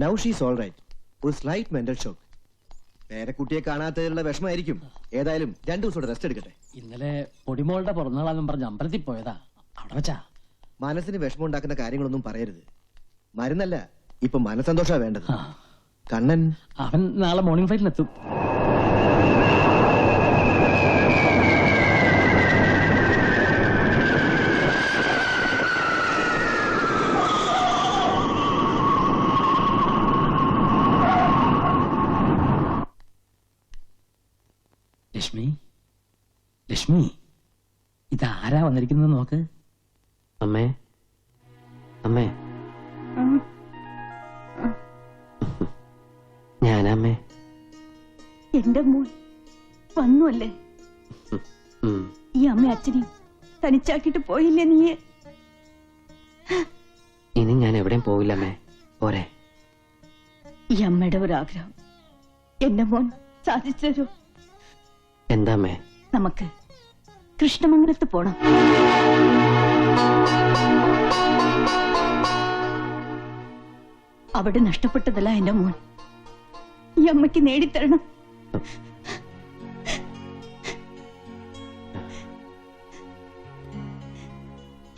Now she's all right. ഒരു slight mental shock. പേരക്കുട്ടിയെ കാണാത്തതിലുള്ള വിഷമായിരിക്കും. ഏതായാലും 2 ദിവസം റെസ്റ്റ് എടുക്കട്ടെ. ഇന്നലെ പൊടിമോളുടെ പിറന്നാളാന്നും പറഞ്ഞ് അമ്പലത്തിൽ പോയതാ. അവിടെ വെച്ചാ. മനസ്സിന് വിഷമം ഉണ്ടാക്കുന്ന കാര്യങ്ങളൊന്നും പറയരുത്. മരുന്നല്ല, ഇപ്പൊ മനസ്സന്തോഷാ വേണ്ടത്. കണ്ണൻ അവൻ നാളെ മോർണിംഗ് ഫ്ലൈറ്റിലെത്തും. ലക്ഷ്മി, ലക്ഷ്മി, ഇതാരാ വന്നിരിക്കുന്നത് നോക്ക്. അമ്മേ, അമ്മേ, ഞാനമ്മേ. എന്റെ മോൻ വന്നു അല്ലേ? ഈ അമ്മ അച്ഛനെയും തനിച്ചാക്കിട്ട് പോയില്ലേ നീ? ഇനി ഞാൻ എവിടെയും പോവില്ലമ്മേ. പോരെ. ഈ അമ്മയുടെ ഒരാഗ്രഹം എന്റെ മോൻ സാധിച്ചു തരൂ. എന്താമ്മേ? നമുക്ക് കൃഷ്ണമംഗലത്ത് പോണം. അവിടെ നഷ്ടപ്പെട്ടതല്ല എന്റെ മോൻ. ഈ അമ്മയ്ക്ക് നേടിത്തരണം.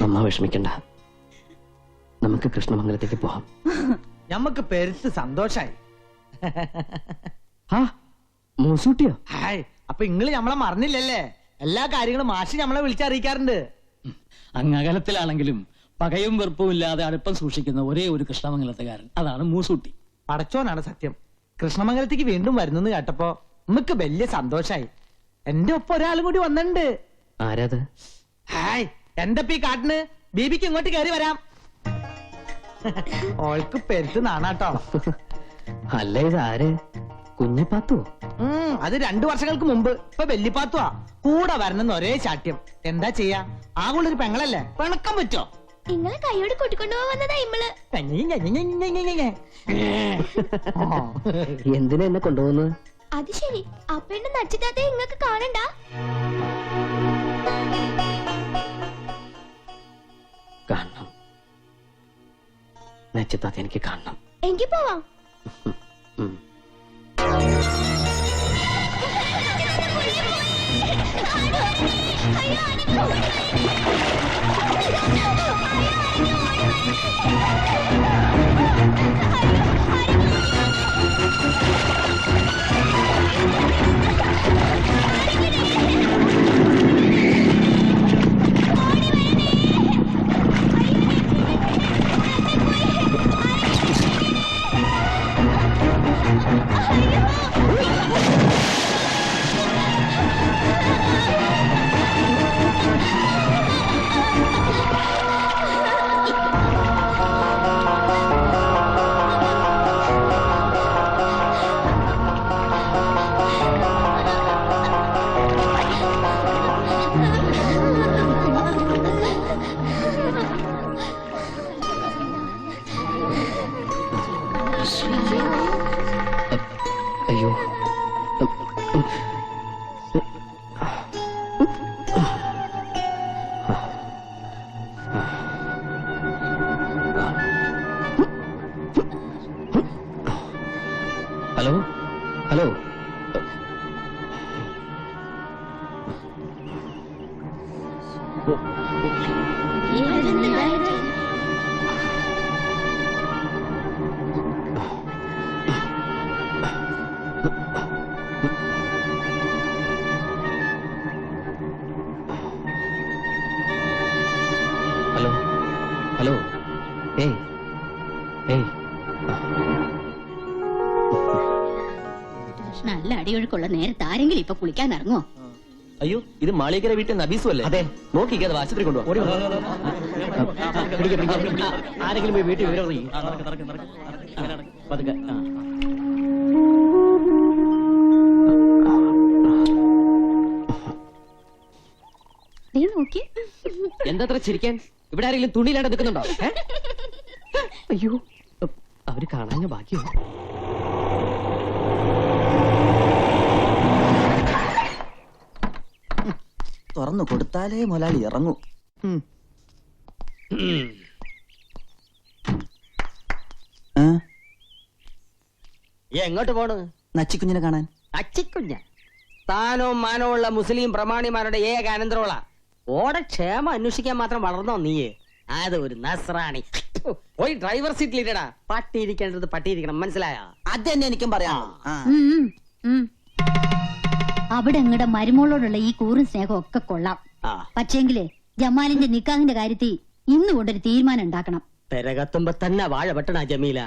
അമ്മ വിഷമിക്കണ്ട, നമുക്ക് കൃഷ്ണമംഗലത്തേക്ക് പോവാം. ഞമ്മക്ക് പെരുത്ത് സന്തോഷായി. മൂസൂട്ടിയോ? ഹായ്, അപ്പൊ ഇങ്ങള് ഞമ്മളെ മറന്നില്ലല്ലേ? എല്ലാ കാര്യങ്ങളും മാഷി ഞമ്മളെ വിളിച്ചറിയിക്കാറുണ്ട്. അങ്ങകലത്തിലാണെങ്കിലും പകയും വെറുപ്പും ഇല്ലാതെ അടുപ്പം സൂക്ഷിക്കുന്ന ഒരേ ഒരു കൃഷ്ണമംഗലത്തുകാരൻ, അതാണ് മൂസൂട്ടി. പടച്ചോനാണ് സത്യം. കൃഷ്ണമംഗലത്തേക്ക് വീണ്ടും വരുന്നെന്ന് കേട്ടപ്പോ നമുക്ക് വലിയ സന്തോഷായി. എന്റെ ഒപ്പം ഒരാളും കൂടി വന്നിട്ടുണ്ട്. ആരാത്? ഹായ്, എന്തപ്പ ഈ കാട്ടിന്? ബീബിക്ക് ഇങ്ങോട്ട് കയറി വരാം. ഓൾക്ക് പെരുത്ത് നാണാട്ടോ. അല്ല, ഇത് ആര്? കുഞ്ഞിപ്പാത്തു? അത് 2 വർഷങ്ങൾക്ക് മുമ്പ്. ഇപ്പൊ വെല്ലിപ്പാത്തുവാ. കൂടെ വരണമെന്ന് ഒരേ ചാട്യം. എന്താ ചെയ്യാ? ആകുള്ളൊരു പെങ്ങളല്ലേ, പിണക്കം പറ്റോ? നിങ്ങളെ കൈയോട് കൂട്ടിക്കൊണ്ടുപോകുന്നതാ ഇമ്മള്. എന്തിനാ എന്നെ കൊണ്ടുപോകുന്നത്? അത് ശരി, അപ്പന്റെ നച്ചിത്താത്തെ ഇങ്ങക്ക് കാണണ്ട. ചിത്താത്ത എനിക്ക് കാണണം. എങ്കിൽ പോവാം. ഉം. അയ്യോ. Hello hello. Hello hello. ഏയ് ഏയ്. നല്ല അടിയൊഴുക്കുള്ള നേരത്തെ ആരെങ്കിലും ഇപ്പൊ കുളിക്കാൻ ഇറങ്ങോ? അയ്യോ, ഇത് മാളികര വീട്ടിൽ നബീസും അല്ലേ? അതെ. നോക്കിക്കത് ആശുപത്രി കൊണ്ടുപോകാം. ആരെങ്കിലും പോയി വീട്ടിൽ വിവരം അറിയിക്കും. പതുക്കെ. നോക്കി എന്താ ചിരിക്കാൻ? ഇവിടെ ആരെങ്കിലും തുണിയിലാണ്ട് നിൽക്കുന്നുണ്ടോ? അയ്യോ, അവര് കാണാഞ്ഞ ബാക്കിയുണ്ട്. തുറന്നു കൊടുത്താലേ മുതലാളി ഇറങ്ങൂ. എങ്ങോട്ട് പോണ്? നച്ചിക്കുഞ്ഞിനെ കാണാൻ. അച്ചിക്കുഞ്ഞ സ്ഥാനവും മാനവും ഉള്ള മുസ്ലിം പ്രമാണിമാരുടെ ഏക അനന്തരമുള്ള ഓടെ ക്ഷേമം അന്വേഷിക്കാൻ മാത്രം വളർന്നോ നീയെ? അത് ഒരു നസ്രാണി. പോയി ഡ്രൈവർ സീറ്റിൽ ഇടടാ. പട്ടിയിരിക്കേണ്ടത് പട്ടിയിരിക്കണം, മനസ്സിലായോ? അത് തന്നെ എനിക്കും പറയാം. അവിടെ അങ്ങടെ മരുമോളോടുള്ള ഈ കൂറും സ്നേഹം ഒക്കെ കൊള്ളാം. പക്ഷേങ്കില് ജമാലിന്റെ നിക്കാഹിന്റെ കാര്യത്തിൽ ഇന്ന് കൊണ്ടൊരു തീരുമാനം ഉണ്ടാക്കണം. പെരകത്തുമ്പോ തന്നെ വാഴ വെട്ടണ ജമീല.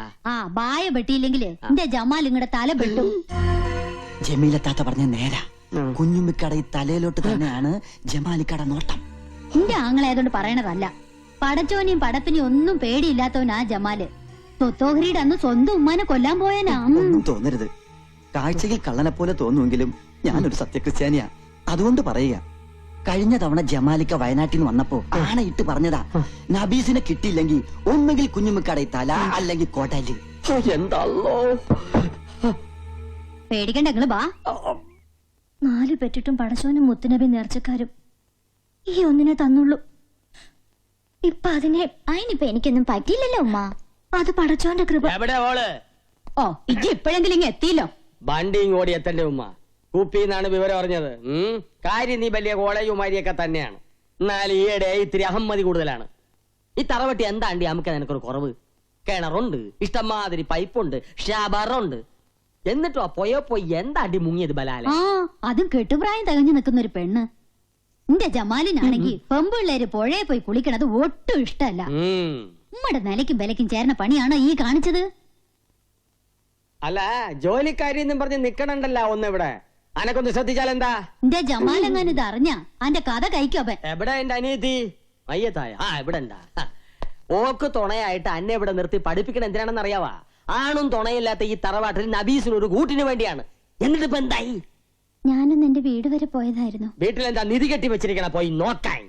വായ വെട്ടിയില്ലെങ്കില് എന്റെ ജമാൽ ഇങ്ങടെ തല വെട്ടും. ജമീലത്താത്ത പറഞ്ഞ നേരാ. കുഞ്ഞുമ്മിക്കട ഈ തലയിലോട്ട് തന്നെയാണ് ജമാലിക്കട നോട്ടം. എന്റെ ആങ്ങളായതുകൊണ്ട് പറയണതല്ല. പടച്ചോനെയും പടപ്പിനെയും ഒന്നും പേടിയില്ലാത്തവനാ ജമാല്. തൊത്തോഹരിയുടെ അന്ന് സ്വന്തം ഉമ്മാനെ കൊല്ലാൻ പോയനാ. ഒന്നും തോന്നരുത്. കാഴ്ചയിൽ കള്ളനെ പോലെ തോന്നുമെങ്കിലും ഞാനൊരു സത്യക്രിസ്ത്യാനിയാ. അതുകൊണ്ട് പറയുക, കഴിഞ്ഞ തവണ ജമാലിക്ക വയനാട്ടിൽ നിന്ന് വന്നപ്പോ ആണയിട്ട് പറഞ്ഞതാ, നബീസിനെ കിട്ടിയില്ലെങ്കിൽ ഒന്നുകിൽ കുഞ്ഞുമ്മിക്കട തല അല്ലെങ്കിൽ കോട്ടാലി. എന്താ പേടിക്കണ്ട, നിങ്ങള് ബാ. 4 പെറ്റിട്ടും പടച്ചോനും മുത്തുനബി നേർച്ചക്കാരും ഈ ഒന്നിനെ തന്നുള്ളൂ. ഇപ്പൊ അതിനിപ്പോ എനിക്കൊന്നും പറ്റിയില്ലല്ലോ ഉമ്മ. അത് പടച്ചോന്റെ കൃപ. എവിടെ ഓള്? ഇജ്ജ് ഇപ്പോഴെങ്കിലും ഇങ്ങ് എത്തിയില്ലോ. വണ്ടിയും ഓടി എത്തന്റെ ഉമ്മ. കൂപ്പിന്നാണ് വിവരം അറിഞ്ഞത്. കാര്യം നീ വലിയ കോളേജുമാരിയൊക്കെ തന്നെയാണ്. എന്നാൽ ഈയിടെ ഇത്തിരി അഹമ്മതി കൂടുതലാണ്. ഈ തറവട്ടി എന്താണ്ടി നമുക്ക് നിനക്കൊരു കുറവ്? കിണറുണ്ട്, ഇഷ്ടംമാതിരി പൈപ്പുണ്ട്, ഷാബറുണ്ട്. എന്നിട്ടോ പോയി എന്താണ്ടി മുങ്ങിയത് ബലാലെ? അതും കെട്ടുപ്രായം തികഞ്ഞു നിൽക്കുന്ന ഒരു പെണ്ണ്. എന്റെ ജമാലിനാണെങ്കിൽ പെമ്പിള്ളേര് പുഴയെ പോയി കുളിക്കണത് ഒട്ടും ഇഷ്ടമല്ല. ഉമ്മയുടെ നിലയ്ക്കും വിലയ്ക്കും ചേർന്ന പണിയാണോ ഈ കാണിച്ചത്? അല്ല, ജോലിക്കാരി എന്നും പറഞ്ഞ് നിക്കണണ്ടല്ലോ ഒന്നിവിടെ. അനക്കൊന്ന് ശ്രദ്ധിച്ചാൽ എന്താ? എന്റെ ജമാലെങ്ങാനും ഇത് അറിഞ്ഞ അന്റെ കഥ കഴിക്കോപ്പൻ. എവിടെ എന്റെ അനിയത്തി? മയ്യത്തായ ഇവിടെ ഉണ്ടാ. ഓക്ക് തുണയായിട്ട് അന്നെ ഇവിടെ നിർത്തി പഠിപ്പിക്കണ എന്തിനാണെന്ന് അറിയാവാ? ആണും തുണയില്ലാത്ത ഈ തറവാട്ടിൽ നബീസിന് ഒരു കൂട്ടിന് വേണ്ടിയാണ്. എന്നിട്ട് ഇപ്പൊ എന്തായി? ഞാനൊന്ന് എന്റെ വീട് വരെ പോയതായിരുന്നു. വീട്ടിൽ എന്താ നിധി കെട്ടി വെച്ചിരിക്കണ? പോയി നോക്കാൻ.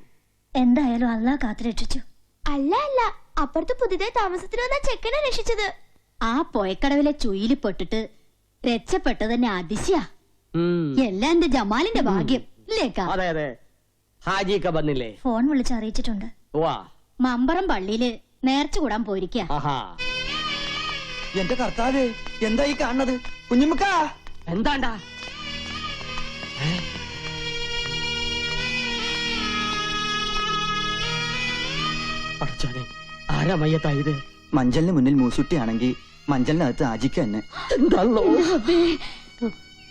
എന്തായാലും അള്ളാ കാത്തുരക്ഷിച്ചു. അല്ല അപ്പുറത്ത് പുതിയതായി താമസത്തിന് വന്ന ചെക്കനെ രക്ഷിച്ചത്. ആ പൊയക്കടവിലെ ചുയില് പെട്ടിട്ട് രക്ഷപ്പെട്ടത് തന്നെ അതിശയ. എല്ലാം എന്റെ ജമാലിന്റെ ഭാഗ്യം ഇല്ലേക്കാ? അതെ അതെ, ഹാജിയൊക്കെ വന്നില്ലേ? ഫോൺ വിളിച്ച് അറിയിച്ചിട്ടുണ്ട്. വാ, മമ്പറം പള്ളിയില് നേർച്ച കൂടാൻ പോയിരിക്കാ. ആഹാ. എന്റെ കർത്താവേ, എന്താ ഈ കാണുന്നത്? കുഞ്ഞുമുക്ക, എന്താണ്ടാ? പടച്ചോനെ, ആരാ മയ്യത്തായത്? മഞ്ചലിന് മുന്നിൽ മൂസുട്ടിയാണെങ്കിൽ മഞ്ചലിനകത്ത് ആജിക്ക് തന്നെ. എന്താണല്ലോ?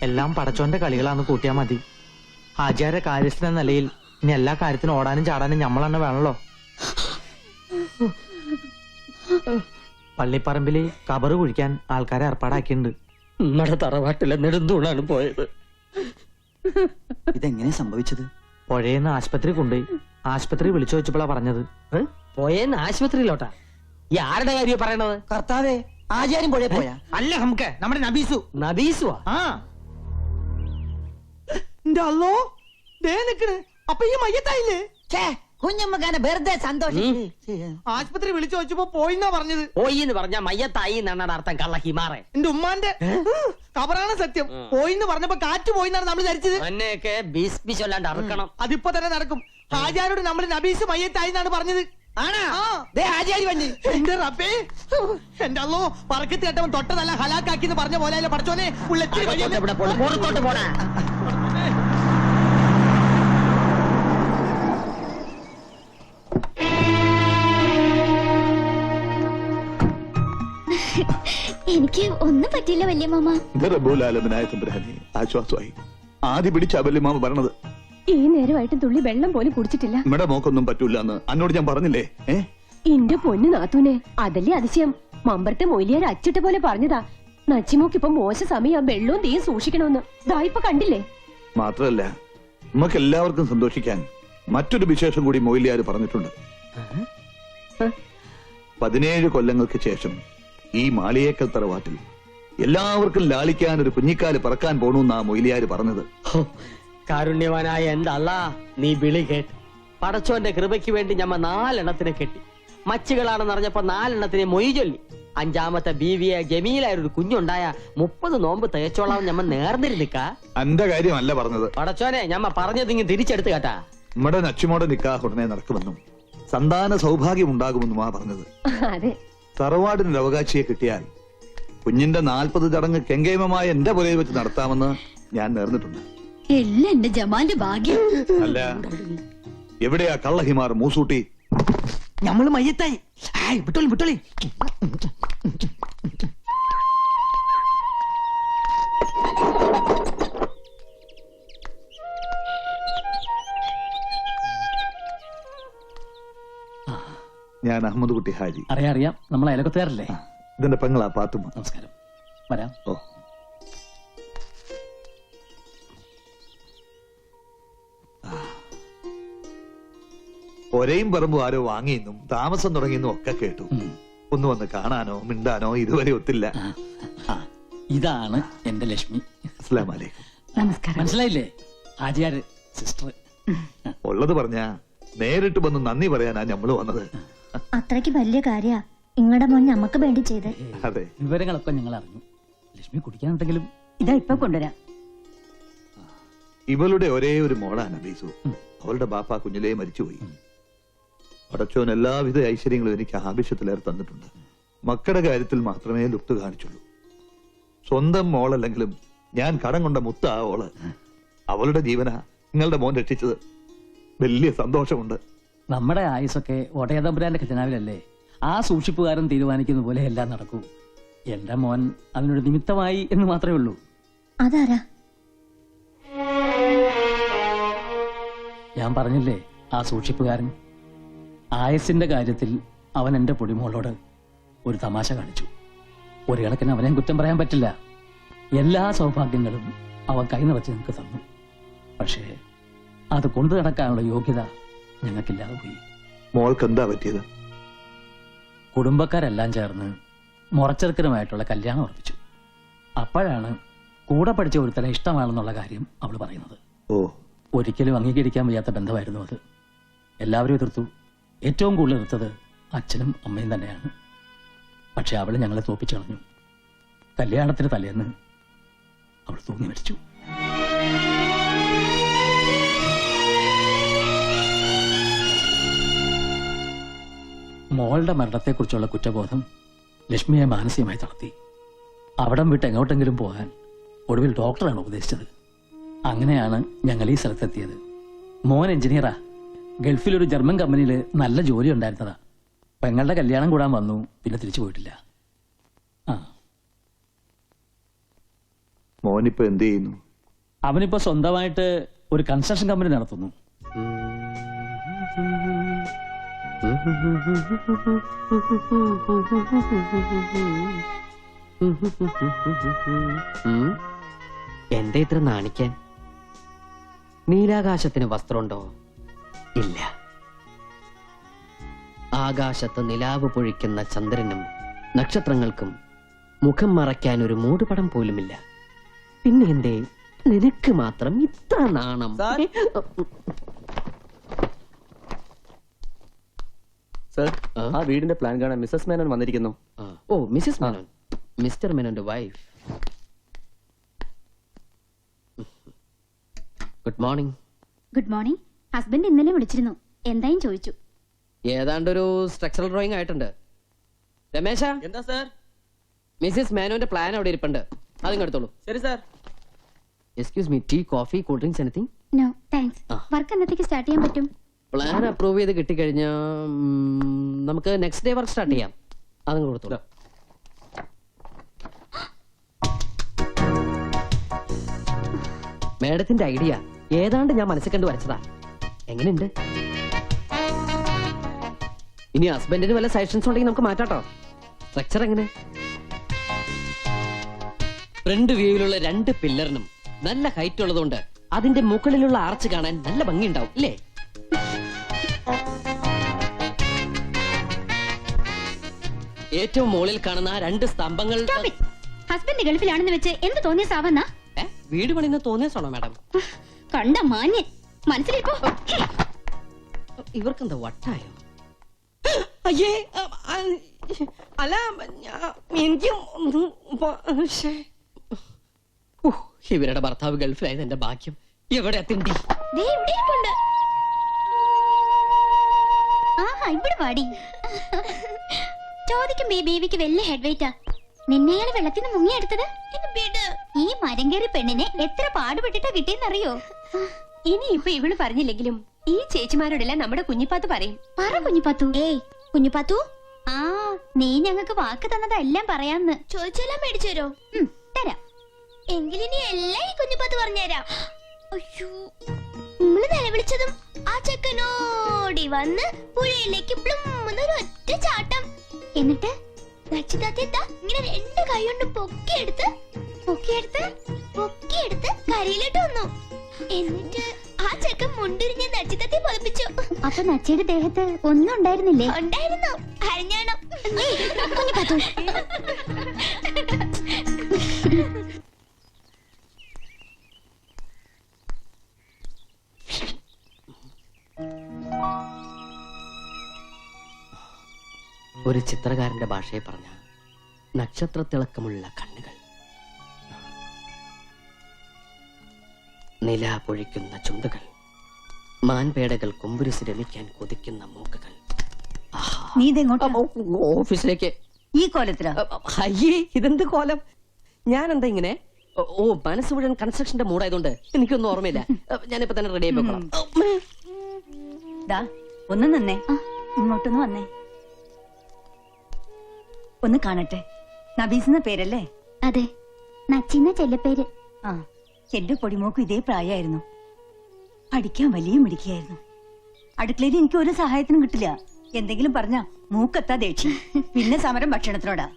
എല്ലാം പടച്ചോന്റെ കളികളാന്ന് കൂട്ടിയാ മതി. ആചാര കാര്യസ്ഥ എന്ന നിലയിൽ ഇനി എല്ലാ കാര്യത്തിനും ഓടാനും ചാടാനും ഞമ്മളെന്നെ വേണല്ലോ. പള്ളിപ്പറമ്പില് കബറ് കുഴിക്കാൻ ആൾക്കാരെ ഏർപ്പാടാക്കിയിട്ടുണ്ട്. നമ്മുടെ തറവാട്ടിലെ നെടുന്തൂണാണ് പോയത്. ഇതെങ്ങനെ സംഭവിച്ചത്? പുഴയെന്ന് ആശുപത്രി കൊണ്ടുപോയി. ആശുപത്രി വിളിച്ചു വെച്ചപ്പോഴാ പറഞ്ഞത്. പോയെന്ന് ആശുപത്രിയിലോട്ടാ? ഈ ആരുടെ കാര്യം പറയണത്? കർത്താവേ, ആചാര്യം പുഴയെ പോയാ? അല്ല നമുക്ക് നമ്മുടെ നബീസു. നബീസുവാ? ആ അല്ലോ ദേ നിക്കണ്. അപ്പൊ ഈ മയ്യത്തായില്ലേ? കുഞ്ഞുമ്മക്കാനെ വെറുതെ സന്തോഷം. ആശുപത്രി വിളിച്ചു വെച്ചപ്പോ പോയിന്നാ പറഞ്ഞത്. പോയി എന്ന് പറഞ്ഞ മയ്യത്തായി എന്നാണ് അർത്ഥം, കള്ള ഹിമാറെ. എന്റെ ഉമ്മാന്റെ കബറാണ് സത്യം. പോയിന്ന് പറഞ്ഞപ്പോ കാറ്റ് പോയിന്നാണ് നമ്മൾ ധരിച്ചത്. എന്നെയൊക്കെ ബീസ്പി ചൊല്ലാണ്ട് അറക്കണം. അതിപ്പോ തന്നെ നടക്കും. ഹാജാരോട് നമ്മൾ നബീസ് മയ്യത്തായി എന്നാണ് പറഞ്ഞത്. എന്റെ റബ്ബേ, എന്റെ അല്ലോ, പറക്കത്ത് കേട്ടവൻ തൊട്ടതല്ല ഹലാക്കാക്കി എന്ന് പറഞ്ഞ പോലെ പഠിച്ചോനെ പുറത്തോട്ട് പോടാ. എനിക്ക് ഒന്നും പറ്റില്ല വല്യ മാമ. റബ്ബുലാലമനായ തമ്പുരാനെ ആശ്വാസമായി. ആദ്യ പിടിച്ച വല്യ മാമ പറഞ്ഞത്. ഈ നേരമായിട്ട് തുള്ളി വെള്ളം പോലും കുടിച്ചിട്ടില്ല. നമ്മുടെ മോക്കൊന്നും പറ്റൂല എന്ന് അന്നോട് ഞാൻ പറഞ്ഞില്ലേ? എന്റെ പൊന്നു നാത്തൂനെ, അതല്ലേ അതിശയം. മമ്പറത്തെ മൊയിലിയാർ അച്ചിട്ട പോലെ പറഞ്ഞതാ, നച്ചിമോക്കിപ്പൊ മോശ സമയം വെള്ളവും തീയും സൂക്ഷിക്കണമെന്ന്. ദായിപ്പൊ കണ്ടില്ലേ? മാത്രല്ല, നമുക്ക് എല്ലാവർക്കും സന്തോഷിക്കാൻ മറ്റൊരു വിശേഷം കൂടി മൊയിലിയാർ പറഞ്ഞിട്ടുണ്ട്. 17 കൊല്ലങ്ങൾക്ക് ശേഷം ഈ മാളിയേക്കൽ തറവാട്ടിൽ എല്ലാവർക്കും ലാളിക്കാൻ ഒരു കുഞ്ഞിക്കാല് പറക്കാൻ പോണെന്നാ മൊയിലിയാർ പറഞ്ഞത്. കാരുണ്യവാനായ എന്റെ അല്ലാ, നീ വിളി കേട്ട്. പടച്ചോന്റെ കൃപയ്ക്ക് വേണ്ടി ഞമ്മ 4 എണ്ണത്തിനെ കെട്ടി. മച്ചുകളാണെന്ന് അറിഞ്ഞപ്പോ 4 എണ്ണത്തിനെ മൊയ് ചൊല്ലി. 5ാമത്തെ ബീവിയെ ജമീലായ ഒരു കുഞ്ഞുണ്ടായ 30 നോമ്പ് തേച്ചോളാം ഞമ്മ നേർന്നിരുന്നിക്ക. എന്റെ കാര്യമല്ല പറഞ്ഞത്. പടച്ചോനെ, ഞമ്മ പറഞ്ഞത് ഇങ്ങനെ തിരിച്ചെടുത്ത് കേട്ടാ. നമ്മുടെ നച്ചുമോടെ നിക്കാഹ് ഉടനെ നടക്കുമെന്നും സന്താന സൗഭാഗ്യം ഉണ്ടാകുമെന്നുമാ പറഞ്ഞത്. അതെ, തറവാടിനൊരു അവകാശിയെ കിട്ടിയാൽ കുഞ്ഞിന്റെ 40 ചടങ്ങ് കെങ്കേമമായ എന്റെ പുരയിൽ വെച്ച് നടത്താമെന്ന് ഞാൻ നേർന്നിട്ടുണ്ട്. എല്ലാം എന്റെ ജമാന്റെ ഭാഗ്യം. അല്ല, എവിടെയാ കള്ളഹിമാർ മൂസൂട്ടി? ഞമ്മള് മയ്യത്തായി. വിട്ടോളി വിട്ടോളി. ഞാൻ അഹമ്മദ് കുട്ടി ഹാജി. അറിയാം, നമ്മൾ അയലക്കത്തുകാരല്ലേ? ഇതിന്റെ പെങ്ങളാ പാത്തുമ്മ. നമസ്കാരം, വരാം. ഓ, ഒരേയും പറമ്പും ആരോ വാങ്ങിയെന്നും താമസം തുടങ്ങിയെന്നും ഒക്കെ കേട്ടു. ഒന്ന് വന്ന് കാണാനോ മിണ്ടാനോ ഇതുവരെ ഒത്തില്ല. ഇതാണ് എന്റെ ലക്ഷ്മി. അസ്സലാമു അലൈക്കും. നമസ്കാരം. മനസ്സിലായില്ലേ? ഹാജിയാര് സിസ്റ്റർ. ഉള്ളത് പറഞ്ഞാ നേരിട്ട് വന്ന് നന്ദി പറയാനാ ഞമ്മള് വന്നത്. അത്രയ്ക്ക് വലിയ കാര്യ ഇങ്ങടെ മോൻ നമുക്ക് വേണ്ടി ചെയ്ത്. അതെ, വിവരങ്ങളൊക്കെ ഞങ്ങൾ അറിഞ്ഞു. ലക്ഷ്മി കുടിക്കാനുണ്ടെങ്കിലും ഇതാ ഇപ്പൊ കൊണ്ടുവരാം. ഇവളുടെ ഒരേ ഒരു മോളാ നബീസു. അവളുടെ ബാപ്പ കുഞ്ഞിലേ മരിച്ചുപോയി. പടച്ചോൻ എല്ലാവിധ ഐശ്വര്യങ്ങളും എനിക്ക് ആവശ്യത്തിലേറെ തന്നിട്ടുണ്ട്. മക്കളുടെ കാര്യത്തിൽ മാത്രമേ ലുപ്ത് കാണിച്ചുള്ളൂ. സ്വന്തം മോളല്ലെങ്കിലും ഞാൻ കടം കൊണ്ട മുത്താ ഓള്. അവളുടെ ജീവനാ നിങ്ങളുടെ മോൻ രക്ഷിച്ചത്. വലിയ സന്തോഷമുണ്ട്. നമ്മുടെ ആയുസൊക്കെ ഒടയതമ്പുരാന്റെ ഖജനാവിലല്ലേ? ആ സൂക്ഷിപ്പുകാരൻ തീരുമാനിക്കുന്ന പോലെ എല്ലാം നടക്കൂ. എന്റെ മോൻ അതിനൊരു നിമിത്തമായി എന്ന് മാത്രമേ ഉള്ളൂ. അതാരാ? ഞാൻ പറഞ്ഞില്ലേ, ആ സൂക്ഷിപ്പുകാരൻ. ആയസിന്റെ കാര്യത്തിൽ അവൻ എന്റെ പൊടിമോളോട് ഒരു തമാശ കാണിച്ചു. ഒരു കണക്കിന് അവനെ കുറ്റം പറയാൻ പറ്റില്ല. എല്ലാ സൗഭാഗ്യങ്ങളും അവൻ കൈ നിറച്ച് നിങ്ങൾക്ക് തന്നു. പക്ഷേ അത് കൊണ്ടു നടക്കാനുള്ള യോഗ്യത ഞങ്ങൾക്കില്ലാതെ പോയി. മോൾക്ക് എന്താ പറ്റിയത്? കുടുംബക്കാരെല്ലാം ചേർന്ന് മുറച്ചെറുക്കനുമായിട്ടുള്ള കല്യാണം ഉറപ്പിച്ചു. അപ്പോഴാണ് കൂടെ പഠിച്ച ഒരുത്തനെ ഇഷ്ടമാണെന്നുള്ള കാര്യം അവൾ പറയുന്നത്. ഓ, ഒരിക്കലും അംഗീകരിക്കാൻ വയ്യാത്ത ബന്ധമായിരുന്നു അത്. എല്ലാവരും എതിർത്തു. ഏറ്റവും കൂടുതൽ എതിർത്തത് അച്ഛനും അമ്മയും തന്നെയാണ്. പക്ഷെ അവൾ ഞങ്ങളെ തോപ്പിച്ചു കളഞ്ഞു. കല്യാണത്തിന് തലേന്ന് അവൾ തൂങ്ങി മരിച്ചു. മോളുടെ മരണത്തെക്കുറിച്ചുള്ള കുറ്റബോധം ലക്ഷ്മിയെ മാനസികമായി തളർത്തി. അവിടം വിട്ട് എങ്ങോട്ടെങ്കിലും പോകാൻ ഒടുവിൽ ഡോക്ടറാണ് ഉപദേശിച്ചത്. അങ്ങനെയാണ് ഞങ്ങൾ ഈ സ്ഥലത്തെത്തിയത്. മോൻ എഞ്ചിനീയറാ. ഗൾഫിലൊരു ജർമ്മൻ കമ്പനിയിൽ നല്ല ജോലി ഉണ്ടായിരുന്നതാ. പെങ്ങളുടെ കല്യാണം കൂടാൻ വന്നു, പിന്നെ തിരിച്ചു പോയിട്ടില്ല. ആ, മോനിപ്പോ എന്ത് ചെയ്യുന്നു? അവനിപ്പോ സ്വന്തമായിട്ട് ഒരു കൺസ്ട്രക്ഷൻ കമ്പനി നടത്തുന്നു. എന്താ ഇത്ര നാണിക്കാൻ? നീലാകാശത്തിന് വസ്ത്രമുണ്ടോ? ഇല്ല. ആകാശത്ത് നിലാവ് പൊഴിക്കുന്ന ചന്ദ്രനും നക്ഷത്രങ്ങൾക്കും മുഖം മറയ്ക്കാൻ ഒരു മൂടുപടം പോലുമില്ല. പിന്നെ എന്തേ നിനക്ക് മാത്രം ഇത്ര നാണം? സർ, ആ വീടിന്റെ പ്ലാൻ കാണാൻ മിസ്സസ് മേനോൻ വന്നിരിക്കുന്നു. ഓ, മിസ്സിസ് മേനോൻ, മിസ്റ്റർ മേനോന്റെ wife. Good morning. Good morning. Husband ഇന്നലെ വിളിച്ചിരുന്നു, എന്തായും ചോദിച്ചു. ഏതാണ്ടൊരു സ്ട്രക്ചറൽ ഡ്രോയിങ് ആയിട്ടുണ്ട്. രമേശ, എന്താ സർ? മിസ്സിസ് മേനോന്റെ പ്ലാൻ അവിടെ ഇരിപ്പുണ്ട്, അതിങ്ങ് എടുത്തോളൂ. ശരി sir. Excuse me, tea, coffee, cool drinks, anything? No thanks. Work എന്നത്തേക്ക് സ്റ്റാർട്ട് ചെയ്യാൻ പറ്റും? പ്ലാൻ അപ്രൂവ് ചെയ്ത് കിട്ടിക്കഴിഞ്ഞാൽ നമുക്ക് നെക്സ്റ്റ് ഡേ വർക്ക് സ്റ്റാർട്ട് ചെയ്യാം. അതങ്ങ് കൊടുത്തോളൂ. മേഡത്തിന്റെ ഐഡിയ ഏതാണ്ട് ഞാൻ മനസ്സിൽ കണ്ട് വരച്ചതാ. എങ്ങനെയുണ്ട്? ഇനി ഹസ്ബൻഡിന് വല്ല സജഷൻസ് ഉണ്ടെങ്കിൽ നമുക്ക് മാറ്റാട്ടോ. സ്ട്രക്ചർ എങ്ങനെ? ഫ്രണ്ട് വ്യൂവിലുള്ള 2 പില്ലറിനും നല്ല ഹൈറ്റ് ഉള്ളതുകൊണ്ട് അതിന്റെ മുകളിലുള്ള ആർച്ച് കാണാൻ നല്ല ഭംഗിയുണ്ടാവും, ഇല്ലേ? ഏറ്റവും മുകളിൽ കാണുന്ന 2 സ്തംഭങ്ങൾ. ഹസ്ബൻഡ് ഗൾഫിലാണെന്ന് വെച്ച് എന്ത് തോന്നിയ സാവന്ന? വീട് പണിന്ന് തോന്നിയാണോ മാഡം? കണ്ട മാന്യൻ മനസ്സിലിപ്പോ. ഇവർക്കെന്താ വട്ടായോ? അയ്യേ, അല്ല എനിക്ക് ഇവരുടെ ഭർത്താവ് ഗൾഫിലായത് എന്റെ ഭാഗ്യം. എവിടെ എത്തിണ്ടി? ഇവിടെ പാടി ചോദിക്കും. ബേബിക്ക് വലിയ ഹെഡ് വെയിറ്റാ. നിന്നെയാണ് വെള്ളത്തിന് മുങ്ങിയെടുത്തത്. ഈ മരം കയറി പെണ്ണിനെ എത്ര പാടുപെട്ടിട്ടാ കിട്ടിയെന്നറിയോ? ഇനി ഇപ്പൊ ഇവള് പറഞ്ഞില്ലെങ്കിലും ഈ ചേച്ചിമാരോടെല്ലാം നമ്മുടെ കുഞ്ഞിപ്പാത്ത് പറയും. പറ കുഞ്ഞിപ്പാത്തു. ഏയ് കുഞ്ഞിപ്പാത്തു, ആ നീ ഞങ്ങൾക്ക് വാക്ക് തന്നതെല്ലാം പറയാന്ന്. ചോദിച്ചെല്ലാം മേടിച്ചു തരോ? തരാം. എങ്കിലിനി എല്ലാം ഈ കുഞ്ഞിപ്പാത്ത് പറഞ്ഞുതരാം. അയ്യോ, നമ്മള് നിലവിളിച്ചതും ആ ചെക്കനോടി വന്ന് പുഴയിലേക്ക് പ്ലുമ്മെന്നൊരു ഒറ്റ ചാട്ടം. എന്നിട്ട് ഇങ്ങനെ 2 കൈ കൊണ്ട് പൊക്കിയെടുത്ത് കരയിലോട്ട് വന്നു. എന്നിട്ട് ആ ചെക്കൻ മുണ്ടിരിഞ്ഞ് നച്ചിത്തത്തെ പതിപ്പിച്ചു. അപ്പൊ നച്ചിയുടെ ദേഹത്ത് ഒന്നും ഉണ്ടായിരുന്നില്ലേ? ഉണ്ടായിരുന്നു, അരഞ്ഞാണം. ഒരു ചിത്രകാരന്റെ ഭാഷയെ പറഞ്ഞ നക്ഷത്രത്തിളക്കമുള്ള കണ്ണുകൾ, നില പൊഴിക്കുന്ന ചുണ്ടുകൾ, മാൻപേടകൾ കുമ്പുരുസ് രമിക്കാൻ കൊതിക്കുന്ന മൂക്കുകൾ. നീ ഇതെങ്ങോട്ടാ? ഓഫീസിലേക്ക്. ഈ കോലത്തിലാ? അയ്യേ, ഇതെന്ത് കോലം? ഞാൻ എന്താ ഇങ്ങനെ? ഓ, മനസ്സ് മുഴുവൻ കൺസ്ട്രക്ഷന്റെ മൂടായതുകൊണ്ട് എനിക്കൊന്നും ഓർമ്മയില്ല. ഞാനിപ്പോ തന്നെ റെഡി ആയി പോകണം. ഒന്ന് നിന്നേ, ഇങ്ങോട്ടൊന്ന് വന്നേ, ഒന്ന് കാണട്ടെ. നബീസ് പേരല്ലേ? അതെ, നച്ചിന്ന ചെല്ലപ്പേര്. ആ, എന്റെ പൊടിമോക്കും ഇതേ പ്രായമായിരുന്നു. പഠിക്കാൻ വലിയ മിടിക്കുകയായിരുന്നു. അടുക്കളയിൽ എനിക്ക് ഒരു സഹായത്തിനും കിട്ടില്ല. എന്തെങ്കിലും പറഞ്ഞ മൂക്കെത്താ ദേഷ്യം, പിന്നെ സമരം ഭക്ഷണത്തിനോടാ.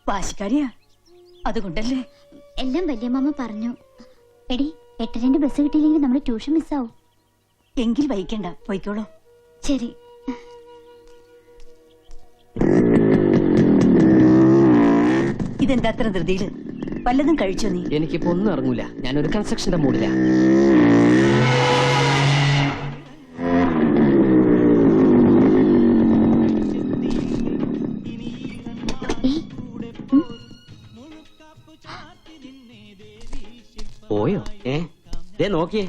വാശിക്കാരിയാ, അതുകൊണ്ടല്ലേ. എല്ലാം വല്യമ്മ പറഞ്ഞു. എടി, 8:02 ബസ് കിട്ടിയില്ലെങ്കിൽ നമ്മുടെ ട്യൂഷൻ മിസ്സാവും. എങ്കിൽ വൈകണ്ട, പോയിക്കോളൂ. ശരി. ഇതെന്താ അത്ര ധൃതിയില്? വല്ലതും കഴിച്ചോ നീ? എനിക്കിപ്പോ ഒന്നും ഇറങ്ങൂല, ഞാനൊരു കൺസ്ട്രക്ഷന്റെ മൂഡിലാ. പോയോ? നോക്കിയേ,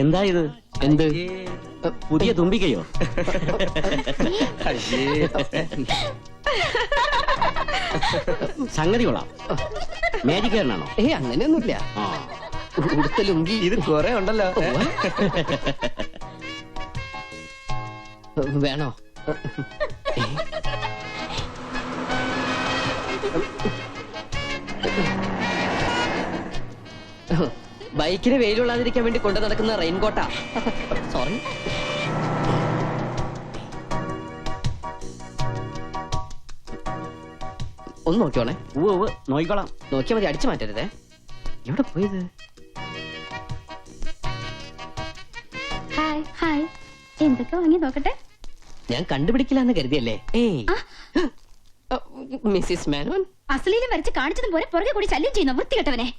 എന്താ ഇത്? എന്ത്? പുതിയ തുമ്പിക്കയോ? സംഗതി കൊള്ളാം. മാജിക് ആണോ? അങ്ങനെയൊന്നുമില്ല. ഉടുത്ത ലുങ്കി ഇത് കുറെ ഉണ്ടല്ലോ. വേണോ? ബൈക്കിന് വെയിലുള്ളാതിരിക്കാൻ വേണ്ടി കൊണ്ടു നടക്കുന്ന റെയിൻകോട്ടാ. സോറി. ഒന്ന് നോക്കിയോണേ. നോക്കിക്കോളാം. നോക്കിയാൽ മതി, അടിച്ചു മാറ്റരുതേ. എവിടെ പോയത്? ഹായ് ഹായ്, എന്തൊക്കെ വാങ്ങി നോക്കട്ടെ. ഞാൻ കണ്ടുപിടിക്കില്ല എന്ന് കരുതിയല്ലേ? മിസ്സിസ് മേനോൻ, അസലീലും വരച്ച് കാണിച്ചതും പോലെ പുറകെ കൂടി ശല്യം ചെയ്യുന്ന വൃത്തികെട്ടവനെ.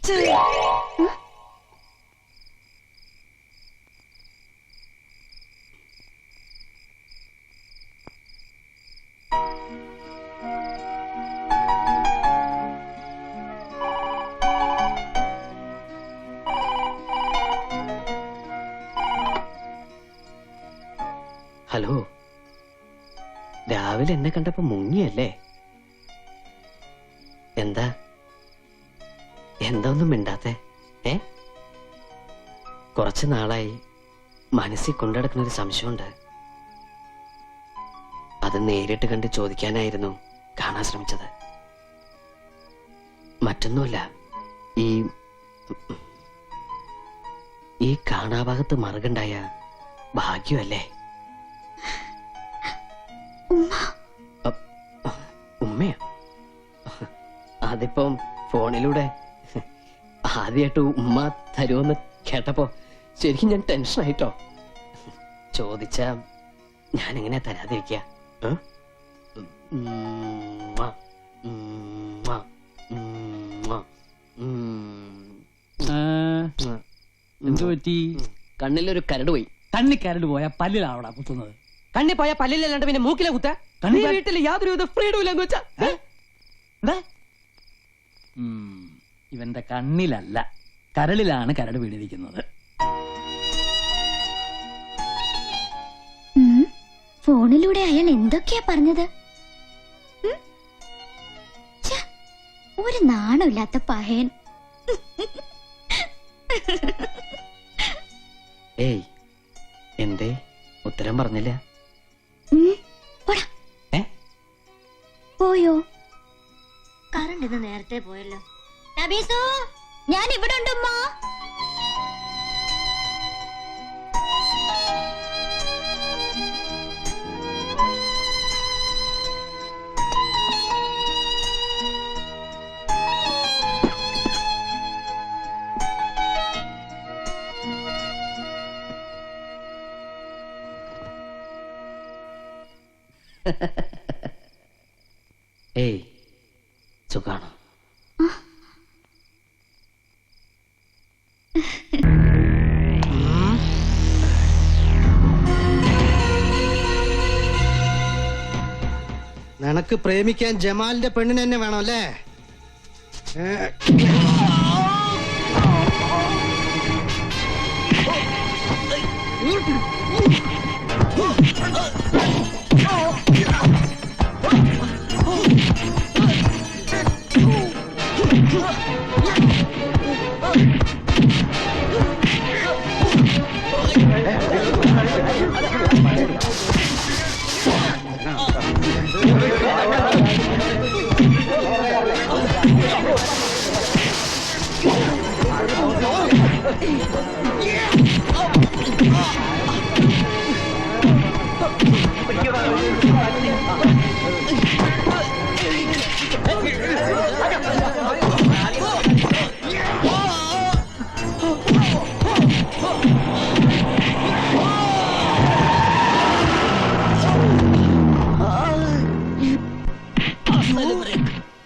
ഹലോ, രാവിലെ എന്നെ കണ്ടപ്പോ മുങ്ങിയല്ലേ? എന്താ ഒന്നും മിണ്ടാത്തെ? കുറച്ചു നാളായി മനസ്സിൽ കൊണ്ടുനടക്കുന്ന ഒരു സംശയമുണ്ട്. അത് നേരിട്ട് കണ്ട് ചോദിക്കാനായിരുന്നു കാണാൻ ശ്രമിച്ചത്. മറ്റൊന്നുമല്ല, ഈ കാണാഭാഗത്ത് മറുകുണ്ടായ ഭാഗ്യമല്ലേ? ഉമ്മയോ? അതിപ്പം ഫോണിലൂടെ ആദ്യമായിട്ട് ഉമ്മ തരുമെന്ന് കേട്ടപ്പോ ശരിക്കും ഞാൻ ടെൻഷനായിട്ടോ. ചോദിച്ചാ ഞാൻ എങ്ങനെ തരാതിരിക്കുക? എന്തു പറ്റി? കണ്ണിലൊരു കരട് പോയി. കണ്ണിക്കരട് പോയാ പല്ലിലാവടാ കുത്തുന്നത്. കണ്ണി പോയ പല്ലിലല്ലാണ്ട് പിന്നെ മൂക്കിലെ കുത്ത. വീട്ടിൽ യാതൊരു ഫ്രീഡം ഇല്ലെന്ന് വെച്ചാ ഇവന്റെ കണ്ണിലല്ല, കരളിലാണ് കരട് വീണിരിക്കുന്നത്. ഫോണിലൂടെ അയാൾ എന്തൊക്കെയാ പറഞ്ഞത്? ഒരു നാണമില്ലാത്ത പഹയൻ. ഏയ്, എന്തേ ഉത്തരം പറഞ്ഞില്ല? പോയോ? കറണ്ട് ഇന്ന് നേരത്തെ പോയല്ലോ. നബീസോ, ഞാൻ ഇവിടെ ഉണ്ടമ്മ. ഏയ്, സുഖാണോ? നിനക്ക് പ്രേമിക്കാൻ ജമാലിന്റെ പെണ്ണിനെ തന്നെ വേണം അല്ലേ?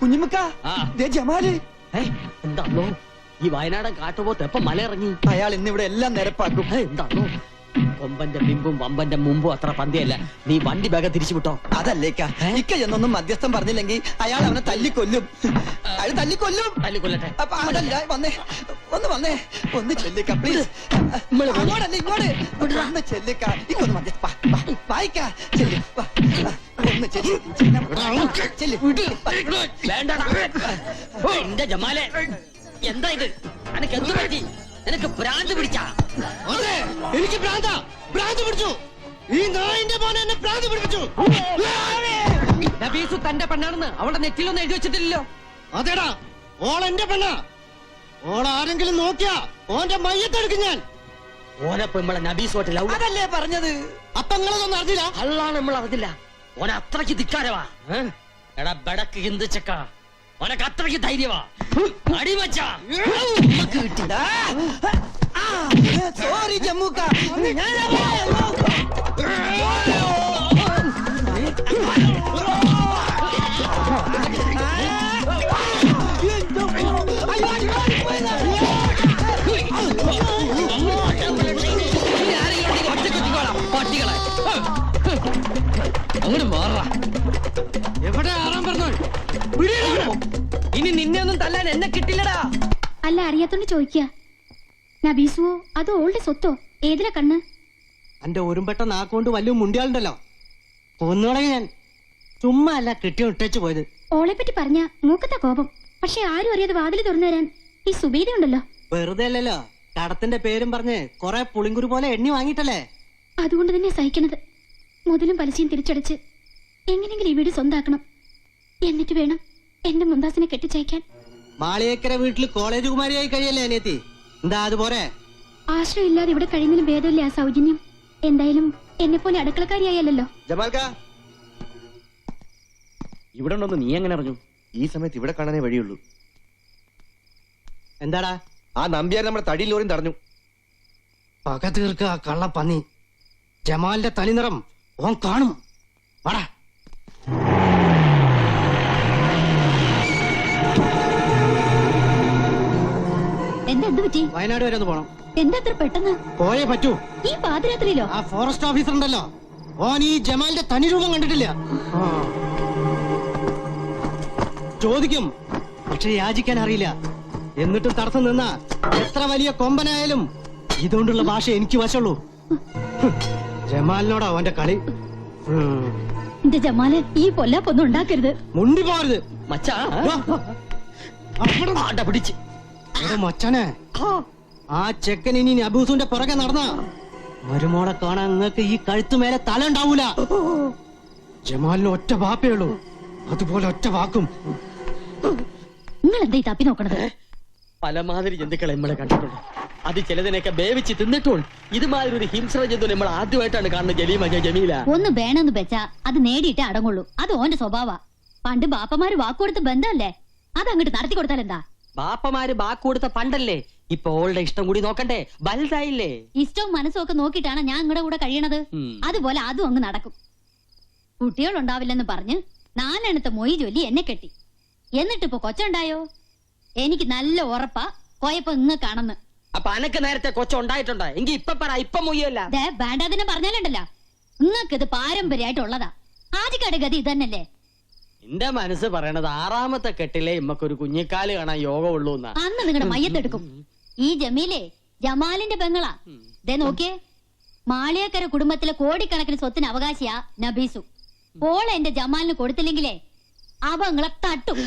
കുഞ്ഞുമക്ക, ജമാല് എന്താണോ ഈ വയനാടൻ കാട്ടുപോത്ത് എപ്പം മലയിറങ്ങി? അയാൾ ഇന്നിവിടെ എല്ലാം നിരപ്പാക്കും. എന്താണോ കൊമ്പന്റെ ബിമ്പും വമ്പന്റെ മുമ്പും അത്ര പന്തിയല്ല. നീ വണ്ടി വേഗം തിരിച്ചു വിട്ടോ. അതല്ലേക്ക ഇക്ക എന്നൊന്നും മധ്യസ്ഥം പറഞ്ഞില്ലെങ്കിൽ അയാൾ അവനെ തല്ലിക്കൊല്ലും. അയാൾ തല്ലിക്കൊല്ലും. തല്ലിക്കൊല്ലട്ടെ. അപ്പൊ അതല്ല വന്നേ, ഒന്ന് ഒന്ന് ചെല്ലിക്ക പ്ലീസ്. അങ്ങോട്ടല്ല ഇങ്ങോട്ട് ഒന്ന് ചെല്ലിക്ക. ഇങ്ങോട്ട് മധ്യസ്ഥ വായിക്ക ചെല്ലി ഒന്ന് ചെല്ലി ചെല്ലി. വേണ്ടടാ. എന്റെ ജമാലെ, എന്താ ഇത്? നിനക്ക് എന്ത് പറ്റി? നിനക്ക് ഭ്രാന്ത് പിടിച്ചാ? അതെ, എനിക്ക് ഭ്രാന്ത് പിടിച്ചു. ഈ നായിന്റെ മോനെ എന്നെ ഭ്രാന്ത് പിടിപ്പിച്ചു. നബീസു തന്റെ പെണ്ണാണെന്ന് അവളുടെ നെറ്റിലൊന്നും എഴുതി വെച്ചിട്ടില്ലല്ലോ. അതേടാ, ഓൾ എന്റെ പെണ്ണ. ഓൾ ആരെങ്കിലും നോക്കിയാ ഓന്റെ മയ്യത്തെടുക്കും ഞാൻ. ഓനപ്പൊ നമ്മളെ നബീസോട്ട് ലവ്. അതല്ലേ പറഞ്ഞത്. അപ്പൊ നിങ്ങളതൊന്നും അറിഞ്ഞില്ല. അള്ളാണ് നമ്മൾ അറിഞ്ഞില്ല. ഓന അത്രയ്ക്ക് ധിക്കാരവാ. എടാ ബടക്ക് ഹിന്ദിച്ചക്ക, ഓനക്ക് അത്രയ്ക്ക് ധൈര്യവാ. അടിമച്ച സോറി ജമ്മൂക്ക. പട്ടികളെ അങ്ങോട്ട് മാറാ. എവിടെ ആറാൻ പറഞ്ഞു? ഇനി നിന്നെ ഒന്നും തല്ലാൻ എന്നെ കിട്ടില്ലടാ. അല്ല, അറിയാത്തോണ്ട് ചോദിക്കുക. നബീസുവോ അതോ ഓളുടെ സ്വത്തോ? ഏതിലാ കണ്ണ്? എന്റെ ഒരുമ്പെട്ട നാക്കൊണ്ട് വലിയ മുണ്ടിയാളുണ്ടല്ലോ, കൊന്നുകളയും ഞാൻ. ചുമ്മാ അല്ല കെട്ടി ഇട്ടേച്ചു പോയത്. ഓളെ പറ്റി പറഞ്ഞ മൂക്കത്ത കോപം. പക്ഷെ ആരും അറിയാതെ വാതിൽ തുറന്നു തരാൻ ഈ സുബീദ ഉണ്ടല്ലോ. വെറുതെ അല്ലല്ലോ കടത്തിന്റെ പേരും പറഞ്ഞ് കൊറേ പുളിങ്കുരു പോലെ എണ്ണി വാങ്ങിയിട്ടല്ലേ. അതുകൊണ്ട് തന്നെ സഹിക്കണത്. മുതലും പലിശയും തിരിച്ചടച്ച് എങ്ങനെങ്കിലും ഈ വീട് സ്വന്താക്കണം. എന്നിട്ട് വേണം എന്റെ മുന്താസിനെ കെട്ടിച്ചയക്കാൻ. മാളിയേക്കര വീട്ടിൽ കോളേജ് കുമാരിയായി കഴിയല്ലേ അനിയത്തി? എന്താ അതുപോലെ? ആശ്രയം ഇല്ലാതെ ഇവിടെ കഴിയുന്നതിലും ഭേദമില്ല ആ സൗജന്യം. എന്തായാലും എന്നെ പോലെ അടുക്കളക്കാരിയായല്ലോ. ജമാൽക്ക, ഇവിടെ ഉണ്ടോന്ന് നീ എങ്ങനെ അറിഞ്ഞു? ഈ സമയത്ത് ഇവിടെ കാണാനേ വഴിയുള്ളൂ. എന്താടാ? ആ നമ്പ്യാർ നമ്മുടെ തടിയിൽ ലോറിയും തടഞ്ഞു. പക തീർക്ക കള്ള പന്നി. ജമാലിന്റെ തനിനിറം ഓൻ കാണും. വാടാ. എന്ത് പറ്റി? വയനാട് വരെ ഒന്ന് പോണം. എന്താ അത്ര പെട്ടെന്ന്? പോയേ പറ്റൂ. ഈ പാതിരാത്രിയിലോ? ആ ഫോറസ്റ്റ് ഓഫീസർ ഉണ്ടല്ലോ, ഓൻ ഈ ജമാലിന്റെ തനി രൂപം കണ്ടിട്ടില്ല. ചോദിക്കും, പക്ഷെ യാചിക്കാൻ അറിയില്ല. എന്നിട്ടും തടസ്സം നിന്ന എത്ര വലിയ കൊമ്പനായാലും ഇതുകൊണ്ടുള്ള ഭാഷ എനിക്ക് വശമുള്ളൂ. ജമാലിനോടാ അവന്റെ കളി. എന്റെ ജമാല്, ഈ പൊല്ലാപ്പൊന്നും ഉണ്ടാക്കരുത്. മുണ്ടി പോരുത് മച്ചാ. പിടിച്ച് മച്ചനെ. ആ ചെക്കൻ ഇനി നബൂസുന്റെ പുറകെ നടന്ന മരുമോളെ കാണാൻ നിങ്ങൾക്ക് ഈ കഴുത്തുമേലെ തല ഉണ്ടാവൂല. ജമാലിന് ഒറ്റ വാപ്പേ ഉള്ളൂ, അതുപോലെ ഒറ്റ വാക്കും. നിങ്ങൾ എന്താ ഈ തപ്പി നോക്കണത്? പലമാതിരി ജന്തുക്കളെ നമ്മളെ കണ്ടിട്ടുണ്ട്. അത് ചിലതിനൊക്കെ വേവിച്ച് തിന്നിട്ടുണ്ട്. ഇതുമാതിരി ഒരു ഹിംസ്ര ജന്തു നമ്മൾ ആദ്യമായിട്ടാണ് കാണുന്നത്. ജമീല ഒന്ന് വേണമെന്ന് വെച്ചാ അത് നേടിയിട്ടേ അടങ്ങുള്ളൂ. അത് ഓന്റെ സ്വഭാവ. പണ്ട് ബാപ്പമാര് വാക്കുകൊടുത്ത് ബന്ധമല്ലേ, അത് അങ്ങോട്ട് നടത്തി കൊടുത്താൽ എന്താ? ബാപ്പമാര് ബാക്ക് കൊടുത്ത പണ്ടല്ലേ. ഇപ്പൊ ഓളുടെ ഇഷ്ടം കൂടി നോക്കണ്ടേ? വലുതായില്ലേ. ഇഷ്ടവും മനസ്സും ഒക്കെ നോക്കിയിട്ടാണ് ഞാൻ നിങ്ങളുടെ കൂടെ കഴിയണത്. അതുപോലെ അതും അങ്ങ് നടക്കും. കുട്ടികളുണ്ടാവില്ലെന്ന് പറഞ്ഞ് 4 എണ്ണത്തെ മൊയ് ചൊല്ലി എന്നെ കെട്ടി. എന്നിട്ടിപ്പോ കൊച്ചുണ്ടായോ? എനിക്ക് നല്ല ഉറപ്പാ കൊയപ്പോ നിങ്ങൾക്കാണെന്ന്. അപ്പൊ അനക്ക് നേരത്തെ കൊച്ചുണ്ടായിട്ടുണ്ടോ? എങ്കി ഇപ്പൊ പറ, ഇപ്പൊ മൊയ്യല്ല. വേണ്ടാതിനെ പറഞ്ഞാലുണ്ടല്ലോ, നിങ്ങൾക്കിത് പാരമ്പര്യമായിട്ടുള്ളതാ. ആദ്യക്കാട് ഗതി ഇതന്നല്ലേ. എന്റെ മനസ്സ് പറയണത് 6ാമത്തെ കെട്ടിലെ ഇമ്മക്കൊരു കുഞ്ഞിക്കാല് കാണാൻ യോഗമുള്ളൂ എന്നാ. അന്ന് നിങ്ങളുടെ മയ്യത്തെടുക്കും. ഈ ജമീലെ ജമാലിന്റെ പെങ്ങളാ. ദേ നോക്കിയേ, മാളിയേക്കര കുടുംബത്തിലെ കോടിക്കണക്കിന് സ്വത്തിന് അവകാശിയാ നബീസു. ഓളെ എന്റെ ജമാലിന് കൊടുത്തില്ലെങ്കിലേ അവ നിങ്ങളെ തട്ടും.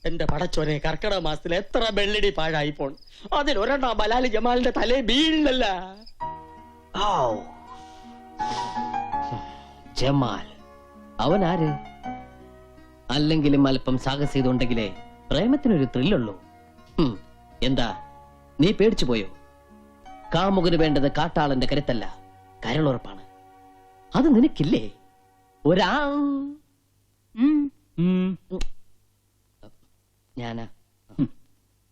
എന്റെ പടച്ചോനെ, കർക്കിടക മാസത്തിൽ എത്ര വെള്ളടി പാഴായി പോൺ. അതിലൊരെണ്ണ ബലാല് ജമാലിന്റെ തലേ വീഴില്ലല്ല. ജമാൽ അവൻ ആര്? അല്ലെങ്കിലും അല്പം സാഹസികതയുണ്ടെങ്കിലേ പ്രേമത്തിനൊരു ത്രില്ലുള്ളൂ. എന്താ നീ പേടിച്ചു പോയോ? കാമുകന് വേണ്ടത് കാട്ടാളന്റെ കരുത്തല്ല, കരളുറപ്പാണ്. അത് നിനക്കില്ലേ? ഞാനാ.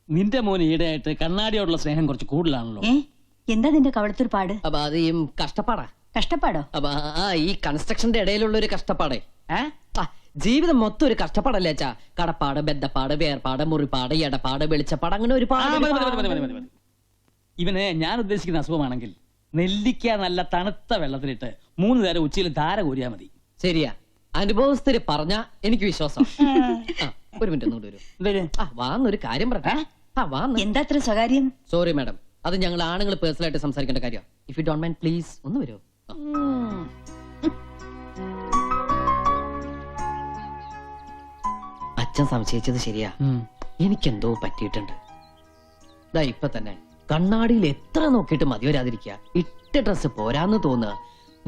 നിന്റെ മോൻ ഈടെയായിട്ട് കണ്ണാടിയോടുള്ള സ്നേഹം കുറച്ച് കൂടുതലാണല്ലോ. എന്താ നിന്റെ കവളത്തൊരു പാട്? അപ്പൊ അത് ഈ കഷ്ടപ്പാടാ. കഷ്ടപ്പാടോ? അപ്പൊ ഈ കൺസ്ട്രക്ഷന്റെ ഇടയിലുള്ള ഒരു കഷ്ടപ്പാടേ. ജീവിതം മൊത്തം ഒരു കഷ്ടപ്പാടല്ലേ അച്ഛാ. കടപ്പാട്, ബദ്ധപ്പാട്, വേർപാട്, മുറിപ്പാട്, എടപ്പാട്, വെളിച്ചപ്പാട്, അങ്ങനെ ഒരുപാട്. ഇവന് ഞാൻ ഉദ്ദേശിക്കുന്ന അസുഖമാണെങ്കിൽ നെല്ലിക്ക നല്ല തണുത്ത വെള്ളത്തിലിട്ട് 3 നേരം ഉച്ചയിൽ ധാര കോരിയാ മതി. ശരിയാ, അനുഭവസ്ഥര് പറഞ്ഞ എനിക്ക് വിശ്വാസം. ഒരു മിനിറ്റ് ഒന്നുകൂടി വരൂ. എന്തേലും വാന്നൊരു കാര്യം പറ. എന്താ അത്ര സ്വകാര്യം? സോറി മാഡം, അത് ഞങ്ങൾ ആണുങ്ങൾ പേഴ്സണൽ ആയിട്ട് സംസാരിക്കേണ്ട കാര്യം. If you don't mind please ഒന്ന് വരൂ. അച്ഛൻ സംശയിച്ചത് ശരിയാ, എനിക്കെന്തോ പറ്റിയിട്ടുണ്ട്. ദാ ഇപ്പൊ തന്നെ കണ്ണാടിയിൽ എത്ര നോക്കിയിട്ട് മതി വരാതിരിക്കുക, ഇട്ട ഡ്രസ് പോരാന്ന് തോന്നുക,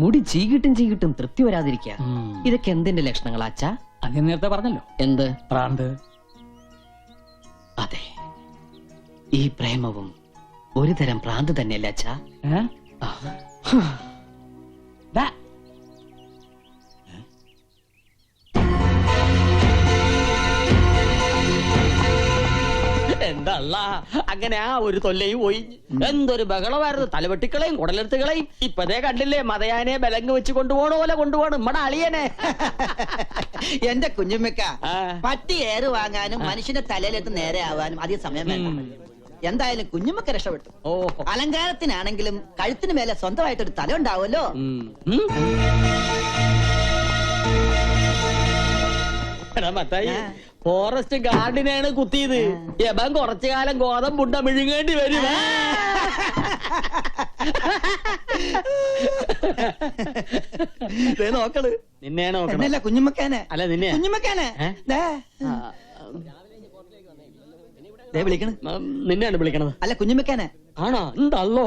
മുടി ചീകിട്ടും തൃപ്തി വരാതിരിക്കുക. ഇതൊക്കെ എന്തിന്റെ ലക്ഷണങ്ങളാ അച്ഛാ? അത് ഞാൻ നേരത്തെ പറഞ്ഞല്ലോ, എന്ത്? പ്രാന്ത്. അതെ, ഈ പ്രേമവും ഒരു തരം ഭ്രാന്ത് തന്നെയല്ലേ അച്ഛാ? ദാ. എന്തല്ല അങ്ങനെ ആ ഒരു തൊല്ലയും പോയി. എന്തൊരു ബഹളമായിരുന്നു, തലവെട്ടിക്കളയും കുടലെടുത്തുകളയും. ഇപ്പതേ കണ്ടില്ലേ, മതയാനെ ബലങ്ങ് വെച്ച് കൊണ്ടുപോണ പോലെ കൊണ്ടുപോകണം നമ്മടെ അളിയനെ. എന്റെ കുഞ്ഞുമ്മക്ക, പട്ടി ഏറ് വാങ്ങാനും മനുഷ്യന്റെ തലയിലെത്ത് നേരെ ആവാനും അധികം സമയം വേണ്ട. എന്തായാലും കുഞ്ഞുമ്മക്ക രക്ഷപ്പെട്ടു. അലങ്കാരത്തിനാണെങ്കിലും കഴുത്തിന് മേലെ സ്വന്തമായിട്ടൊരു തല ഉണ്ടാവുമല്ലോ. ഫോറസ്റ്റ് ഗാർഡിനാണ് കുത്തിയത്. യബൻ കുറച്ചു കാലം ഗോതമ്പുണ്ട മിഴുങ്ങേണ്ടി വരും. നോക്കള് നിന്നെ നോക്കണം. കുഞ്ഞുമ്മക്കാനെ അല്ല നിന്നെ. കുഞ്ഞുമ്മക്കാനെ വിളിക്കണ. നിന്നെയാണ് വിളിക്കണത്. അല്ല കുഞ്ഞുമ്മക്കാനെ. ആണോ? എന്തല്ലോ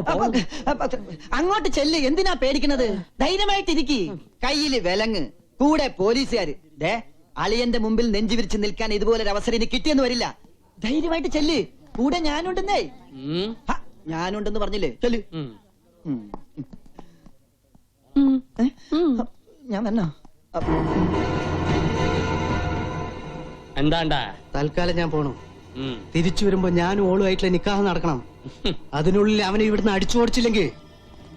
അങ്ങോട്ട് ചെല്ല്, എന്തിനാ പേടിക്കണത്? ധൈര്യമായിട്ടിരിക്കി. കയ്യില് വിലങ്ങ്, കൂടെ പോലീസുകാര്. അളിയന്റെ മുമ്പിൽ നെഞ്ചു വിരിച്ച് നിൽക്കാൻ ഇതുപോലൊരു അവസരം ഇനി കിട്ടിയെന്ന് വരില്ല. ധൈര്യമായിട്ട് ചെല്ല്, കൂടെ ഞാനുണ്ടെന്നേ. ഞാനുണ്ടെന്ന് പറഞ്ഞില്ലേ, ചെല്ല്. ഞാൻ വന്നോ? എന്താണ്ടാ? തൽക്കാലം ഞാൻ പോണു. തിരിച്ചു വരുമ്പോ ഞാനും ഓളുമായിട്ടുള്ള നിക്കാഹ് നടക്കണം. അതിനുള്ളിൽ അവനെ ഇവിടുന്ന് അടിച്ചോടിച്ചില്ലെങ്കിൽ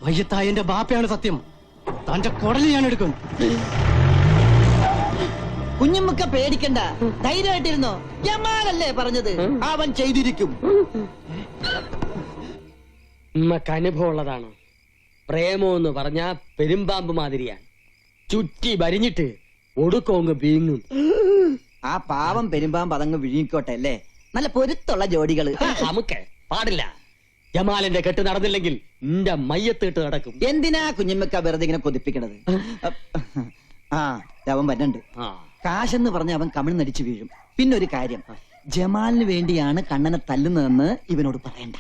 വയ്യത്തായ എന്റെ ബാപ്പയാണ് സത്യം. തന്റെ കുടല് ഞാൻ എടുക്കും. കുഞ്ഞുമ്മക്ക പേടിക്കണ്ട, ധൈര്യമായിട്ടിരുന്നോ. ജമാലല്ലേ പറഞ്ഞത്, അവൻ ചെയ്തിരിക്കും. നമുക്ക് അനുഭവം ഉള്ളതാണ്. പ്രേമം എന്ന് പറഞ്ഞാ പെരുമ്പാമ്പ് മാതിരിയാണ്, ചുറ്റി വരിഞ്ഞിട്ട് ഒടുക്കോങ്ങ് വീങ്ങും. ആ പാവം പെരുമ്പാമ്പ് അതങ്ങ് വിഴുങ്ങിക്കോട്ടെ അല്ലേ. നല്ല പൊരുത്തുള്ള ജോഡികള് നമുക്ക് പാടില്ല. ജമാലിന്റെ കെട്ട് നടന്നില്ലെങ്കിൽ നിന്റെ മയ്യത്തിട്ട് നടക്കും. എന്തിനാ കുഞ്ഞുമ്മക്ക വെറുതെ ഇങ്ങനെ കൊതിപ്പിക്കണത്? അവൻ വരണ്ട്. കാശെന്ന് പറഞ്ഞ അവൻ കമിഴ്ന്നടിച്ചു വീഴും. പിന്നെ ഒരു കാര്യം, ജമാലിന് വേണ്ടിയാണ് കണ്ണനെ തല്ലുന്നതെന്ന് ഇവനോട് പറയണ്ട.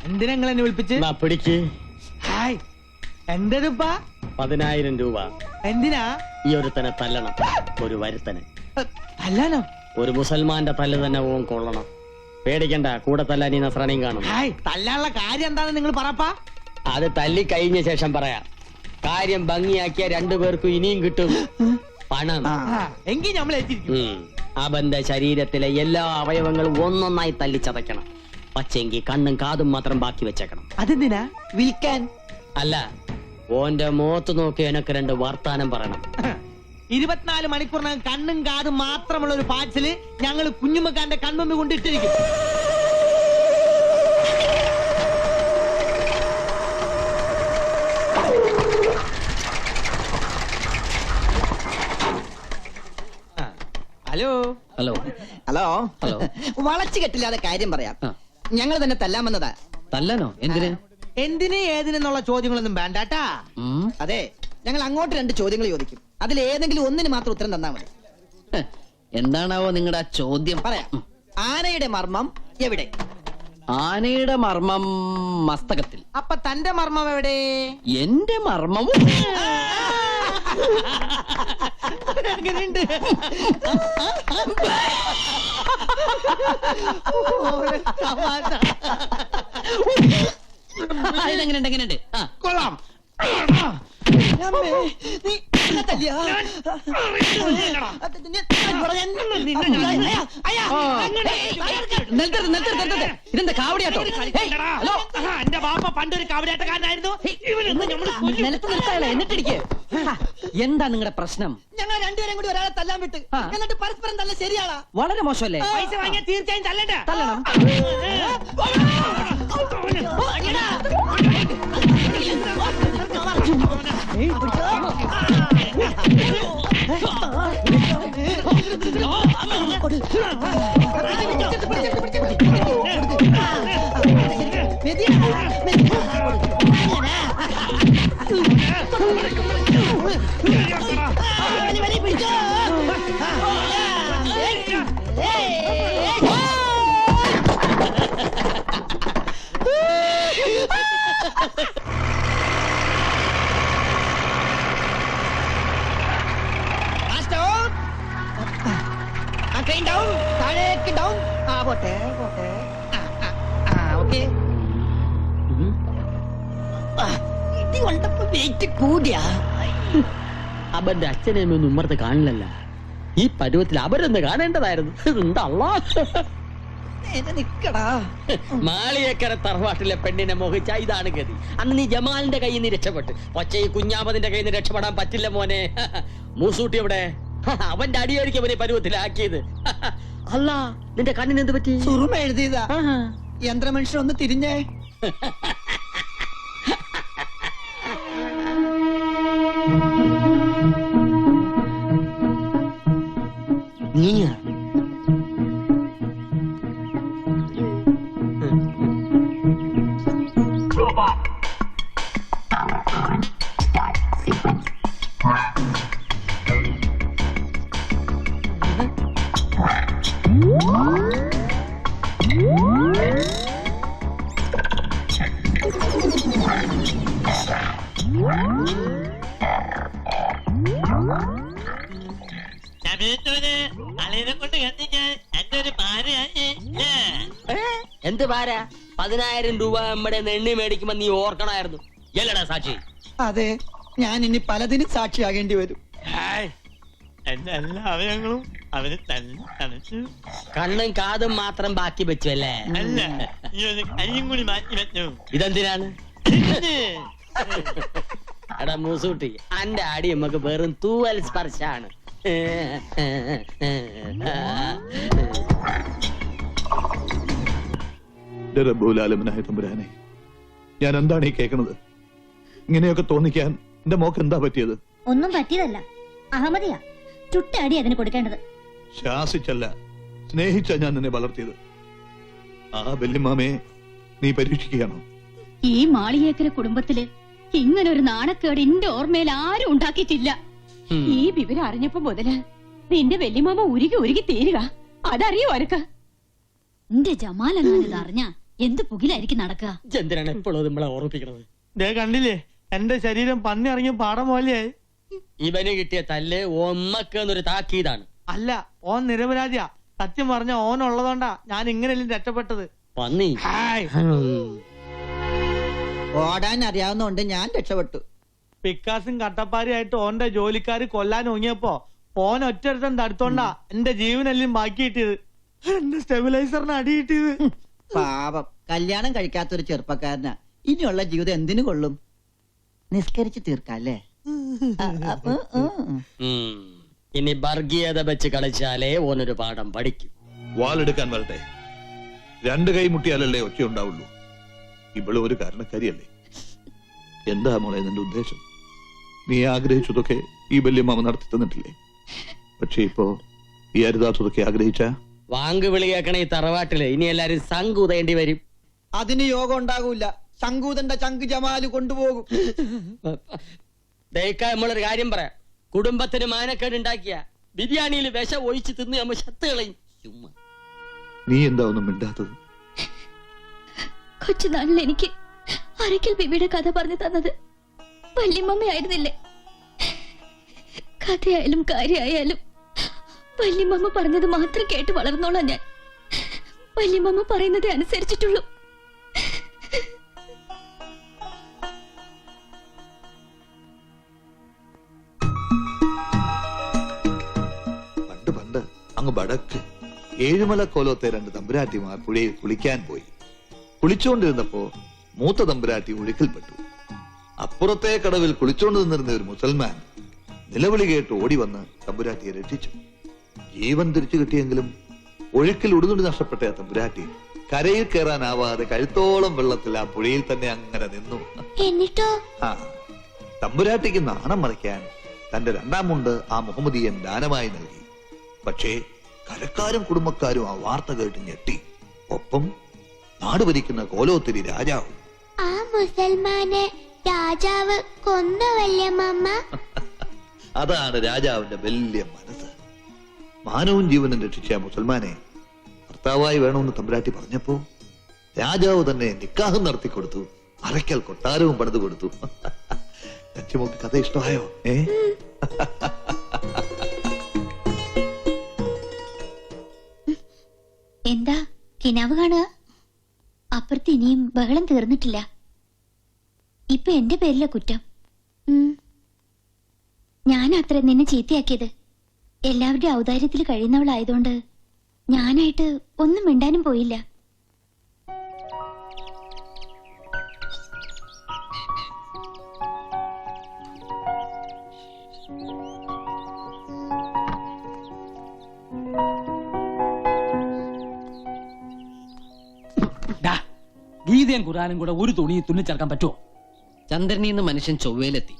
എന്തിനാ നിങ്ങൾ എന്നെ വിളിപ്പിച്ച്? പിടിക്ക്. ഹായ്, എന്തപ്പാ? 10,000 രൂപ. എന്തിനാ? ഈ ഒരുത്തനെ തല്ലണം, ഒരു വരുത്തനെ. അല്ലാനോ? ഒരു മുസൽമാന്റെ തല്ല് തന്നെ ഓൻ കൊള്ളണം. പേടിക്കണ്ട, കൂടെ തല്ലാൻ ഈ നസ്രാണിയും കാണും. ഹായ്, തല്ലാനുള്ള കാര്യം എന്താണെന്ന് നിങ്ങൾ പറപ്പാ. അത് തല്ലി കഴിഞ്ഞ ശേഷം പറയാം. കാര്യം ഭംഗിയാക്കിയ 2 പേർക്കും ഇനിയും കിട്ടും പണം. എങ്കിൽ നമ്മൾ അവന്റെ ശരീരത്തിലെ എല്ലാ അവയവങ്ങളും ഒന്നൊന്നായി തല്ലിച്ചതയ്ക്കണം. പക്ഷെങ്കിൽ കണ്ണും കാതും മാത്രം ബാക്കി വെച്ചേക്കണം. അതെന്തിനാ? വിൽക്കാൻ അല്ല, ഓന്റെ മുഖത്ത് നോക്കി എനക്ക് 2 വർത്താനം പറയണം. 24 മണിക്കൂറിനകം കണ്ണും കാതും മാത്രമുള്ള ഒരു പാഴ്സല് ഞങ്ങൾ കുഞ്ഞുമ്മക്കാന്റെ കൺമുമ്പ് കൊണ്ടിട്ടിരിക്കും. Hello hello hello hello. വളച്ചു കെട്ടില്ലാതെ കാര്യം പറയാം. ഞങ്ങൾ തന്നെ തല്ലാൻ വന്നതാ. തല്ലനോ? എന്തിന്? എന്തിന് ഏതിനെന്നുള്ള ചോദ്യങ്ങളൊന്നും വേണ്ടാട്ടാ. അതെ, ഞങ്ങൾ അങ്ങോട്ട് 2 ചോദ്യങ്ങൾ ചോദിക്കും. അതിൽ ഏതെങ്കിലും ഒന്നിന് മാത്രം ഉത്തരം തന്നാ മതി. എന്താണാവോ നിങ്ങളുടെ ആ ചോദ്യം? പറയാം. ആനയുടെ മർമ്മം എവിടെ? ആനയുടെ മർമ്മം മസ്തകത്തിൽ. അപ്പൊ തന്റെ മർമ്മം എവിടെ? എന്റെ മർമ്മവും എങ്ങനെയുണ്ട്? ഇതെങ്ങനെയുണ്ട്? എങ്ങനെയുണ്ട്? കൊള്ളാം. ഇതെന്താ കാവടിയാട്ടോ? എന്റെ ബാപ്പ പണ്ടൊരു കാവടിയാട്ടക്കാരനായിരുന്നു. നിലത്ത് നിർത്താളെ എന്നിട്ടിരിക്കെ. എന്താ നിങ്ങളുടെ പ്രശ്നം? ഞങ്ങൾ രണ്ടുപേരും കൂടി ഒരാളെ തല്ലാൻ വിട്ട് എന്നിട്ട് പരസ്പരം തല്ല ശരിയാളാ? വളരെ മോശമല്ലേ? പൈസ വാങ്ങിയാൽ തീർച്ചയായും തല്ലണ്ട. തല്ലണം. അവന്റെ അച്ഛനെയൊന്നും ഉമ്മർത്ത് കാണില്ലല്ല. ഈ പരുവത്തിൽ അവരൊന്ന് കാണേണ്ടതായിരുന്നു. മാളിയേക്കര തറവാട്ടിലെ പെണ്ണിനെ മോഹിച്ച ഇതാണ് ഗതി. അന്ന് നീ ജമാലിന്റെ കയ്യിൽ നിന്ന് രക്ഷപ്പെട്ട്, പക്ഷേ ഈ കുഞ്ഞാമതിന്റെ കയ്യിൽ നിന്ന് രക്ഷപ്പെടാൻ പറ്റില്ല മോനെ. മൂസൂട്ടി എവിടെ? അവന്റെ അടിയായിരിക്കും അവനെ പരുവത്തിലാക്കിയത്. അല്ല, നിന്റെ കണ്ണിന് എന്ത് പറ്റി? സുറുമ എഴുതിയതാ. യന്ത്രമനുഷ്യൻ ഒന്ന് തിരിഞ്ഞേ. നീയാ? എന്ത് പാര? 10,000 രൂപ നമ്മുടെ എണ്ണി മേടിക്കുമ്പോ നീ ഓർക്കണമായിരുന്നു. എല്ലടാ സാക്ഷി? അതെ, ഞാൻ ഇനി പലതിനും സാക്ഷിയാകേണ്ടി വരും. എന്റെ എല്ലാ അവയവങ്ങളും അവന് തന്നെ തണുത്തു. കണ്ണും കാതും മാത്രം ബാക്കി വെച്ചു അല്ലേ? അല്ല, ഈ ഒരു കയ്യും കൂടി മാറ്റി വെച്ചു. ഇതെന്തിനാണ്? എടാ മൂസൂട്ടി, അന്റെ അടി നമുക്ക് വെറും തൂവൽ സ്പർശാണ്. റബ്ബുലാലമനായ തമ്പുരാനെ, ഞാൻ എന്താണ് ഈ കേൾക്കണത്? ഇങ്ങനെയൊക്കെ തോന്നിക്കാൻ എന്റെ മോക്ക് എന്താ പറ്റിയത്? ഒന്നും പറ്റിയതല്ല, അഹമ്മദിയാ ചുട്ടടി അതിന് കൊടുക്കേണ്ടത്. ശാസിച്ചല്ല, സ്നേഹിച്ച ഞാൻ നിന്നെ വളർത്തിയത്. ആ വല്യമ്മാമയെ നീ പരീക്ഷിക്കുകയാണോ? ഈ മാളിയേക്കര കുടുംബത്തില് ഇങ്ങനെ ഒരു നാണക്കേട് എന്റെ ഓർമ്മയിൽ ആരും ഉണ്ടാക്കിയിട്ടില്ല. ഈ വിവരം അറിഞ്ഞപ്പോ മുതല് നിന്റെ വല്യമാമ ഉരുകി ഉരുകി തീരുക. അതറിയോ അവർക്ക്? എന്റെ ജമാൽ അങ്ങനെ അറിഞ്ഞ എന്ത് പുകിലായിരിക്കും നടക്കുക? എന്തിനാണ് എപ്പോഴും നമ്മളെ ഓർമ്മിപ്പിക്കണത്? ദേ കണ്ടില്ലേ, എന്റെ ശരീരം പന്നി ഇറങ്ങിയ പാടം പോലെയായി. ഇവന് കിട്ടിയ തല്ല് ഒമ്മക്ക് എന്നൊരു താക്കീതാണ്. അല്ല, ഓൻ നിരപരാധിയാ. സത്യം പറഞ്ഞ ഓൻ ഉള്ളതുകൊണ്ടാ ഞാൻ ഇങ്ങനെയല്ലേ രക്ഷപ്പെട്ടത്. പന്നി ഓടാൻ അറിയാവുന്നോണ്ട് ഞാൻ രക്ഷപ്പെട്ടു. പിക്കാസും കട്ടപ്പാരിയായിട്ട് ഓന്റെ ജോലിക്കാര് കൊല്ലാൻ ഒങ്ങിയപ്പോ ഓൻ ഒറ്റൊരുത്തൻ തടുത്തോണ്ടാ എന്റെ ജീവനെല്ലാം ബാക്കി കിട്ടിയത്. എന്റെ സ്റ്റെബിലൈസറിന് അടി കിട്ടിയത്. പാപം, കല്യാണം കഴിക്കാത്തൊരു ചെറുപ്പക്കാരനാ. ഇനിയുള്ള ജീവിതം എന്തിനു കൊള്ളും? നിസ്കരിച്ച് തീർക്കല്ലേ? ഇനി വർഗീയത വെച്ച് കളിച്ചാലേ ഓനൊരു പാഠം പഠിക്കും. വാളെടുക്കാൻ വരട്ടെ. 2 കൈ മുട്ടിയാലല്ലേ ഒച്ച ഉണ്ടാവുള്ളൂ. ഇവള് ഒരു കാരണക്കാരിയല്ലേ? എന്താ മോളെ നിന്റെ ഉദ്ദേശം? നീ ആഗ്രഹിച്ചതൊക്കെ ഈ വല്യമ്മാമ നടത്തി തന്നിട്ടില്ലേ? പക്ഷെ ഇപ്പോ ഈ അരുതാത്തതൊക്കെ ആഗ്രഹിച്ച വാങ്ക് വിളി കേൾക്കണ ഈ തറവാട്ടില് ഇനി എല്ലാരും സംകൂതേണ്ടി വരും. അതിന് യോഗം ഉണ്ടാകൂല. ശങ്കൂതന്റെ ചങ്ക് ജമാല് കൊണ്ടുപോകും. ദയക്കാ നമ്മളൊരു കാര്യം പറയാം. കുടുംബത്തിന് മാനക്കേട് ഉണ്ടാക്കിയ ബിരിയാണിയിൽ വിഷം ഒഴിച്ച് തിന്ന് നമ്മൾ ശത്ത് കളയും. ചുമ്മാ നീ എന്താ ഒന്നും മിണ്ടാത്തത്? കൊച്ചുനാളിൽ എനിക്ക് അരക്കൽ ബിബിയുടെ കഥ പറഞ്ഞു തന്നത് വല്യമ്മയായിരുന്നില്ലേ? കഥയായാലും കാര്യമായാലും വല്യമ്മ പറഞ്ഞത് മാത്രം കേട്ട് വളർന്നോളാം ഞാൻ. വല്യമ്മ പറയുന്നതേ അനുസരിച്ചിട്ടുള്ളൂ. അങ്ങ് വടക്ക് ഏഴുമലക്കോലത്തെ 2 തമ്പുരാട്ടിമാർ പുഴയിൽ കുളിക്കാൻ പോയി. കുളിച്ചുകൊണ്ടിരുന്നപ്പോ മൂത്ത തമ്പുരാട്ടി ഒഴുക്കിൽപ്പെട്ടു. അപ്പുറത്തെ കടവിൽ കുളിച്ചോണ്ട് നിന്നിരുന്ന ഒരു മുസൽമാൻ നിലവിളി കേട്ട് ഓടി വന്ന് തമ്പുരാട്ടിയെ രക്ഷിച്ചു. ജീവൻ തിരിച്ചു കിട്ടിയെങ്കിലും ഒഴുക്കിൽ ഉടുതുണ്ടി നഷ്ടപ്പെട്ട ആ തമ്പുരാട്ടി കരയിൽ കയറാനാവാതെ കഴുത്തോളം വെള്ളത്തിൽ ആ പുഴയിൽ തന്നെ അങ്ങനെ നിന്നു. എന്നിട്ടോ ആ തമ്പുരാട്ടിക്ക് നാണം മറയ്ക്കാൻ തന്റെ 2ാം മുണ്ട് ആ മുഹമ്മദിയൻ ദാനമായി നൽകി. പക്ഷേ കരക്കാരും കുടുംബക്കാരും ആ വാർത്ത കേട്ട് ഞെട്ടി. ഒപ്പം നാട് ഭരിക്കുന്ന കോലോത്തിരി രാജാവ്. ആ മുസൽമാനെ രാജാവ് കൊന്ന വല്യമ്മ. അതാണ് രാജാവിന്റെ വലിയ മനസ്സ്. മാനവും ജീവനും രക്ഷിച്ച ആ മുസൽമാനെ ഭർത്താവായി വേണമെന്ന് തമ്പുരാട്ടി പറഞ്ഞപ്പോ രാജാവ് തന്നെ നിക്കാഹം നടത്തി കൊടുത്തു. അരയ്ക്കൽ കൊട്ടാരവും പണിതു കൊടുത്തു. ലക്ഷ്യമോക്ക് കഥ ഇഷ്ടമായോ? എന്താ കിനാവ് കാണുക? അപ്പുറത്ത് ഇനിയും ബഹളം തീർന്നിട്ടില്ല. ഇപ്പൊ എന്റെ പേരിലെ കുറ്റം. ഞാൻ അത്ര നിന്നെ ചീത്തയാക്കിയത്. എല്ലാവരുടെയും ഔദാര്യത്തിൽ കഴിയുന്നവളായതുകൊണ്ട് ഞാനായിട്ട് ഒന്നും മിണ്ടാനും പോയില്ല. ഗീതയും ഖുറാനും കൂടെ ഒരു തുണി തുന്നിച്ചേർക്കാൻ പറ്റുമോ? ചന്ദ്രനിന്ന് മനുഷ്യൻ ചൊവ്വയിലെത്തി.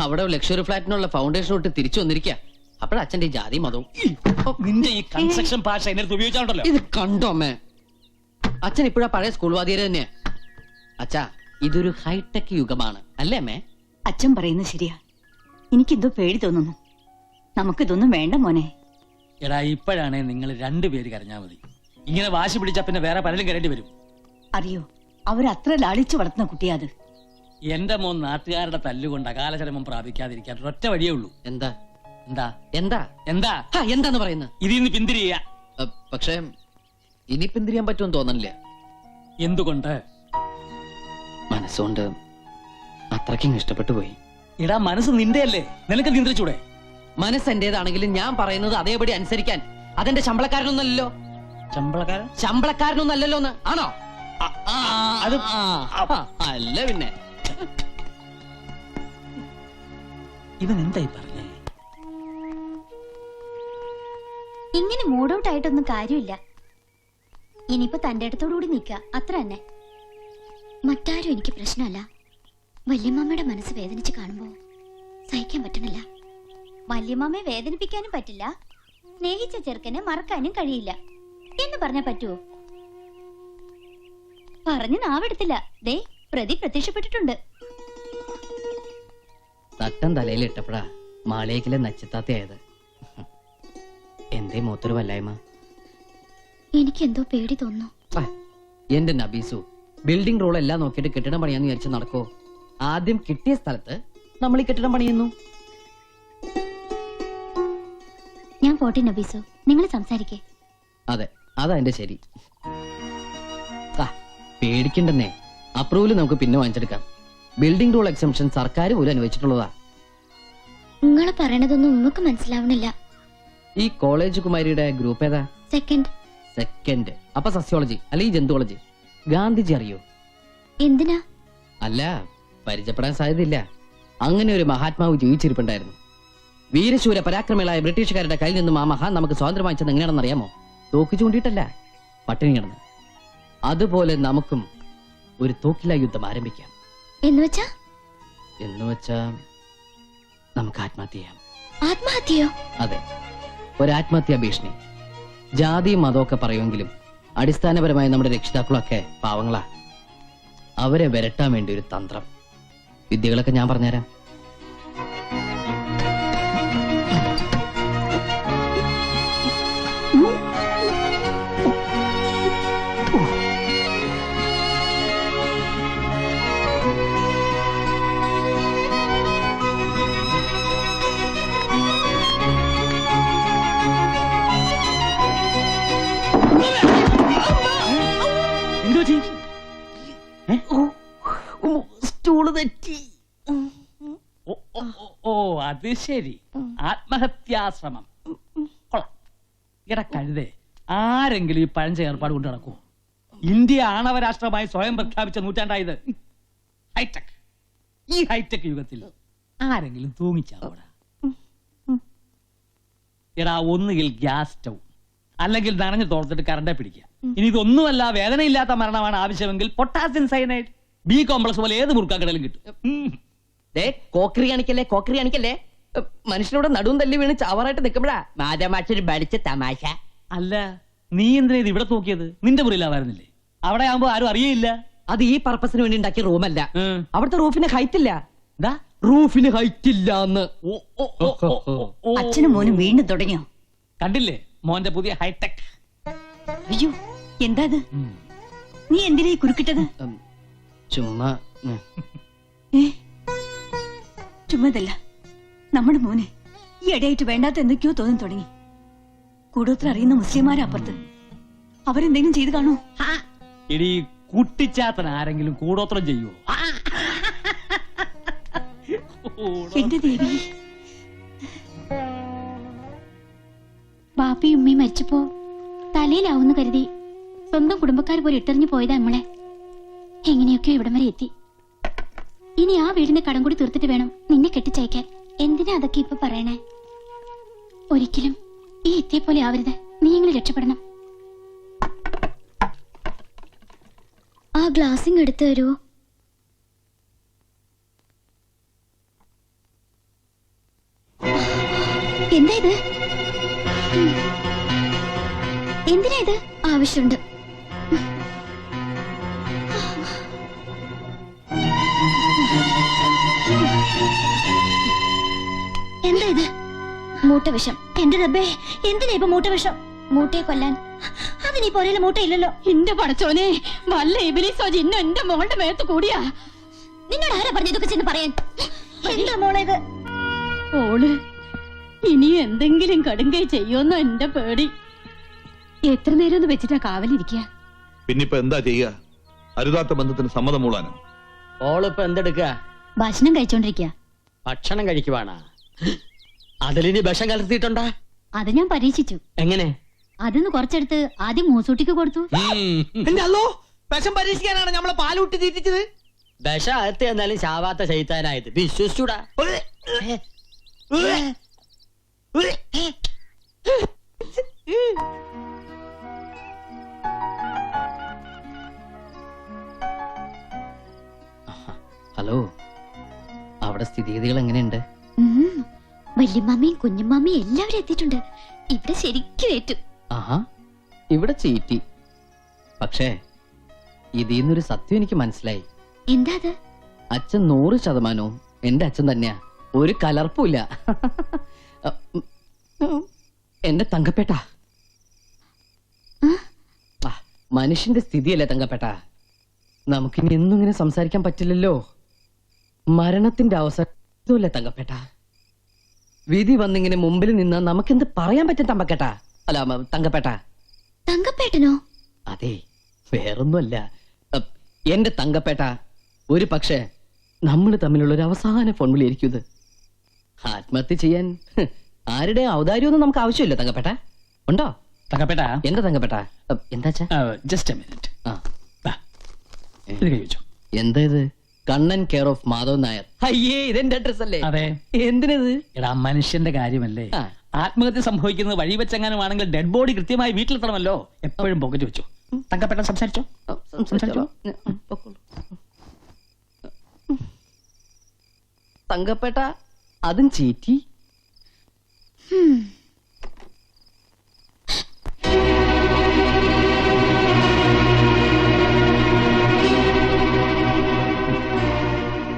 അവിടെ ലക്ഷറി ഫ്ലാറ്റിനുള്ള ഫൗണ്ടേഷൻ തൊട്ട് തിരിച്ചു വന്നിരിക്കുക. അപ്പോഴച്ഛന്റെ ഈ ജാതി മതവും. നിന്റെ ഈ കൺസ്ട്രക്ഷൻ ഭാഷ എന്നെ ഉപയോഗിച്ചാണല്ലോ. ഇത് കണ്ടോ അമ്മേ? അച്ഛൻ ഇപ്പോഴാ പഴയ സ്കൂൾ വാദ്യര് തന്നെയാ. അച്ഛാ, ഇതൊരു ഹൈടെക് യുഗമാണ് അല്ലേ അമ്മേ? അച്ഛൻ പറയുന്നത് ശരിയാ. എനിക്കെന്തോ പേടി തോന്നുന്നു. നമുക്കിതൊന്നും വേണ്ട മോനെ. എടാ, ഇപ്പോഴാണേ നിങ്ങൾ 2 പേര് കരഞ്ഞാ മതി. ഇങ്ങനെ വാശി പിടിച്ചാ പിന്നെ വേറെ പലരും കരേണ്ടി വരും. അറിയോ, അവരത്ര ലാളിച്ചു വളർത്തുന്ന കുട്ടിയാ അത്. എന്റെ മോൻ നാട്ടുകാരുടെ തല്ലുകൊണ്ട് അകാലചരമം പ്രാപിക്കാതിരിക്കാൻ ഒറ്റ വഴിയേ ഉള്ളൂ. എന്താ എന്താ എന്താ എന്താ എന്താന്ന് പറയുന്നത്? ഇതിന്ന് പിന്തിരിയ. പക്ഷേ ഇനി പിന്തിരിയാൻ പറ്റുമെന്ന് തോന്നണില്ല. എന്തുകൊണ്ട്? മനസ്സുകൊണ്ട് അത്രയ്ക്കും ഇഷ്ടപ്പെട്ടു പോയി. എടാ, മനസ്സ് നിന്റെയല്ലേ, നിനക്ക് നിയന്ത്രിച്ചൂടെ? മനസ്സ് എന്റേതാണെങ്കിലും ഞാൻ പറയുന്നത് അതേപടി അനുസരിക്കാൻ അതെന്റെ ശമ്പളക്കാരനൊന്നല്ലോ. ശമ്പളക്കാരനൊന്നല്ലോ. ആണോ? അത് അല്ല പിന്നെ. ഇവൻ എന്തായി പറഞ്ഞേ? ഇങ്ങനെ മൂഡ് ഔട്ട് ആയിട്ടൊന്നും കാര്യമില്ല. ഇനിയിപ്പോ തന്റെ അടുത്തോടുകൂടി നിക്ക, അത്ര തന്നെ. മറ്റാരും എനിക്ക് പ്രശ്നമല്ല. വല്യമ്മയുടെ മനസ്സ് വേദനിച്ച് കാണുമ്പോ സഹിക്കാൻ പറ്റണില്ല. വല്യമ്മയെ വേദനിപ്പിക്കാനും പറ്റില്ല, സ്നേഹിച്ച ചെറുക്കനെ മറക്കാനും കഴിയില്ല എന്ന് പറഞ്ഞാ പറ്റുവോ? പറഞ്ഞു നാവെടുത്തില്ല. ദേ, പ്രതി പ്രത്യക്ഷപ്പെട്ടിട്ടുണ്ട്. തട്ടം തലയിൽ ഇട്ടപ്പോഴാ മാളേക്കിലെ നച്ചിത്താത്തയായത്. എന്തേ മൂത്തൊരു വല്ലായ്മ? എനിക്കെന്തോ പേടി തോന്നുന്നു. എന്റെ നബീസു, ബിൽഡിംഗ് റോൾ എല്ലാം നോക്കിയിട്ട് കെട്ടിടം പണിയാന്ന് വിചാരിച്ച് നടക്കോ? ആദ്യം കിട്ടിയ സ്ഥലത്ത് നമ്മൾ ഈ കെട്ടിടം പണിയുന്നു. ഞാൻ പോട്ടെ നബീസു, നിങ്ങൾ സംസാരിക്കേ. അതെ, അതാ എന്റെ ശരി. പേടിക്കണ്ടെന്നേ, അപ്രൂവൽ നമുക്ക് പിന്നെ വാങ്ങിച്ചെടുക്കാം. ബിൽഡിംഗ് റൂൾ എക്സംഷൻ സർക്കാർ പോലും അനുവദിച്ചിട്ടുള്ളതാ. നിങ്ങൾ പറയണതൊന്നും ഉമ്മക്ക് മനസ്സിലാവണില്ല. ഈ കോളേജ് കുമാരിയുടെ ഗ്രൂപ്പ് ഏതാ? സെക്കൻഡ്. അപ്പൊ സസ്യോളജി അല്ലെങ്കിൽ ജന്തുവോളജി. ഗാന്ധിജി അറിയോ? എന്തിനാ? അല്ല, പരിചയപ്പെടാൻ സാധ്യതയില്ല. അങ്ങനെ ഒരു മഹാത്മാവ് ജീവിച്ചിരിപ്പുണ്ടായിരുന്നു. വീരശൂര പരാക്രമികളായ ബ്രിട്ടീഷുകാരുടെ കയ്യിൽ നിന്നും ആ മഹാൻ നമുക്ക് സ്വാതന്ത്ര്യം വാങ്ങിച്ചത് എങ്ങനെയാണെന്ന് അറിയാമോ? തോക്ക് ചൂണ്ടിയിട്ടല്ല, പട്ടിണി കിടന്ന്. അതുപോലെ നമുക്കും ഒരു തോക്കില യുദ്ധം ആരംഭിക്കാം. എന്നുവെച്ചാ നമുക്ക് ആത്മഹത്യ ചെയ്യാം. ആത്മഹത്യയോ? അതെ, ഒരു ആത്മഹത്യാ ഭീഷണി. ജാതിയും മതമൊക്കെ പറയുമെങ്കിലും അടിസ്ഥാനപരമായി നമ്മുടെ രക്ഷിതാക്കളൊക്കെ പാവങ്ങളാ. അവരെ വരട്ടാൻ വേണ്ടി ഒരു തന്ത്രം. വിദ്യകളൊക്കെ ഞാൻ പറഞ്ഞുതരാം. സ്റ്റൂള് തെറ്റി. ഓ, അത് ശരി. ആത്മഹത്യാശ്രമം. കൊള്ളാം. എടാ കഴുതേ, ആരെങ്കിലും ഈ പഴഞ്ച ഏർപ്പാട് കൊണ്ട് നടക്കൂ? ഇന്ത്യ ആണവ രാഷ്ട്രമായി സ്വയം പ്രഖ്യാപിച്ച നൂറ്റാണ്ടായത്. ഹൈടെക്. ഈ ഹൈടെക് യുഗത്തിൽ ആരെങ്കിലും തൂങ്ങിച്ചാവൂടാ? എടാ, ഒന്നുകിൽ ഗ്യാസ് സ്റ്റൗ, അല്ലെങ്കിൽ നനഞ്ഞു തോർത്തിട്ട് കറണ്ടെ പിടിക്കുക. ഇനി ഇതൊന്നുമല്ല, വേദനയില്ലാത്ത മരണമാണ് ആവശ്യമെങ്കിൽ പൊട്ടാസ്യം സയനൈഡ്, ബി കോംപ്ലക്സ് പോലെ ഏത് മുറുക്കാക്കടലും കിട്ടും. കോക്കറി കാണിക്കല്ലേ. മനുഷ്യനോട് നടുവും തല്ലി വീണ് ചവറായിട്ട് നിൽക്കുമ്പോഴാ മാതാമാക്ഷര് പഠിച്ച തമാശ. അല്ല, നീ എന്തിനാ ഇത് ഇവിടെ നോക്കിയത്? നിന്റെ മുറിയിലാവായിരുന്നില്ലേ? അവിടെ ആവുമ്പോ ആരും അറിയില്ല. അത് ഈ പർപ്പസിന് വേണ്ടി ഉണ്ടാക്കിയ റൂമല്ല. ഉം. അവിടുത്തെ റൂഫിന് ഹൈറ്റ് ഇല്ല. ദാ, റൂഫിന് ഹൈറ്റ് ഇല്ല എന്ന്. അച്ഛനും മോനും വീണ്ടും തുടങ്ങിയോ? കണ്ടില്ലേ മോന്റെ പുതിയ ഹൈടെക്? അയ്യോ, എന്താ ഇത്? നീ എന്തിനാ ഈ കുറുക്കിട്ടത്? ചുമ്മാ ഏ, ചുമ്മാതല്ല. നമ്മുടെ മോനെ ഈ ഇടയായിട്ട് വേണ്ടാത്ത എന്തൊക്കെയോ തോന്നി തുടങ്ങി. കൂടുതൽ അറിയുന്ന മുസ്ലിംമാരെ അപ്പുറത്ത് അവരെന്തെങ്കിലും ചെയ്ത് കാണോ? ഇടി കുട്ടിച്ചാത്തൻ ആരെങ്കിലും കൂടോത്രം ചെയ്യുവോ? എന്റെ ദേവി, ബാപ്പയും ഉമ്മയും മരിച്ചപ്പോ തലയിലാവുന്ന കരുതി സ്വന്തം കുടുംബക്കാർ പോലെ ഇട്ടെറിഞ്ഞു പോയതാ നമ്മളെ. എങ്ങനെയൊക്കെയോ ഇവിടം വരെ എത്തി. ഇനി ആ വീടിന്റെ കടം കൂടി തീർത്തിട്ട് വേണം നിന്നെ കെട്ടിച്ചയക്കാൻ. എന്തിനാ അതൊക്കെ ഇപ്പൊ പറയണേ? ഒരിക്കലും ഈ എത്തിയെ പോലെ ആവരുത്. നീ എങ്ങനെ രക്ഷപ്പെടണം. ആ ഗ്ലാസിങ് എടുത്തു തരുമോ? എന്താ ഇത്? എന്തിനാ ഇത്? ആവശ്യമുണ്ട്. എന്താ ഇത്? മൂട്ടവിഷം. എന്റെ റബ്ബേ, എന്തിനാ ഇപ്പൊ മൂട്ടവിഷം? മൂട്ടയെ കൊല്ലാൻ അതിനീ പൊരയില് മൂട്ടയില്ലല്ലോ. എന്റെ പടച്ചോനെ, വല്ല ഇബിലിസോ ജിന്നോ എന്റെ മോളുടെ മേത്ത് കൂടിയാ. നിന്നോട് ആരാ പറഞ്ഞു ഇതൊക്കെ ചെന്ന് പറയാൻ? എന്താ മോളെ ഇത്? ഓള് ഇനി എന്തെങ്കിലും കടുങ്കൈ ചെയ്യുമെന്നോ എന്റെ പേടി. എത്ര നേരം ഒന്ന് വെച്ചിട്ടാ കാവലിരിക്കുക? പിന്നിപ്പോ എന്താ ചെയ്യുക? അരുതാത്ത ബന്ധത്തിന് സമ്മതം മൂളാനോ? ഓളിപ്പോ എന്തെടുക്കുക? ഭക്ഷണം കഴിച്ചോണ്ടിരിക്കുക. ഭക്ഷണം കഴിക്കുവാണാ? അതിലിനി വിഷം കലർത്തിയിട്ടുണ്ടാ? അത് ഞാൻ പരീക്ഷിച്ചു. എങ്ങനെ? അതിന്ന് കുറച്ചെടുത്ത് ആദ്യം മൂസൂട്ടിക്ക് കൊടുത്തു. എന്റെ അല്ലോ, വിഷം പരീക്ഷിക്കാനാണ് നമ്മളെ പാലൂട്ടി തീറ്റിച്ചത്. വിഷം അകത്ത് എന്നാലും ശാവാത്ത ശൈത്താനായത് വിശ്വസിച്ചൂടാ. ഹലോ, അവിടെ സ്ഥിതിഗതികൾ എങ്ങനെയുണ്ട്? വല്യമ്മയും കുഞ്ഞമ്മയും എല്ലാവരും എത്തിയിട്ടുണ്ട്. ഇവിടെ ശരിക്കും ഏറ്റു. ആഹാ, ഇവിടെ ചീറ്റി. പക്ഷേ ഇതിന്നൊരു സത്യം എനിക്ക് മനസ്സിലായി. എന്താ അത്? അച്ഛൻ 100% എന്റെ അച്ഛൻ തന്നെയാ. ഒരു കലർപ്പുമില്ല. എന്റെ തങ്കപ്പേട്ട, മനുഷ്യന്റെ സ്ഥിതിയല്ലേ തങ്കപ്പേട്ട. നമുക്കിനി എന്നും ഇങ്ങനെ സംസാരിക്കാൻ പറ്റില്ലല്ലോ. മരണത്തിന്റെ അവസരമല്ലേ തങ്കപ്പേട്ട. വിധി വന്നിങ്ങനെ മുമ്പിൽ നിന്ന് നമുക്കെന്ത് പറയാൻ പറ്റും തമ്പക്കേട്ട? അല്ല, തങ്കപ്പേട്ട. തങ്കപ്പേട്ടനോ? അതെ, വേറൊന്നുമല്ല. എന്റെ തങ്കപ്പേട്ട, ഒരു പക്ഷേ നമ്മൾ തമ്മിലുള്ള ഒരു അവസാന ഫോൺ വിളിയായിരിക്കും ഇത്. ആത്മഹത്യ ചെയ്യാൻ ആരുടെ ഔദാര്യമൊന്നും നമുക്ക് ആവശ്യമില്ല തങ്കപ്പേട്ട. ഉണ്ടോ തങ്കപ്പേട്ട? എന്റെ തങ്കപ്പേട്ട. എന്താ ജസ്റ്റ് എ മിനിറ്റ്. ഇത് കഴിച്ചോ. എന്താ ഇത്? Kannan care of Madhav Nair. അയ്യേ, ഇതെന്റെ അഡ്രസ് അല്ലേ? അതെ. എന്തിനത്? എടാ, മനുഷ്യന്റെ കാര്യമല്ലേ. ആ. ആത്മഹത്യ സംഭവിക്കുന്നത് വഴി വെച്ചെങ്ങാനുമാണെങ്കിൽ ഡെഡ് ബോഡി കൃത്യമായി വീട്ടിലെത്തണമല്ലോ. എപ്പോഴും പോക്കറ്റ് വെച്ചു. തങ്കപ്പേട്ട സംസാരിച്ചോ. സംസാരിച്ചോ. തങ്കപ്പേട്ട, അതും ചീറ്റി.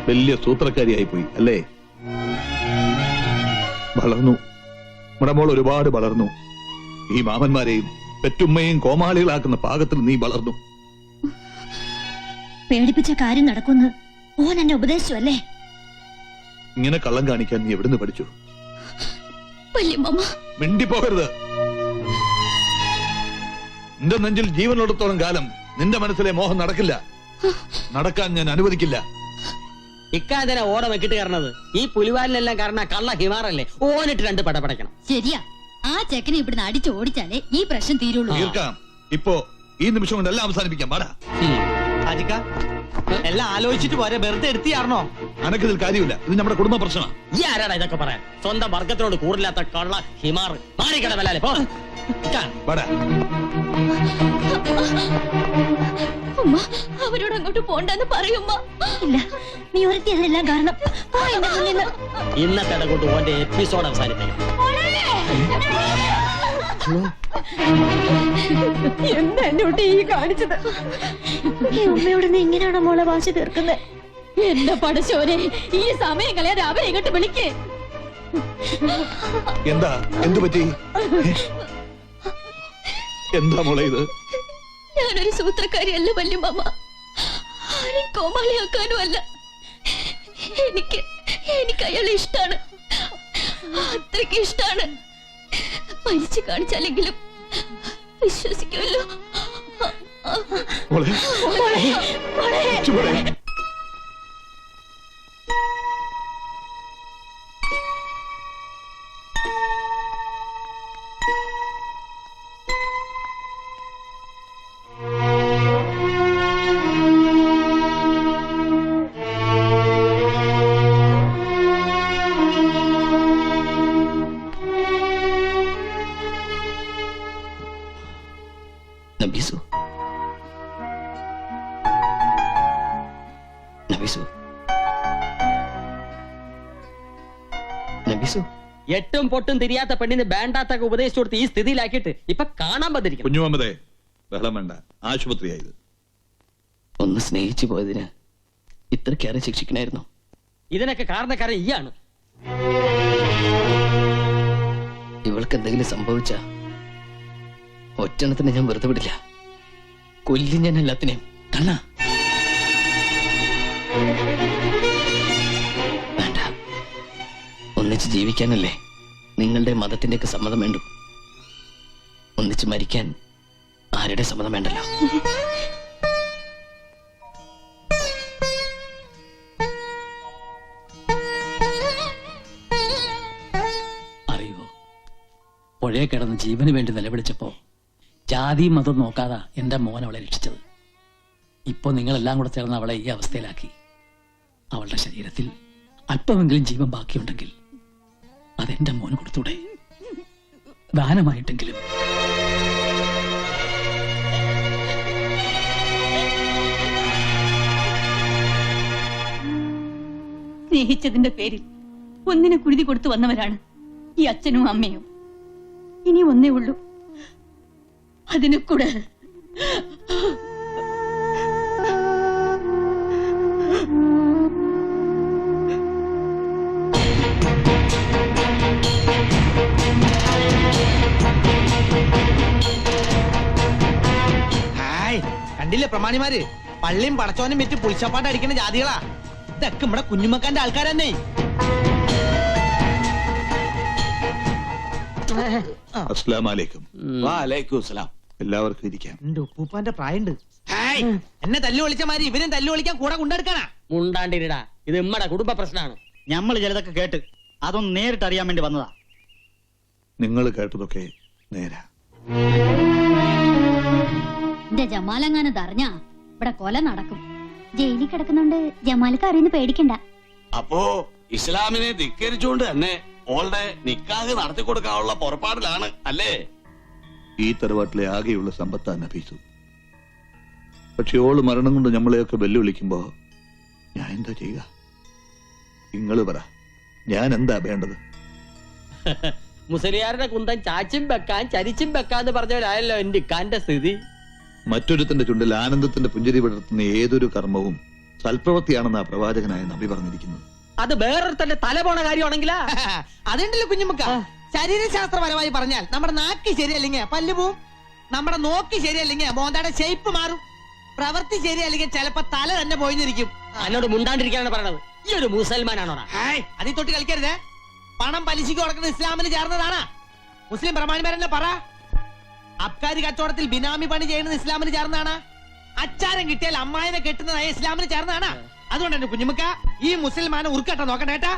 വലിയ സൂത്രക്കാരിയായി പോയി അല്ലേ? വളർന്നു, നമ്മുടെ മോൾ ഒരുപാട് വളർന്നു. ഈ മാമന്മാരെയും പെറ്റുമ്മയും കോമാളികളാക്കുന്ന പാകത്തിൽ നീ വളർന്നു. പേടിപ്പിച്ച കാര്യം നടക്കുന്നു ഓൻ എന്നെ ഉപദേശിച്ചു അല്ലേ? ഇങ്ങനെ കള്ളം കാണിക്കാൻ നീ എവിടുന്ന് പഠിച്ചു? വല്യമ്മ, മിണ്ടിപ്പോകരുത്. നിന്റെ നെഞ്ചിൽ ജീവനുള്ളിടത്തോളം കാലം നിന്റെ മനസ്സിലെ മോഹം നടക്കില്ല. നടക്കാൻ ഞാൻ അനുവദിക്കില്ല. ഇക്കാതിനെ ഓട വെക്കിട്ട് കയറണത് ഈ പുലിവാലിനെല്ലാം കാരണം കള്ള ഹിമാറല്ലേ? ഓനിട്ട് 2 പടപടയ്ക്കണം. ശരിയാ, ആ ചെക്കനെ ഇവിടുന്ന് അടിച്ച് ഓടിച്ചാലേ ഈ പ്രശ്നം തീരുള്ളൂ. തീർക്കാം. ഇപ്പോ ഈ നിമിഷം കൊണ്ട് എല്ലാം അവസാനിപ്പിക്കാം. പാടാ ഹാജിക്ക എല്ലാം ആലോചിച്ചിട്ട് പോരെ, വെറുതെ എടുത്തിയാർന്നോ? അനക്കതിൽ കാര്യമില്ല. ഇത് നമ്മുടെ കുടുംബ പ്രശ്നമാണ്. ഈ ആരാടാ ഇതൊക്കെ പറയാൻ? സ്വന്തം വർഗത്തിനോട് കൂറില്ലാത്ത കള്ള ഹിമാർ മാറിക്കടമല്ലേ പോ. പാടാ ഉമ്മ അവരോട് അങ്ങോട്ട് പോണ്ടെന്ന് പറയുമ്മ. ഇല്ല, നീ ഒരുത്തി അതിനെല്ലാം കാരണം. പോ എന്റെ മുന്നിൽ നിന്ന്. ഇന്നത്തെ കൊണ്ട് ഓന്റെ എപ്പിസോഡ് അവസാനിപ്പിക്കണം. എന്താ എന്നോട്ട് ഈ കാണിച്ചത്? ഈ ഉമ്മയോട് നീ ഇങ്ങനെയാണോ മോളെ വാശി തീർക്കുന്നത്? എന്റെ പടശോനെ, ഈ സമയം കളയാതെ അവരെ ഇങ്ങോട്ട് വിളിക്കേ. എന്താ? എന്തു പറ്റി? എന്താ മോളെ ഇത്? ഞാനൊരു സൂത്രക്കാരിയല്ല വല്യമ്മ, ആരെയും കോമാളിയാക്കാനും അല്ല. എനിക്ക് അയാളെ ഇഷ്ടാണ്, അത്രയ്ക്ക് ഇഷ്ടാണ്. മരിച്ചു കാണിച്ചാലെങ്കിലും വിശ്വസിക്കുമല്ലോ. മോളെ ചുവടെ നബീസു, നബീസു, നബീസു. എട്ടും പൊട്ടും തിരിയാത്ത പെണ്ണിന് വേണ്ടാത്തൊക്കെ ഉപദേശിച്ചു കൊടുത്ത് ഈ സ്ഥിതിയിലാക്കിയിട്ട് ഇപ്പൊ കാണാൻ വന്നിരിക്കുന്നു. കുഞ്ഞുമമ്മദേ, ബഹളം വേണ്ട. ആശുപത്രിയായത്. ഒന്ന് സ്നേഹിച്ചു പോയതിന് ഇത്രക്കേറെ ശിക്ഷിക്കണായിരുന്നു. ഇതിനൊക്കെ കാരണക്കാരൻ ഈയാണ്. ഇവൾക്ക് എന്തെങ്കിലും സംഭവിച്ച ഒറ്റണത്തിന് ഞാൻ വെറുതെ വിടില്ല. കൊല്ലും ഞാൻ എല്ലാത്തിനെയും. കണ്ണ വേണ്ട, ഒന്നിച്ച് ജീവിക്കാനല്ലേ നിങ്ങളുടെ മതത്തിന്റെയൊക്കെ സമ്മതം വേണ്ടു. ഒന്നിച്ച് മരിക്കാൻ ആരുടെ സമ്മതം വേണ്ടല്ലോ. അറിയുമോ, പുഴയെ കിടന്ന് ജീവന് വേണ്ടി നിലവിളിച്ചപ്പോ ജാതി മതം നോക്കാതെ എന്റെ മോൻ അവളെ രക്ഷിച്ചത്. ഇപ്പൊ നിങ്ങളെല്ലാം കൂടെ ചേർന്ന് അവളെ ഈ അവസ്ഥയിലാക്കി. അവളുടെ ശരീരത്തിൽ അല്പമെങ്കിലും ജീവൻ ബാക്കിയുണ്ടെങ്കിൽ അതെന്റെ മോന് കൊടുത്തൂടെ? ദാനമായിട്ടെങ്കിലും. സ്നേഹിച്ചതിന്റെ പേരിൽ ഒന്നിനെ കുരുതി കൊടുത്തു വന്നവരാണ് ഈ അച്ഛനും അമ്മയും. ഇനി ഒന്നേ ഉള്ളൂ, അതിനെ കൂടെ കണ്ടില്ലേ പ്രമാണിമാര്? പള്ളിയും പടച്ചോനും വെച്ച് പുളിച്ചപ്പാട്ട് അടിക്കുന്ന ജാതികളാ. ഇതൊക്കെ നമ്മുടെ കുഞ്ഞുമക്കാന്റെ ആൾക്കാരെന്നെ. അസ്സലാമലൈക്കും. വാലൈക്കും സലാം. എല്ലാവർക്കും ഇരിക്കാം. എന്റെ ഉപ്പൂപ്പാന്റെ പ്രായണ്ട്. എന്നെ തല്ലു വിളിച്ച മാതിരി ഇവനും തല്ലു വിളിക്കാൻ കൂടെ കൊണ്ടെടുക്കാനാ. മുണ്ടാണ്ടിരിടാ, ഇത് നമ്മടെ കുടുംബ പ്രശ്നമാണ്. ഞമ്മള് ചിലതൊക്കെ കേട്ട് അതൊന്ന് നേരിട്ട് അറിയാൻ വേണ്ടി വന്നതാ. നിങ്ങൾ കേട്ടതൊക്കെ നേരാ. എന്റെ ജമാലങ്ങാനത് അറിഞ്ഞാ ഇവിടെ കൊല നടക്കും. ജയിലിൽ കിടക്കുന്നോണ്ട് ജമാലിക്ക് അറിയുന്ന പേടിക്കണ്ട. അപ്പോ ഇസ്ലാമിനെ ധിക്കരിച്ചുകൊണ്ട് തന്നെ ഓളുടെ നിക്കാഹ് നടത്തി കൊടുക്കാനുള്ള പുറപ്പാടിലാണ് അല്ലേ? ഈ തറവാട്ടിലെ ആകെയുള്ള സമ്പത്താണ് നഫീസു. പക്ഷെ ഓള് മരണം കൊണ്ട് നമ്മളെയൊക്കെ വെല്ലുവിളിക്കുമ്പോ ഞാൻ എന്താ ചെയ്യുക? നിങ്ങള് പറ, ഞാൻ എന്താ വേണ്ടത്? മുസ്ലിയാരുടെ കുന്തം ചാച്ചും വെക്കാൻ ചരിച്ചും വെക്കാന്ന് പറഞ്ഞവരായല്ലോ എന്റെ ഇക്കാന്റെ സ്ഥിതി. മറ്റൊരുത്തിന്റെ ചുണ്ടിൽ ആനന്ദത്തിന്റെ പുഞ്ചിരി വിടർത്തുന്ന ഏതൊരു കർമ്മവും സൽപ്രവൃത്തിയാണെന്നാ പ്രവാചകനായ നബി പറഞ്ഞിരിക്കുന്നത്. അത് വേറൊരുത്തന്റെ തല പോണ കാര്യമാണെങ്കിലാ. അതുണ്ടല്ലോ കുഞ്ഞുമക്ക, ശരീരശാസ്ത്രപരമായി പറഞ്ഞാൽ നമ്മുടെ നാക്ക് ശരിയല്ലെങ്കിൽ പല്ല് പോവും, നമ്മുടെ നോക്ക് ശരിയല്ലെങ്കിൽ മോന്തയുടെ ഷേപ്പ് മാറും, പ്രവൃത്തി ശരിയല്ലെങ്കിൽ ചിലപ്പോ തല തന്നെ പോയിരിക്കും. എന്നോട് മുണ്ടാണ്ടിരിക്കാനാണ് പറയണത്. ഈ ഒരു മുസൽമാനാണോടാ? അതിൽ തൊട്ട് കളിക്കരുതേ. പണം പലിശയ്ക്ക് കൊടുക്കുന്നത് ഇസ്ലാമിന് ചേർന്നതാണ്. മുസ്ലിം പ്രമാണിമാരെന്നെ പറ. അബ്കാരി കച്ചവടത്തിൽ ബിനാമി പണി ചെയ്യുന്നത് ഇസ്ലാമിന് ചേർന്നതാണ്. അച്ചാരം കിട്ടിയാൽ അമ്മായിനെ കെട്ടുന്നത് ഇസ്ലാമിന് ചേർന്നതാണ്. അതുകൊണ്ട് തന്നെ കുഞ്ഞുമക്ക, ഈ മുസൽമാനെ ഉറുക്കട്ട നോക്കണ്ട കേട്ടാ.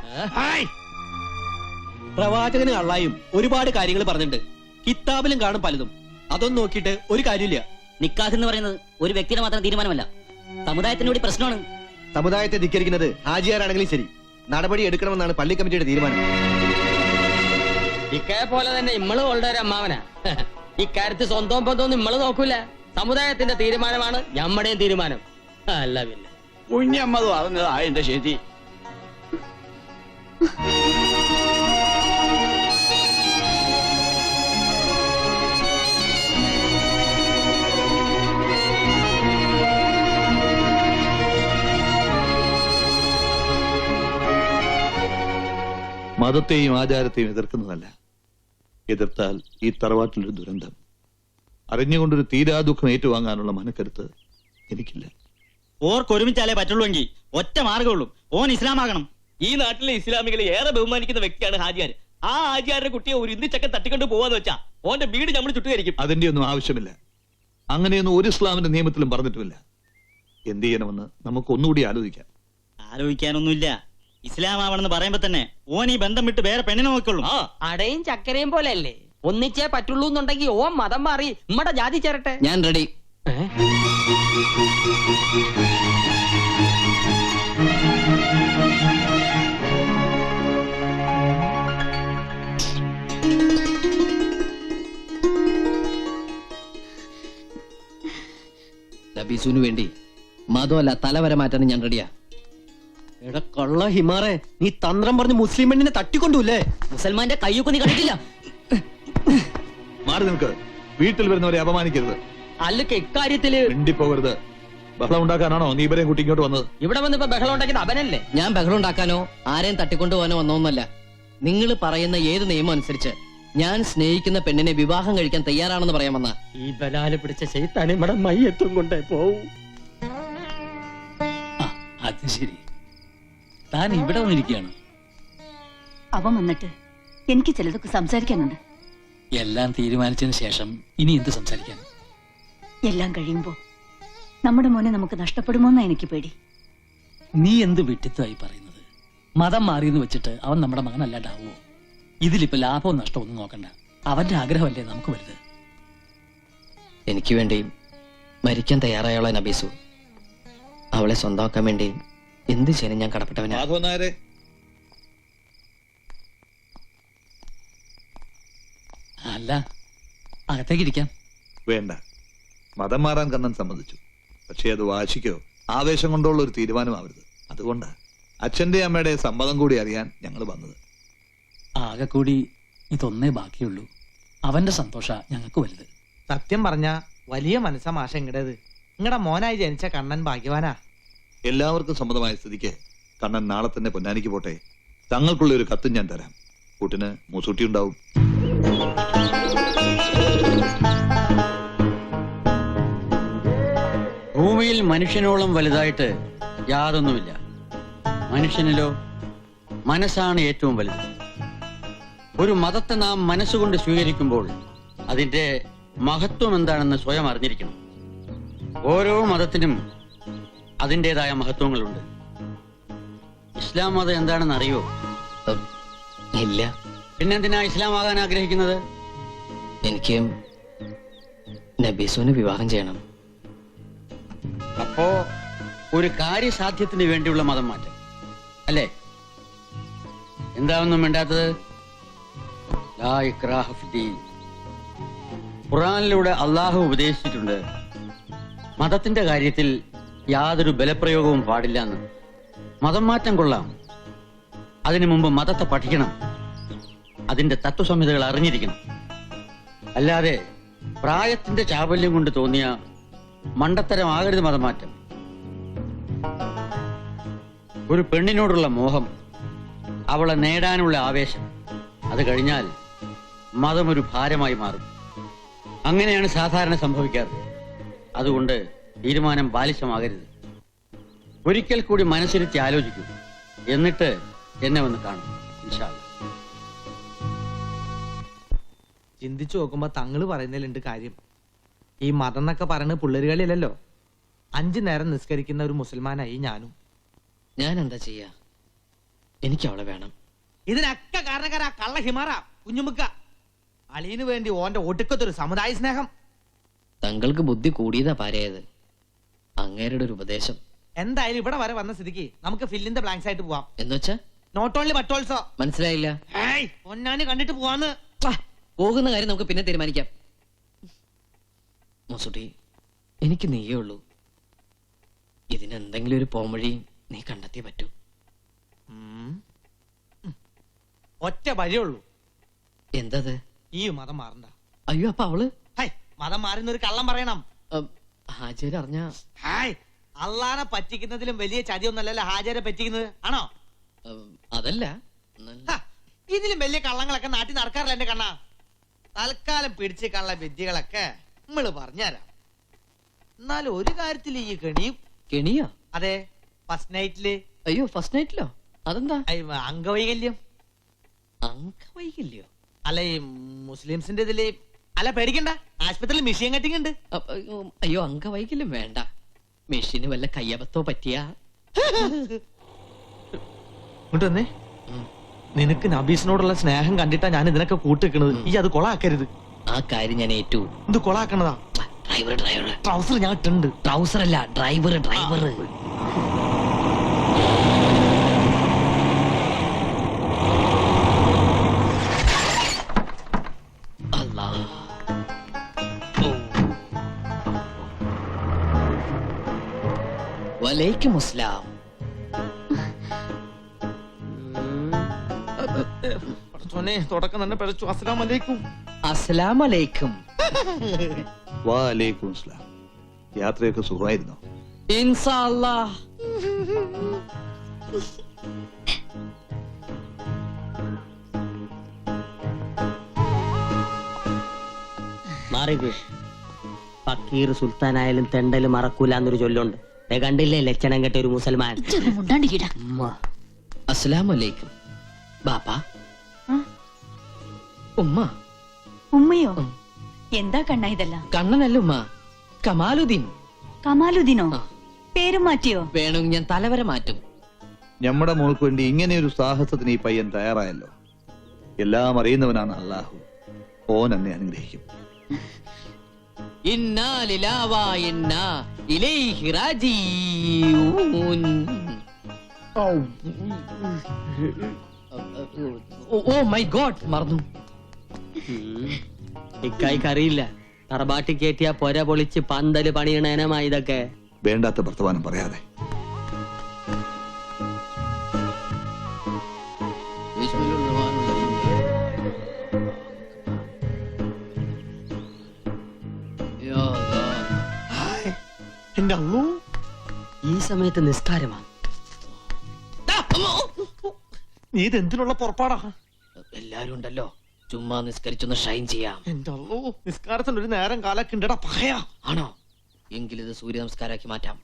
പ്രവാചകന് അള്ളായും ഒരുപാട് കാര്യങ്ങൾ പറഞ്ഞിട്ടുണ്ട്. കിതാബിലും കാണും പലതും. അതൊന്നും നോക്കിയിട്ട് ഒരു കാര്യമില്ല. നിക്കാഹ് എന്ന് പറയുന്നത് ഒരു വ്യക്തിയുടെ മാത്രം തീരുമാനമല്ല, സമുദായത്തിന് കൂടി പ്രശ്നമാണ്. സമുദായത്തെ ധിക്കരിക്കുന്നത് ഹാജിയാരാണെങ്കിലും ശരി, നടപടി എടുക്കണമെന്നാണ് പള്ളി കമ്മിറ്റിയുടെ തീരുമാനം. ഇക്കയെ പോലെ തന്നെ ഇമ്മള് ഓളുടെ ഒരു അമ്മാവനാ. ഇക്കാര്യത്തിൽ സ്വന്തം ബന്ധമൊന്നും ഇമ്മള് നോക്കൂല. സമുദായത്തിന്റെ തീരുമാനമാണ് ഞമ്മടെയും തീരുമാനം. അല്ല പിന്നെ കുഞ്ഞമ്മത് പറഞ്ഞതാ എന്റെ ശരി. മതത്തെയും ആചാരത്തെയും എതിർക്കുന്നതല്ല, എതിർത്താൽ ഈ തറവാട്ടിലൊരു ദുരന്തം. അറിഞ്ഞുകൊണ്ടൊരു തീരാ ദുഃഖം ഏറ്റുവാങ്ങാനുള്ള മനക്കരുത്ത് എനിക്കില്ല. ഓർക്കൊരുമിച്ചാലേ പറ്റുള്ളൂവെങ്കിൽ ഒറ്റ മാർഗമുള്ളൂ, ഓൻ ഇസ്ലാമാകണം. ഈ നാട്ടിലെ ഇസ്ലാമികളെ ഏറെ ബഹുമാനിക്കുന്ന വ്യക്തിയാണ് ഹാജിയാർ. ആ ഹാജിയാരുടെ കുട്ടിയെ ഒരു ഇന്ത്യച്ചക്കൻ തട്ടിക്കൊണ്ട് പോവാന്ന് വെച്ചാ ഓന്റെ വീട് നമ്മൾ ചുട്ടുകരിക്കും. അതിന്റെ ഒന്നും ആവശ്യമില്ല. അങ്ങനെയൊന്നും ഒരു ഇസ്ലാമിന്റെ നിയമത്തിലും പറഞ്ഞിട്ടുമില്ല. എന്ത് ചെയ്യണമെന്ന് നമുക്ക് ഒന്നുകൂടി ആലോചിക്കാം. ആലോചിക്കാനൊന്നുമില്ല. ഇസ്ലാം ആവണമെന്ന് പറയുമ്പോ തന്നെ ഓൻ ഈ ബന്ധം വിട്ട് വേറെ പെണ്ണിനെ നോക്കുള്ളൂ. അടയും ചക്കരയും പോലെ അല്ലേ, ഒന്നിച്ചേ പറ്റുള്ളൂ എന്നുണ്ടെങ്കിൽ ഓൻ മതം മാറി നമ്മടെ ജാതി ചേരട്ടെ. ഞാൻ റെഡി. നബീസുവിന് വേണ്ടി മതമല്ല തലവരെ മാറ്റാൻ ഞാൻ റെഡിയാ. എടാ കള്ള ഹിമാറെ, നീ തന്ത്രം പറഞ്ഞ് മുസ്ലിം പെണ്ണിനെ തട്ടിക്കൊണ്ടൂല്ലേ? മുസൽമാന്റെ കയ്യൊക്കെ നീ കണ്ടിട്ടില്ല. മാറി നിൽക്ക്. വീട്ടിൽ വരുന്നവരെ അപമാനിക്കരുത്. അല്ലൊക്കെ ഇക്കാര്യത്തില് മിണ്ടിപ്പോകരുത്. ബഹളം ഉണ്ടാക്കാനാണോ നീ ഇവരെയും കൂട്ടി ഇങ്ങോട്ട് വന്നത്? ഇവിടെ വന്നിപ്പോ ബഹളം ഉണ്ടാക്കിയത് അവനല്ലേ. ഞാൻ ബഹളം ഉണ്ടാക്കാനോ ആരെയും തട്ടിക്കൊണ്ടുപോകാനോ വന്നോന്നല്ല. നിങ്ങൾ പറയുന്ന ഏത് നിയമം അനുസരിച്ച് ഞാൻ സ്നേഹിക്കുന്ന പെണ്ണിനെ വിവാഹം കഴിക്കാൻ തയ്യാറാണെന്ന് പറയാൻ വന്ന. ഈ ബലാല് പിടിച്ച ശൈത്താൻ ഇവിടെ മയ്യത്തും കൊണ്ടേ പോവും. അത് ശരി, താൻ ഇവിടെ വന്നിരിക്കുകയാണ്. അവൻ വന്നിട്ട് എനിക്ക് ചിലതൊക്കെ സംസാരിക്കാനുണ്ട്. എല്ലാം തീരുമാനിച്ചതിന് ശേഷം ഇനി എന്ത് സംസാരിക്കാൻ? എല്ലാം കഴിയുമ്പോ നമ്മുടെ മോനെ നമുക്ക് നഷ്ടപ്പെടുമോന്നാ എനിക്ക് പേടി. നീ എന്ത് വിട്ടിത്തമായി പറയുന്നത്? മതം മാറിയെന്ന് വെച്ചിട്ട് അവൻ നമ്മുടെ മകനല്ലാണ്ടാവുമോ? ഇതിലിപ്പോ ലാഭവും നഷ്ടവും ഒന്നും നോക്കണ്ട. അവന്റെ ആഗ്രഹമല്ലേ നമുക്ക് വലുത്. എനിക്ക് വേണ്ടി മരിക്കാൻ തയ്യാറായുള്ള നബീസു, അവളെ സ്വന്തമാക്കാൻ വേണ്ടി എന്ത് ചെയ്യാനും ഞാൻ കടപ്പെട്ടവനാ. മാധവൻ നായരെ, അല്ല, അകത്തേക്ക് ഇരിക്കാം. വേണ്ട. മതം മാറാൻ കണ്ണൻ സമ്മതിച്ചു. പക്ഷേ അത് വാശിക്കോ ആവേശം കൊണ്ടുള്ള ഒരു തീരുമാനമാവരുത്. അതുകൊണ്ടാ അച്ഛന്റെ അമ്മയുടെ സമ്മതം കൂടി അറിയാൻ ഞങ്ങൾ വന്നത്. ആകെ കൂടി ഇതൊന്നേ ബാക്കിയുള്ളൂ. അവന്റെ സന്തോഷ ഞങ്ങൾക്ക് വലുത്. സത്യം പറഞ്ഞ വലിയ മനസ്സാ മാഷ ഇങ്ങടേത്. നിങ്ങടെ മോനായി ജനിച്ച കണ്ണൻ ഭാഗ്യവാനാ. എല്ലാവർക്കും സമ്മതമായ സ്ഥിതിക്ക് കണ്ണൻ നാളെ തന്നെ പൊന്നാനിക്ക് പോട്ടെ. തങ്ങൾക്കുള്ള ഒരു കത്തും ഞാൻ തരാം. കൂട്ടിന് മൂസൂട്ടി ഉണ്ടാവും. ഭൂമിയിൽ മനുഷ്യനോളം വലുതായിട്ട് യാതൊന്നുമില്ല. മനുഷ്യനിലോ മനസ്സാണ് ഏറ്റവും വലുത്. ഒരു മതത്തെ നാം മനസ്സുകൊണ്ട് സ്വീകരിക്കുമ്പോൾ അതിന്റെ മഹത്വം എന്താണെന്ന് സ്വയം അറിഞ്ഞിരിക്കണം. ഓരോ മതത്തിനും അതിൻ്റെതായ മഹത്വങ്ങളുണ്ട്. ഇസ്ലാം മതം എന്താണെന്ന് അറിയോ? ഇല്ല. പിന്നെന്തിനാ ഇസ്ലാം ആകാൻ ആഗ്രഹിക്കുന്നത്? എനിക്ക് നബീസുവിനെ വിവാഹം ചെയ്യണം. അപ്പോ ഒരു കാര്യസാധ്യത്തിന് വേണ്ടിയുള്ള മതം മാറ്റം അല്ലേ? എന്താണെന്നും വേണ്ടാത്തത്? ലാ ഇക്രാഹ ഫിദ്ദീൻ. ഖുർആനിലൂടെ അള്ളാഹു ഉപദേശിച്ചിട്ടുണ്ട്, മതത്തിന്റെ കാര്യത്തിൽ യാതൊരു ബലപ്രയോഗവും പാടില്ല എന്ന്. മതം മാറ്റം കൊള്ളാം, അതിനു മുമ്പ് മതത്തെ പഠിക്കണം, അതിന്റെ തത്വസംഹിതകൾ അറിഞ്ഞിരിക്കണം. അല്ലാതെ പ്രായത്തിന്റെ ചാബല്യം കൊണ്ട് തോന്നിയ മണ്ടത്തരമാകരുത് മതമാറ്റം. ഒരു പെണ്ണിനോടുള്ള മോഹം, അവളെ നേടാനുള്ള ആവേശം, അത് കഴിഞ്ഞാൽ മതം ഒരു ഭാരമായി മാറും. അങ്ങനെയാണ് സാധാരണ സംഭവിക്കാറ്. അതുകൊണ്ട് തീരുമാനം ബാലിശമാകരുത്. ഒരിക്കൽ കൂടി മനസ്സിരുത്തി ആലോചിക്കൂ. എന്നിട്ട് എന്നെ വന്ന് കാണും. ഇൻഷാ അല്ലാഹ്. ചിന്തിച്ചു നോക്കുമ്പോ തങ്ങള് പറയുന്നതിലുണ്ട് കാര്യം. ഈ മതം എന്നൊക്കെ പറയുന്നത് പിള്ളേരുകളിലല്ലോ. 5 നേരം നിസ്കരിക്കുന്ന ഒരു മുസൽമാനായി ഞാനും. ഞാൻ എന്താ ചെയ്യാ? എനിക്ക് അവളെ വേണം. ഇതിനൊക്കെ കാരണക്കാരാ കള്ള ഹിമാറ കുഞ്ഞുമുക്ക. അളിയന് വേണ്ടി ഓന്റെ ഒടുക്കത്തൊരു സമുദായ സ്നേഹം. തങ്ങൾക്ക് ബുദ്ധി കൂടിയതാ പാരയത്. അങ്ങേരുടെ ഒരു ഉപദേശം. എന്തായാലും ഇവിടെ വരെ വന്ന സ്ഥിതിക്ക് നമുക്ക് ഫില്ലിന്റെ ബ്ലാങ്ക്സ് ആയിട്ട് പോവാം. എന്നുവെച്ചാ നോട്ട് ഓൺലി ബട്ട് ഓൾസോ. മനസ്സിലായില്ല. പൊന്നാനി കണ്ടിട്ട് പോവാന്ന്. പോകുന്ന കാര്യം നമുക്ക് പിന്നെ തീരുമാനിക്കാം. മുസുട്ടി, എനിക്ക് നീയേ ഉള്ളൂ. ഇതിനെന്തെങ്കിലും ഒരു പോംവഴി നീ കണ്ടെത്തിയേ പറ്റൂ. ഒറ്റ വഴിയുള്ളൂ. എന്തത്? ഈ മതം മാറണ്ട. അയ്യോ, അപ്പൊ അവള് മതം മാറുന്ന ഒരു കള്ളം പറയണം. ഹാജര് അറിഞ്ഞ അള്ളാനെ പറ്റിക്കുന്നതിലും വലിയ ചതിയൊന്നല്ലല്ലോ ഹാജരെ പറ്റിക്കുന്നത്, ആണോ? അതല്ല, ഇതിലും വലിയ കള്ളങ്ങളൊക്കെ നാട്ടിൽ നടക്കാറില്ല എന്റെ കണ്ണാ. തൽക്കാലം പിടിച്ച് കള്ള വിദ്യകളൊക്കെ നമ്മള് പറഞ്ഞുതരാം. എന്നാലും ഒരു കാര്യത്തിൽ ഈ കെണിയോ? അതെ, ഫസ്റ്റ് നൈറ്റില്. അയ്യോ, ഫസ്റ്റ് നൈറ്റിലോ? അതെന്താ? അംഗവൈകല്യം. അംഗവൈകല്യോ? അല്ല, ഈ മുസ്ലിംസിന്റെ ഇതില്. അല്ല, പേടിക്കണ്ട, ആശുപത്രിയിൽ മെഷീൻ കട്ടിങ് ഉണ്ട്. അയ്യോ, അംഗവൈകല്യം വേണ്ട. മെഷീന് വല്ല കയ്യബത്തോ പറ്റിയ. ഇങ്ങോട്ട് വന്നേ. നിനക്ക് നബീസിനോടുള്ള സ്നേഹം കണ്ടിട്ടാ ഞാൻ ഇതിനൊക്കെ കൂട്ടിക്കുന്നത്. ഈ അത് കൊളാക്കരുത്. ആ കാര്യം ഞാൻ ഏറ്റു. ഇത് കൊളാക്കണതാ. ഡ്രൈവർ ട്രൗസർ ഞാൻ ഇട്ടുണ്ട്. ട്രൗസർ അല്ല, ഡ്രൈവർ. വലൈക്കും അസ്സലാം. തുടക്കം തന്നെ പഴച്ചു. അസ്സലാമു അലൈക്കും. അസ്സലാമു അലൈക്കും. വാലൈക്കും അസ്സലാം. യാത്രയൊക്കെ സുഖമായിരുന്നോ? ഇൻഷാ അല്ലാഹ്. മാറിക്ക്. ഫക്കീർ സുൽത്താനായാലും തെണ്ടല് മറക്കൂല എന്നൊരു ചൊല്ലുണ്ട്. കണ്ടില്ലേ ലക്ഷണം കെട്ട ഒരു മുസൽമാൻ. അസ്സലാമു അലൈക്കും. ബാപ്പാ. ഉമ്മ. ഉമ്മയോ? എന്താ കണ്ണ ഇതെല്ലാം? കണ്ണനല്ല ഉമ്മ, കമാലുദ്ദീൻ. കമാലുദ്ദീനോ? പേരും മാറ്റിയോ? വേണമെങ്കിൽ ഞാൻ തലവരെ മാറ്റും. നമ്മുടെ മോൾക്ക് വേണ്ടി ഇങ്ങനെയൊരു സാഹസത്തിന് ഈ പയ്യൻ തയ്യാറായല്ലോ. എല്ലാം അറിയുന്നവനാണ് അള്ളാഹു. ഓൻ എന്നെ അനുഗ്രഹിക്കും. ഇന്നാ ലില്ലാഹി വ ഇന്നാ ഇലൈഹി റാജിഊൻ. ഓ മൈ ഗോഡ്, മറന്നു. ഇക്കായിക്ക് അറിയില്ല. തറബാട്ടി കയറ്റിയ പൊര പൊളിച്ച് പന്തല് പണിയണേനമാ ഇതൊക്കെ. വേണ്ടാത്ത വർത്തമാനം പറയാതെ. എന്റെ അള്ളോ, ഈ സമയത്ത് നിസ്കാരമാണ്. നീ ഇതെന്തിനുള്ള പുറപ്പാടാ? എല്ലാരും ഉണ്ടല്ലോ, ചുമ്മാ നിസ്കരിച്ചൊന്ന് ഷൈൻ ചെയ്യാം. എന്റെ അള്ളോ, നിസ്കാരത്തിന് ഒരു നേരം കാലൊക്കെ ഉണ്ടടാ. പറയാ ആണോ? എങ്കിലിത് സൂര്യ നമസ്കാരാക്കി മാറ്റാം.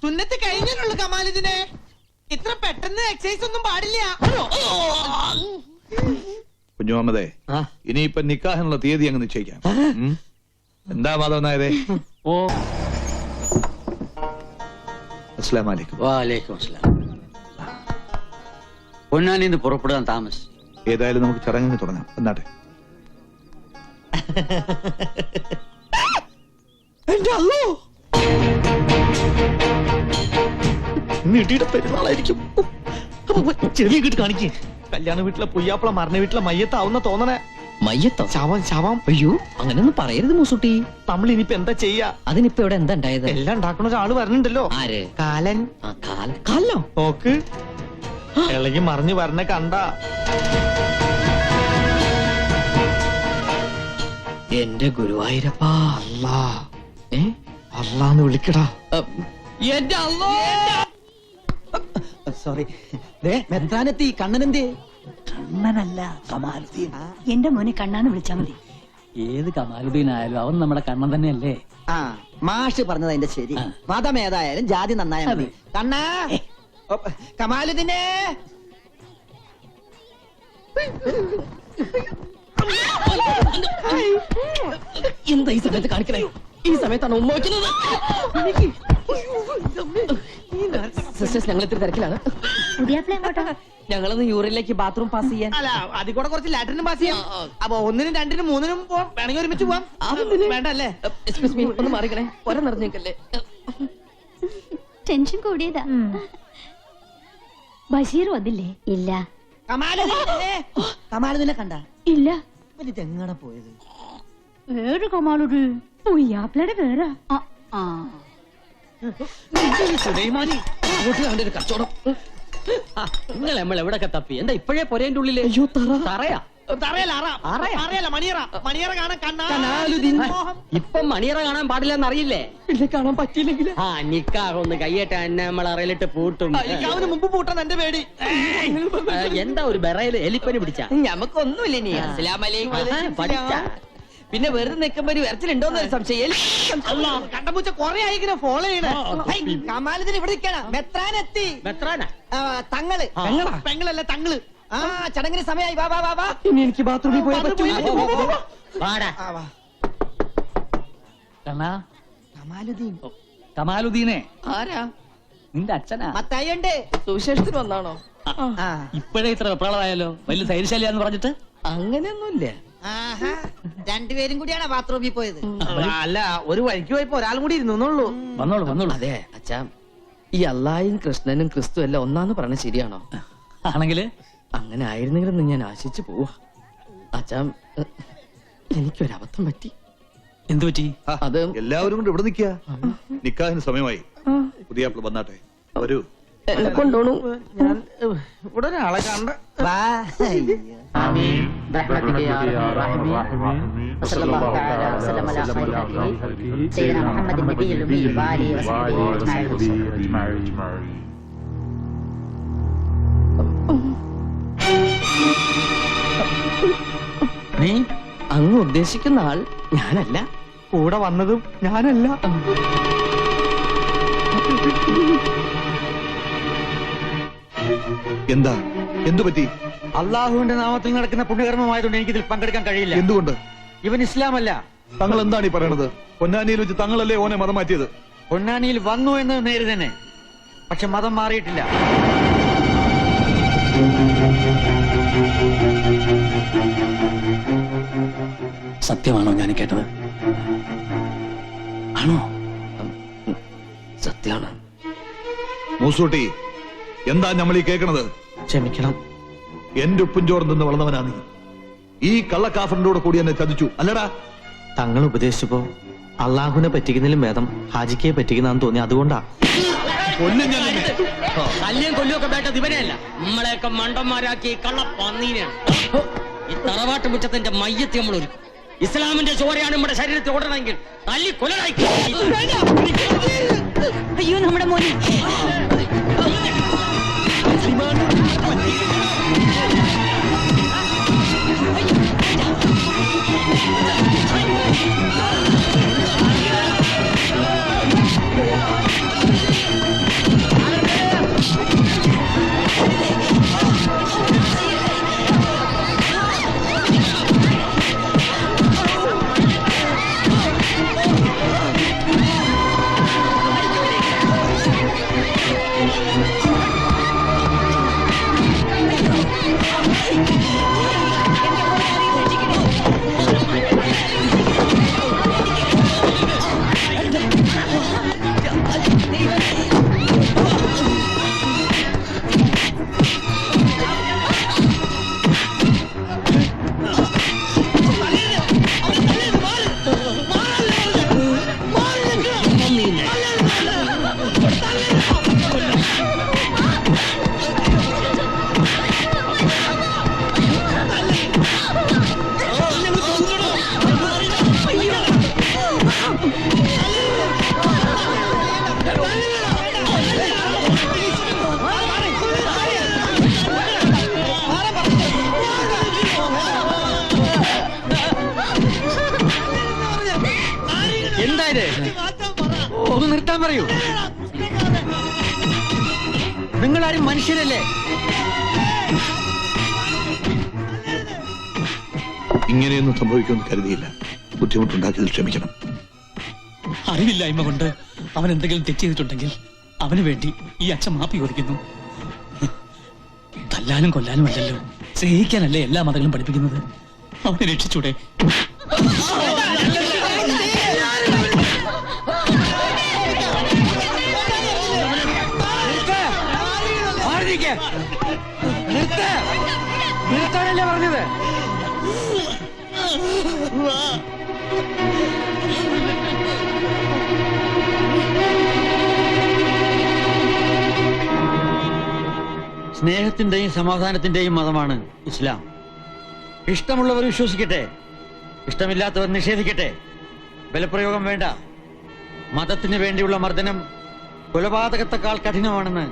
തുന്നത്ത് കഴിഞ്ഞുള്ളൂ കമാലിതിനെ. ഇത്ര പെട്ടെന്ന് എക്സസൈസ് ഒന്നും പാടില്ല. കുഞ്ഞുമുഹമ്മദേ, ഇനിയിപ്പൊ നിക്കാഹിനുള്ള തീയതി അങ്ങ് നിശ്ചയിക്കാം. എന്താ മാധവൻ നായരെ? ഓ, അസ്സലാമു അലൈക്കും. വാലൈക്കും അസ്സലാം. പൊന്നാനിന്ന് പുറപ്പെടാൻ താമസം. ഏതായാലും നമുക്ക് ചടങ്ങിന് തുടങ്ങാം. എന്നാട്ടെ. എന്റെ അള്ളോ, നീട്ടിയുടെ പെരുന്നാളായിരിക്കും. ചെറിയ കിട്ട് കാണിക്കേ. കല്യാണ വീട്ടിലെ പുയ്യാപ്പള മരണ വീട്ടിലെ മയ്യത്താവുന്ന തോന്നണേ. മയ്യത്തോ? ശവം ശവം. അയ്യോ, അങ്ങനെയൊന്നും പറയരുത് മുസുട്ടി. നമ്മൾ ഇനിയിപ്പോ എന്താ ചെയ്യാ? അതിനിപ്പോ ഇവിടെ എന്താ ഉണ്ടായത്? എല്ലാം ഉണ്ടാക്കണ ഒരാള് വരണുണ്ടല്ലോ. ആര്? കാലൻ. കാലോ? നോക്ക്, ഇളകി മറിഞ്ഞു വരണ കണ്ട. എന്റെ ഗുരുവായൂരപ്പാ. അല്ലാ, അല്ലാന്ന് വിളിക്കടാ. എന്റെ അള്ളോ. സോറി. മെത്രാനെത്തി. കണ്ണനെന്തേ? കണ്ണനല്ല, കമാലുദ്ദീൻ. എന്റെ മോനെ കണ്ണാന്ന് വിളിച്ചാ മതി. ഏത് കമാലുദ്ദീൻ ആയാലും അവൻ നമ്മുടെ കണ്ണൻ തന്നെയല്ലേ? ആ, മാഷ് പറഞ്ഞത് അതിന്റെ ശരി. മതം ഏതായാലും ജാതി നന്നായ മതി. കണ്ണാ, കമാലുദ്ദീനെ. എന്താ ഈ സമയത്ത് കാണിക്കണേ? ഈ സമയത്താണ് ഉമ്മ വയ്ക്കുന്നത്. സിസ്റ്റേഴ്സ് ഞങ്ങൾ ഇത്തിരി തിരക്കിലാണ്. പുതിയാപ്പിള എങ്ങോട്ടാ? ഞങ്ങളൊന്ന് യൂറിനിലേക്ക് ബാത്റൂം പാസ് ചെയ്യാൻ. അല്ല അതിൽ കൂടെ കുറച്ച് ലാറ്ററിനും പാസ് ചെയ്യാം. അപ്പൊ 1 2 3 പോവാം. വേണമെങ്കിൽ ഒരുമിച്ച് പോവാം. വേണ്ട അല്ലേ? എക്സ്ക്യൂസ് മീ, ഒന്ന് മാറിക്കണേ. ഒര നിറഞ്ഞേക്കല്ലേ. ടെൻഷൻ കൂടിയതാ. ബഷീർ വന്നില്ലേ? ഇല്ല. കമാലുദ്ദീനെ കണ്ട ഇല്ല. ഇതെങ്ങനെ പോയത്? വേറെ കമാലൊരു പുയ്യാപ്പിളയുടെ പേരാ. സുലൈമാനി അങ്ങോട്ട് അവന്റെ ഒരു കച്ചവടം. നിങ്ങൾ നമ്മൾ എവിടൊക്കെ തപ്പി? എന്താ ഇപ്പോഴേ പൊരേന്റെ ഉള്ളില്? അയ്യോ തറയാ. അറിയാല മണിയറ കാണാൻ കനാലുദ്ദീൻ. ഇപ്പം മണിയറ കാണാൻ പാടില്ലെന്ന് അറിയില്ലേ? കാണാൻ പറ്റിയില്ലെങ്കിൽ ആ നിക്കാഹ് ഒന്ന് കയ്യേറ്റ എന്നെ നമ്മൾ അറിയിലിട്ട് പൂട്ടും. അവന് മുമ്പ് പൂട്ടാൻ എന്റെ പേടി. എന്താ ഒരു ബെറയില് എലിപ്പനി പിടിച്ച? ഞമ്മക്കൊന്നുമില്ല നീ. പഠിച്ച പിന്നെ വെറുതെ നിൽക്കുമ്പോ ഒരു വരച്ചിലുണ്ടോന്നൊരു സംശയം. കണ്ടപൂച്ച കൊറേ ആയിങ്ങനെ ഫോളോ ചെയ്യണേ. കമാലത്തിന് ഇവിടെ നിൽക്കണം. മെത്രാനെത്തി. മെത്രാനാ? തങ്ങള്. പെങ്ങളല്ല തങ്ങള്. ആ ചടങ്ങിന് സമയമായി. വാ വാ വാ വാ. ഇനി എനിക്ക് ബാത്റൂമിൽ പോയി കമാലുദ്ദീനെ ആരാ? നിന്റെ അച്ഛനാ. മത്തായിണ്ട്. സുവിശേഷത്തിന് വന്നാണോ? ഇപ്പോഴേ ഇത്ര വെപ്രാളമായാലോ? വലിയ ധൈര്യശാലിയാന്ന് പറഞ്ഞിട്ട്. അങ്ങനെയൊന്നുമില്ല. രണ്ടുപേരും കൂടിയാണ് ബാത്റൂമിൽ പോയത്. അല്ല ഒരു വഴിക്ക് പോയപ്പോ ഒരാളും കൂടി ഇരുന്നുള്ളൂ. വന്നോളൂ വന്നോളൂ. അതെ അച്ഛാ, ഈ അല്ലായും കൃഷ്ണനും ക്രിസ്തു എല്ലാം ഒന്നാന്ന് പറഞ്ഞത് ശരിയാണോ? ആണെങ്കില് അങ്ങനെ ആയിരുന്നെങ്കിലും ഞാൻ ആശിച്ചു പോവാ. അച്ഛാ, എനിക്കൊരബദ്ധം പറ്റി. എന്തു പറ്റി? അത് എല്ലാവരും കൊണ്ട് ഇവിടെ നിൽക്കുക. നിക്കാഹിന് സമയമായി. പുതിയ വന്നാട്ടെ. വരൂ. എന്നെ കൊണ്ടോണു. ഞാൻ ഇവിടെ ഒരാളെ കണ്ട. നീ അങ്ങ് ഉദ്ദേശിക്കുന്ന ആൾ ഞാനല്ല. കൂടെ വന്നതും ഞാനല്ല. എന്താ? എന്തു പറ്റി? അള്ളാഹുവിന്റെ നാമത്തിൽ നടക്കുന്ന പുണ്യകർമ്മമായതുകൊണ്ട് എനിക്കിതിൽ പങ്കെടുക്കാൻ കഴിയില്ല. എന്തുകൊണ്ട്? ഇവൻ ഇസ്ലാമല്ല. തങ്ങൾ എന്താണ് ഈ പറയണത്? പൊന്നാനിയിൽ വെച്ച് തങ്ങളല്ലേ ഓനെ മതം മാറ്റിയത്? പൊന്നാനിയിൽ വന്നു എന്നത് നേര് തന്നെ, പക്ഷെ മതം മാറിയിട്ടില്ല. സത്യമാണോ ഞാൻ കേട്ടത്? ആണോ? സത്യമാണ്. മൂസൂട്ടി, എന്താ നമ്മൾ ഈ കേൾക്കണത്? ക്ഷമിക്കണം. എന്റെ ഉപ്പും ചോറും നിന്ന് വളർന്നവനാ നീ. ഈ കള്ളക്കാഫറിന്റെ കൂടെ കൂടി എന്നെ ചതിച്ചു അല്ലടാ? തങ്ങൾ ഉപദേശിച്ചപ്പോ അള്ളാഹുവിനെ പറ്റിക്കുന്നതിലും ഭേദം ഹാജിക്കയെ പറ്റിക്കുന്നതാന്ന് തോന്നി. അതുകൊണ്ടാ. കല്യം കൊല്ലുമൊക്കെ വേണ്ടത് ഇവനെയല്ല, നമ്മളെയൊക്കെ മണ്ടന്മാരാക്കി കള്ള പന്നീനെയാണ്. ഈ തറവാട്ട് മുറ്റത്തിന്റെ മയ്യത്തി നമ്മൾ ഒരു ഇസ്ലാമിന്റെ ചോരയാണ് നമ്മുടെ ശരീരത്തിൽ ഓടണമെങ്കിൽ തല്ലി കൊലനായി. അയ്യോ നമ്മുടെ മോനെ. ഒന്ന് നിർത്താൻ പറയൂ. നിങ്ങളാരും മനുഷ്യരല്ലേ? ഇങ്ങനെയൊന്നും സംഭവിക്കുമെന്ന് കരുതിയില്ല. ബുദ്ധിമുട്ടുണ്ടാക്കിയതിൽ ക്ഷമിക്കണം. അറിവില്ലായ്മ കൊണ്ട് അവൻ എന്തെങ്കിലും തെറ്റ് ചെയ്തിട്ടുണ്ടെങ്കിൽ അവന് വേണ്ടി ഈ അച്ഛൻ മാപ്പി ചോദിക്കുന്നു. തല്ലാനും കൊല്ലാനും അല്ലല്ലോ, സ്നേഹിക്കാനല്ലേ എല്ലാ മതങ്ങളും പഠിപ്പിക്കുന്നത്. അവനെ രക്ഷിച്ചൂടെ? നിർത്താനല്ലേ പറഞ്ഞത്? സ്നേഹത്തിന്റെയും സമാധാനത്തിന്റെയും മതമാണ് ഇസ്ലാം. ഇഷ്ടമുള്ളവർ വിശ്വസിക്കട്ടെ, ഇഷ്ടമില്ലാത്തവർ നിഷേധിക്കട്ടെ. ബലപ്രയോഗം വേണ്ട. മതത്തിന് വേണ്ടിയുള്ള മർദ്ദനം കൊലപാതകത്തെക്കാൾ കഠിനമാണെന്ന്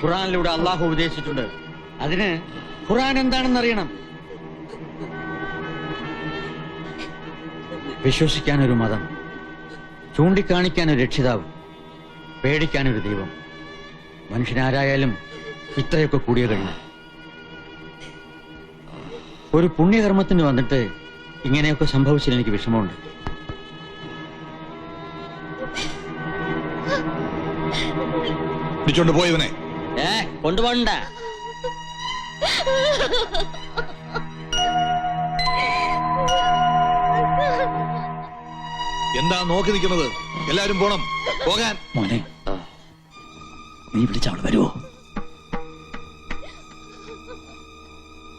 ഖുർആനിലൂടെ അള്ളാഹു ഉപദേശിച്ചിട്ടുണ്ട്. അതിന് ഖുർആൻ എന്താണെന്ന് അറിയണം. വിശ്വസിക്കാൻ ഒരു മതം, ചൂണ്ടിക്കാണിക്കാൻ ഒരു രക്ഷിതാവ്, പേടിക്കാൻ ഒരു ദൈവം. മനുഷ്യനാരായാലും ഇത്രയൊക്കെ കൂടിയ കഴിയും. ഒരു പുണ്യകർമ്മത്തിന് വന്നിട്ട് ഇങ്ങനെയൊക്കെ സംഭവിച്ചതിൽ എനിക്ക് വിഷമമുണ്ട്. പോയവനെ കൊണ്ടുപോകണ്ട. എന്താ നോക്കി നിൽക്കുന്നത്? എല്ലാരും പോണം, പോകാൻ. മോനെ, നീ വിളിച്ചവള് വരുവോ?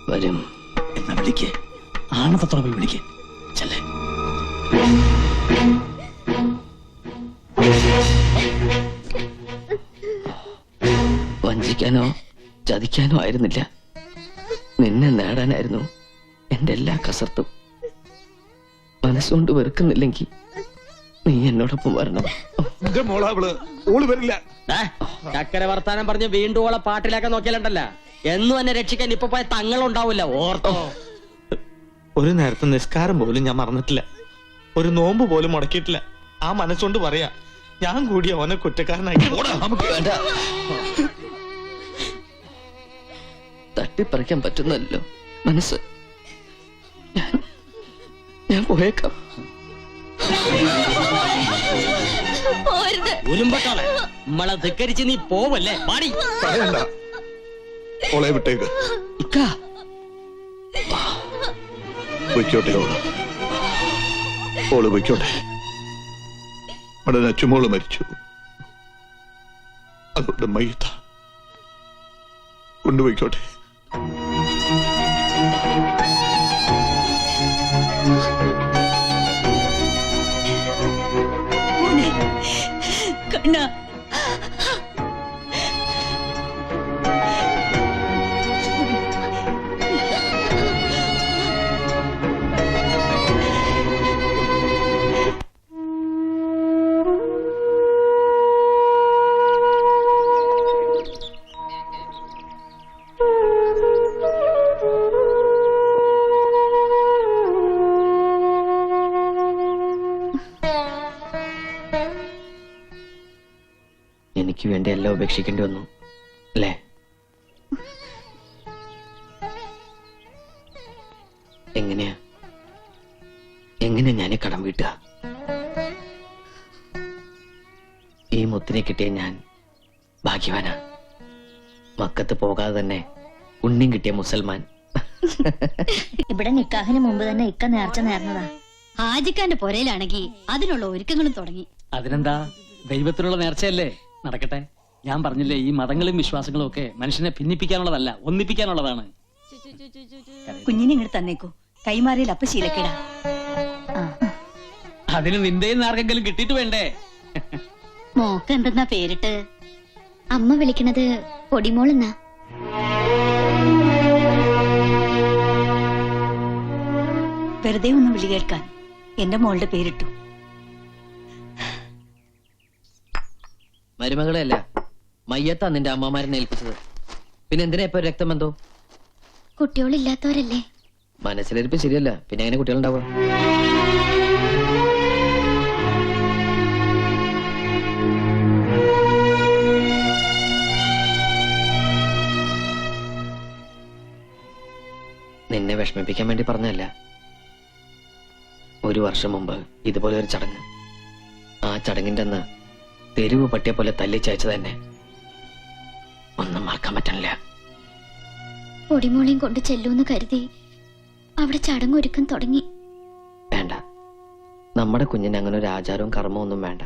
വരും. എന്നാ വിളിക്ക്, ആണത്തോടെ പോയി വിളിക്ക്. ചെല്ലേ. വഞ്ചിക്കാനോ ചതിക്കാനോ ആയിരുന്നില്ല, നിന്നെ നേടാനായിരുന്നു എന്റെ എല്ലാ കസർത്തും. മനസ്സുകൊണ്ട് വെറുക്കുന്നില്ലെങ്കിൽ നീ എന്നോടൊപ്പം വരണം. ചക്കര വർത്താനം പറഞ്ഞ് വീണ്ടും ഓളെ പാട്ടിലാക്കാൻ നോക്കിയാലുണ്ടല്ല, എന്നും എന്നെ രക്ഷിക്കാൻ ഇപ്പൊ പോയ തങ്ങളുണ്ടാവില്ല. ഓർത്തോ? ഒരു നേരത്തെ നിസ്കാരം പോലും ഞാൻ മറന്നിട്ടില്ല, ഒരു നോമ്പ് പോലും മുടക്കിയിട്ടില്ല. ആ മനസ്സുകൊണ്ട് പറയാ, ഞാൻ കൂടി അവനെ കുറ്റക്കാരനാക്കി. തട്ടിപ്പറിക്കാൻ പറ്റുന്നല്ലോ മനസ്സ്. ഞാൻ പോയേക്കാം. ഉരുമ്പട്ടോളെ, നമ്മളെ ധിക്കരിച്ച് നീ പോവല്ലേ? പാടി ഓളെ വിട്ടേക്ക്. ഇക്കാ പൊയ്ക്കോട്ടെ ഓള് പൊയ്ക്കോട്ടെ. അവിടെ നച്ചുമോള് മരിച്ചു, അതുകൊണ്ട് മയ്യത്ത കൊണ്ടുപോയിക്കോട്ടെ. കണ്ണ, എനിക്ക് വേണ്ടി എല്ലാം ഉപേക്ഷിക്കേണ്ടി വന്നു അല്ലേ? എങ്ങനെയാ ഞാനീ കടം വീട്ടുക? ഈ മുത്തിനെ കിട്ടിയ ഞാൻ ഭാഗ്യവാനാ. മക്കത്ത് പോകാതെ തന്നെ ഉണ്ണിയും കിട്ടിയ മുസൽമാൻ. ഇവിടെ നിക്കാഹിന് മുമ്പ് തന്നെ ഇക്ക നേർച്ച നേർന്നതാ. ഹാജിക്കാന്റെ പൊരയിലാണെങ്കിൽ അതിനുള്ള ഒരുക്കങ്ങളും തുടങ്ങി. അതിനെന്താ, ദൈവത്തിനുള്ള നേർച്ചയല്ലേ, നടക്കട്ടെ. ഞാൻ പറഞ്ഞില്ലേ, ഈ മതങ്ങളും വിശ്വാസങ്ങളും ഒക്കെ മനുഷ്യനെ ഭിന്നിപ്പിക്കാനുള്ളതല്ല, ഒന്നിപ്പിക്കാനുള്ളതാണ്. കുഞ്ഞിനെ ഇങ്ങോട്ട് തന്നേക്കൂ, കൈമാറിയിൽ അപ്പ ശീലക്കേടാ. അതിന് നിന്റെയും ആർക്കെങ്കിലും കിട്ടിയിട്ട് വേണ്ടേ? മോക്ക് എന്തെന്നാ പേരിട്ട്? അമ്മ വിളിക്കണത് പൊടിമോളെന്നാ. വെറുതെ ഒന്ന് വിളി കേൾക്കാൻ എന്റെ മോളുടെ പേരിട്ടു. മരുമകളെ അല്ല, മയ്യത്താ നിന്റെ അമ്മമാരനെ ഏൽപ്പിച്ചത്. പിന്നെ എന്തിനാ ഇപ്പൊ രക്തബന്ധോ? കുട്ടികളില്ലാത്തവരല്ലേ? മനസ്സിലിരിപ്പ് ശരിയല്ല, പിന്നെ അങ്ങനെ കുട്ടികളുണ്ടാവുക. നിന്നെ വിഷമിപ്പിക്കാൻ വേണ്ടി പറഞ്ഞല്ല. ഒരു വർഷം മുമ്പ് ഇതുപോലെ ഒരു ചടങ്ങ്, ആ ചടങ്ങിന്റെ അന്ന് തെരുവ് പട്ടിയെ പോലെ തല്ലിച്ചയച്ചത് തന്നെ. ഒന്നും മറക്കാൻ പറ്റണില്ല. പൊടിമോളെയും കൊണ്ട് ചെല്ലൂന്ന് കരുതി അവിടെ ചടങ്ങൊരുക്കം തുടങ്ങി. വേണ്ട, നമ്മുടെ കുഞ്ഞിന് അങ്ങനെ ഒരു ആചാരവും കർമ്മവും ഒന്നും വേണ്ട.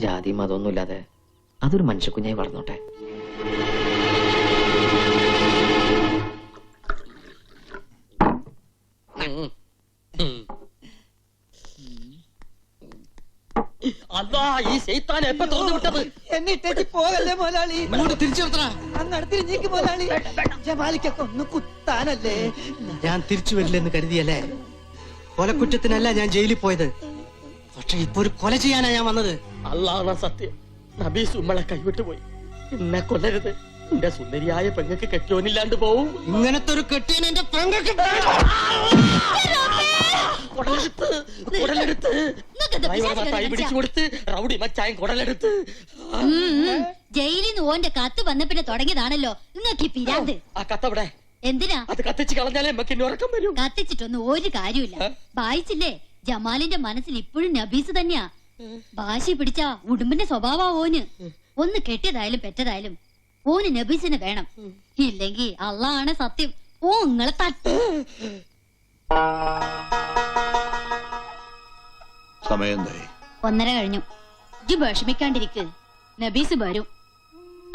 ജാതി മതമൊന്നും ഇല്ലാതെ അതൊരു മനുഷ്യക്കുഞ്ഞായി വളർന്നോട്ടെ. അതാ ഈ ശൈത്താൻ എപ്പോ തുറന്നു വിട്ടത്? എന്നിട്ടേച്ച് പോകല്ലേ മോലാളി, തിരിച്ചു നിർത്തണ. അങ്ങോട്ട് തിരിഞ്ഞേക്ക് മോലാളി. ജമാലിക്കൊക്കെ ഒന്ന് കുത്താനല്ലേ. ഞാൻ തിരിച്ചു വരില്ലെന്ന് കരുതിയല്ലേ? കൊലക്കുറ്റത്തിനല്ല ഞാൻ ജയിലിൽ പോയത്. പക്ഷെ ഇപ്പൊ ഒരു കൊല ചെയ്യാനാ ഞാൻ വന്നത്. അള്ളാഹ് സത്യം, നബീസ് ഉമ്മളെ കൈവിട്ടു പോയി. എന്നെ കൊല്ലരുത്. എന്റെ സുന്ദരിയായ പെങ്ങൾക്ക് കെട്ടിയോനില്ലാണ്ട് പോവും. ഇങ്ങനത്തെ ഒരു കെട്ടിയൻ എന്റെ പെങ്ങൾക്ക് കുടലെടുത്ത് തൈ പിടിച്ചു കൊടുത്ത് റൗഡി മച്ചായം കുടലെടുത്ത്. ജയിലിൽ നിന്ന് ഓന്റെ കത്ത് വന്ന പിന്നെ തുടങ്ങിയതാണല്ലോ നിങ്ങൾക്ക് പിരാന്ത്. ആ കത്തവിടെ? എന്തിനാ അത് കത്തിച്ച് കളഞ്ഞാലേ നമുക്ക് ഇനി ഉറക്കം വരും. കത്തിച്ചിട്ടൊന്നും ഒരു കാര്യമില്ല. വായിച്ചില്ലേ, ജമാലിന്റെ മനസ്സിൽ ഇപ്പോഴും നബീസ് തന്നെയാ. വാശി പിടിച്ച ഉടുമ്പിന്റെ സ്വഭാവ ഓന്. ഒന്ന് കെട്ടിയതായാലും പെറ്റതായാലും ഓന് നബീസിന് വേണം. ഇല്ലെങ്കി അള്ളാണ് സത്യം, ഓ നിങ്ങളെ തട്ട്. സമയം 1:30 കഴിഞ്ഞു. ഇജ്ജ് വിഷമിക്കാണ്ടിരിക്ക്, നബീസ് വരും.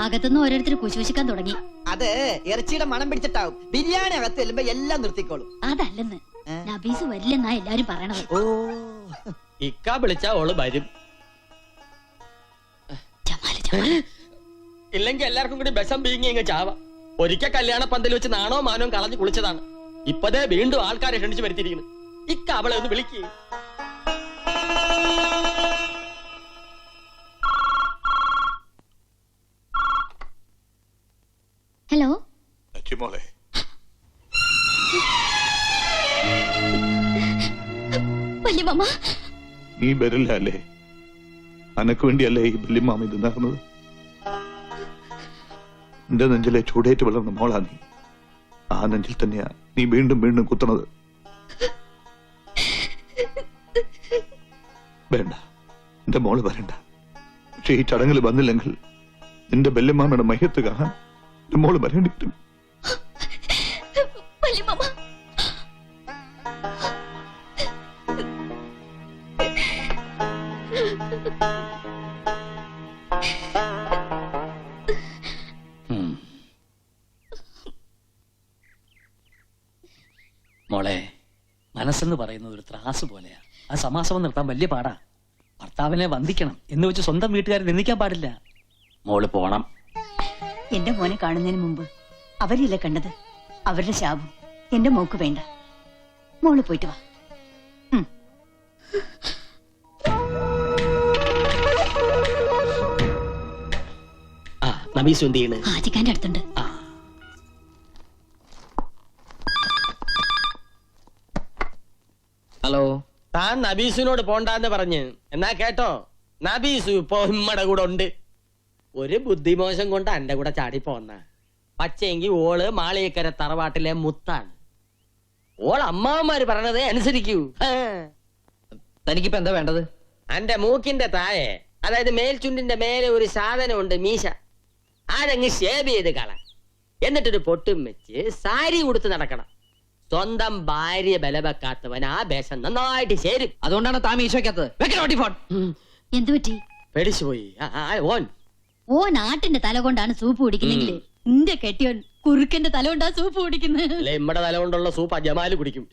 അകത്തുനിന്ന് ഓരോരുത്തർ കുശൂഷിക്കാൻ തുടങ്ങി. അത് ഇറച്ചിയുടെ മണം പിടിച്ചിട്ടാവും. ബിരിയാണി അകത്ത് ചെല്ലുമ്പോ എല്ലാം നിർത്തിക്കോളും. അതല്ലെന്ന്, നബീസ് വരില്ലെന്നാ എല്ലാരും പറയണത്. ഓ, ഇക്ക വിളിച്ചാ ഓള് വരും. ഇല്ലെങ്കിൽ എല്ലാവർക്കും കൂടി ബസം പീങ്ങി ഇങ്ങ് ചാവ. ഒരിക്കൽ കല്യാണ പന്തൽ വെച്ച് നാണോ മാനോ കളഞ്ഞു കുളിച്ചതാണ്. ഇപ്പതേ വീണ്ടും ആൾക്കാരെ ക്ഷണിച്ചു വരുത്തിയിരിക്കുന്നു. ഇക്ക അവളെ ഒന്ന് വിളിക്ക്. ഹലോ മോളെ, വല്യമ്മ, നീ വരില്ല അല്ലേ? അനക്ക് വേണ്ടിയല്ലേ ഈ വല്യമ്മാമ ഇത് നടന്നത്? എന്റെ നെഞ്ചിലെ ചൂടേറ്റ് വളർന്ന മോളാ നീ. ആ നെഞ്ചിൽ തന്നെയാ നീ വീണ്ടും വീണ്ടും കുത്തണത്. വേണ്ട, എന്റെ മോള് വരണ്ട. പക്ഷെ ഈ ചടങ്ങിൽ വന്നില്ലെങ്കിൽ നിന്റെ വല്യമ്മാമയുടെ മയ്യത്ത് കാണാൻ എന്റെ മോള് വരേണ്ടി വരും. വല്യമ്മ, മോളെ, മനസ്സെന്ന് പറയുന്നത് ഒരു ത്രാസ് പോലെയാ. ആ സമാസമം നിർത്താൻ വലിയ പാടാ. ഭർത്താവിനെ വന്ദിക്കണം എന്ന് വെച്ച് സ്വന്തം വീട്ടുകാരെ നിന്ദിക്കാൻ പാടില്ല. മോള് പോണം. എന്റെ മോനെ കാണുന്നതിന് മുമ്പ് അവരില്ലേ കണ്ടത്? അവരുടെ ശാപം എന്റെ മോക്ക് വേണ്ട. മോള് പോയിട്ട് വാ. ആ നബീസ് എന്ത് ചെയ്യണ്? ഹാജിക്കാന്റെ അടുത്തുണ്ട്. ഹലോ, താൻ നബീസിനോട് പോണ്ടാന്ന് പറഞ്ഞ് എന്നാ കേട്ടോ. നബീസു ഇപ്പൊ ഉമ്മയുടെ കൂടെ ഉണ്ട്. ഒരു ബുദ്ധിമോശം കൊണ്ട് എന്റെ കൂടെ ചാടി പോന്ന. പക്ഷേങ്കി ഓള് മാളിയേക്കര തറവാട്ടിലെ മുത്താണ്. ഓൾ അമ്മാവന്മാര് പറഞ്ഞതേ അനുസരിക്കൂ. തനിക്കിപ്പോ എന്താ വേണ്ടത്? എന്റെ മൂക്കിന്റെ താഴെ, അതായത് മേൽചുണ്ടിന്റെ മേലെ ഒരു സാധനമുണ്ട്, മീശ. അതങ്ങ് ഷേവ് ചെയ്ത് കള. എന്നിട്ടൊരു പൊട്ടും വെച്ച് സാരി ഉടുത്ത് നടക്കണം. സ്വന്തം ഭാര്യ ബലവെക്കാത്തവൻ ആ വേഷം നന്നായിട്ട് ചേരും. അതുകൊണ്ടാണ് താൻ മീശ വെക്കാത്തത്. വെക്കണോട്ടി ഫോൺ. എന്തു പറ്റി? പേടിച്ചു പോയി. ഓൻ ഓ നാട്ടിന്റെ തല കൊണ്ടാണ് സൂപ്പ് കുടിക്കുന്നെങ്കിൽ നിന്റെ കെട്ടിയോൻ കുറുക്കന്റെ തല കൊണ്ടാ സൂപ്പ് കുടിക്കുന്നത്. അല്ലെ ഇമ്മടെ തല കൊണ്ടുള്ള സൂപ്പ് ജമാല് കുടിക്കും.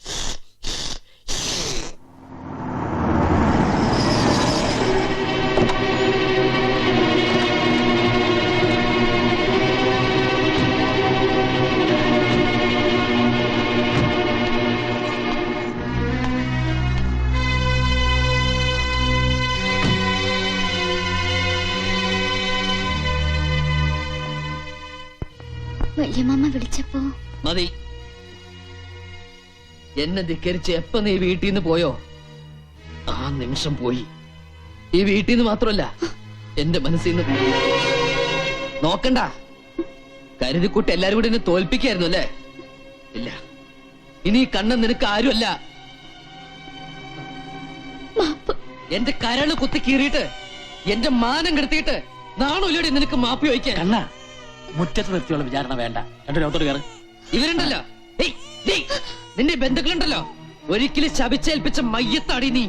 വല്യമ്മ വിളിച്ചപ്പോ മതി. എന്നെ ധിക്കരിച്ച് എപ്പ നീ വീട്ടിൽ നിന്ന് പോയോ ആ നിമിഷം പോയി. ഈ വീട്ടിൽ നിന്ന് മാത്രമല്ല, എന്റെ മനസ്സിൽ നിന്ന്. നോക്കണ്ട, കരുതിക്കൂട്ട് എല്ലാരും കൂടി എന്നെ തോൽപ്പിക്കായിരുന്നു അല്ലേ? ഇല്ല, ഇനി കണ്ണൻ നിനക്ക് ആരുമല്ല. എന്റെ കരള് കുത്തി കീറിയിട്ട് എന്റെ മാനം കെടുത്തിയിട്ട് നാണോലൂടെ നിനക്ക് മാപ്പി വയ്ക്കാൻ. കണ്ണ, മുറ്റത്ത് നിർത്തിയുള്ള വിചാരണ വേണ്ട. എന്റെ ലോകത്തോട് കയറി. ഇവരുണ്ടല്ലോ, ഏയ്, ഡേയ്, നിന്റെ ബന്ധുക്കളുണ്ടല്ലോ, ഒരിക്കലും ശപിച്ചേൽപ്പിച്ച മയ്യത്താടി നീ.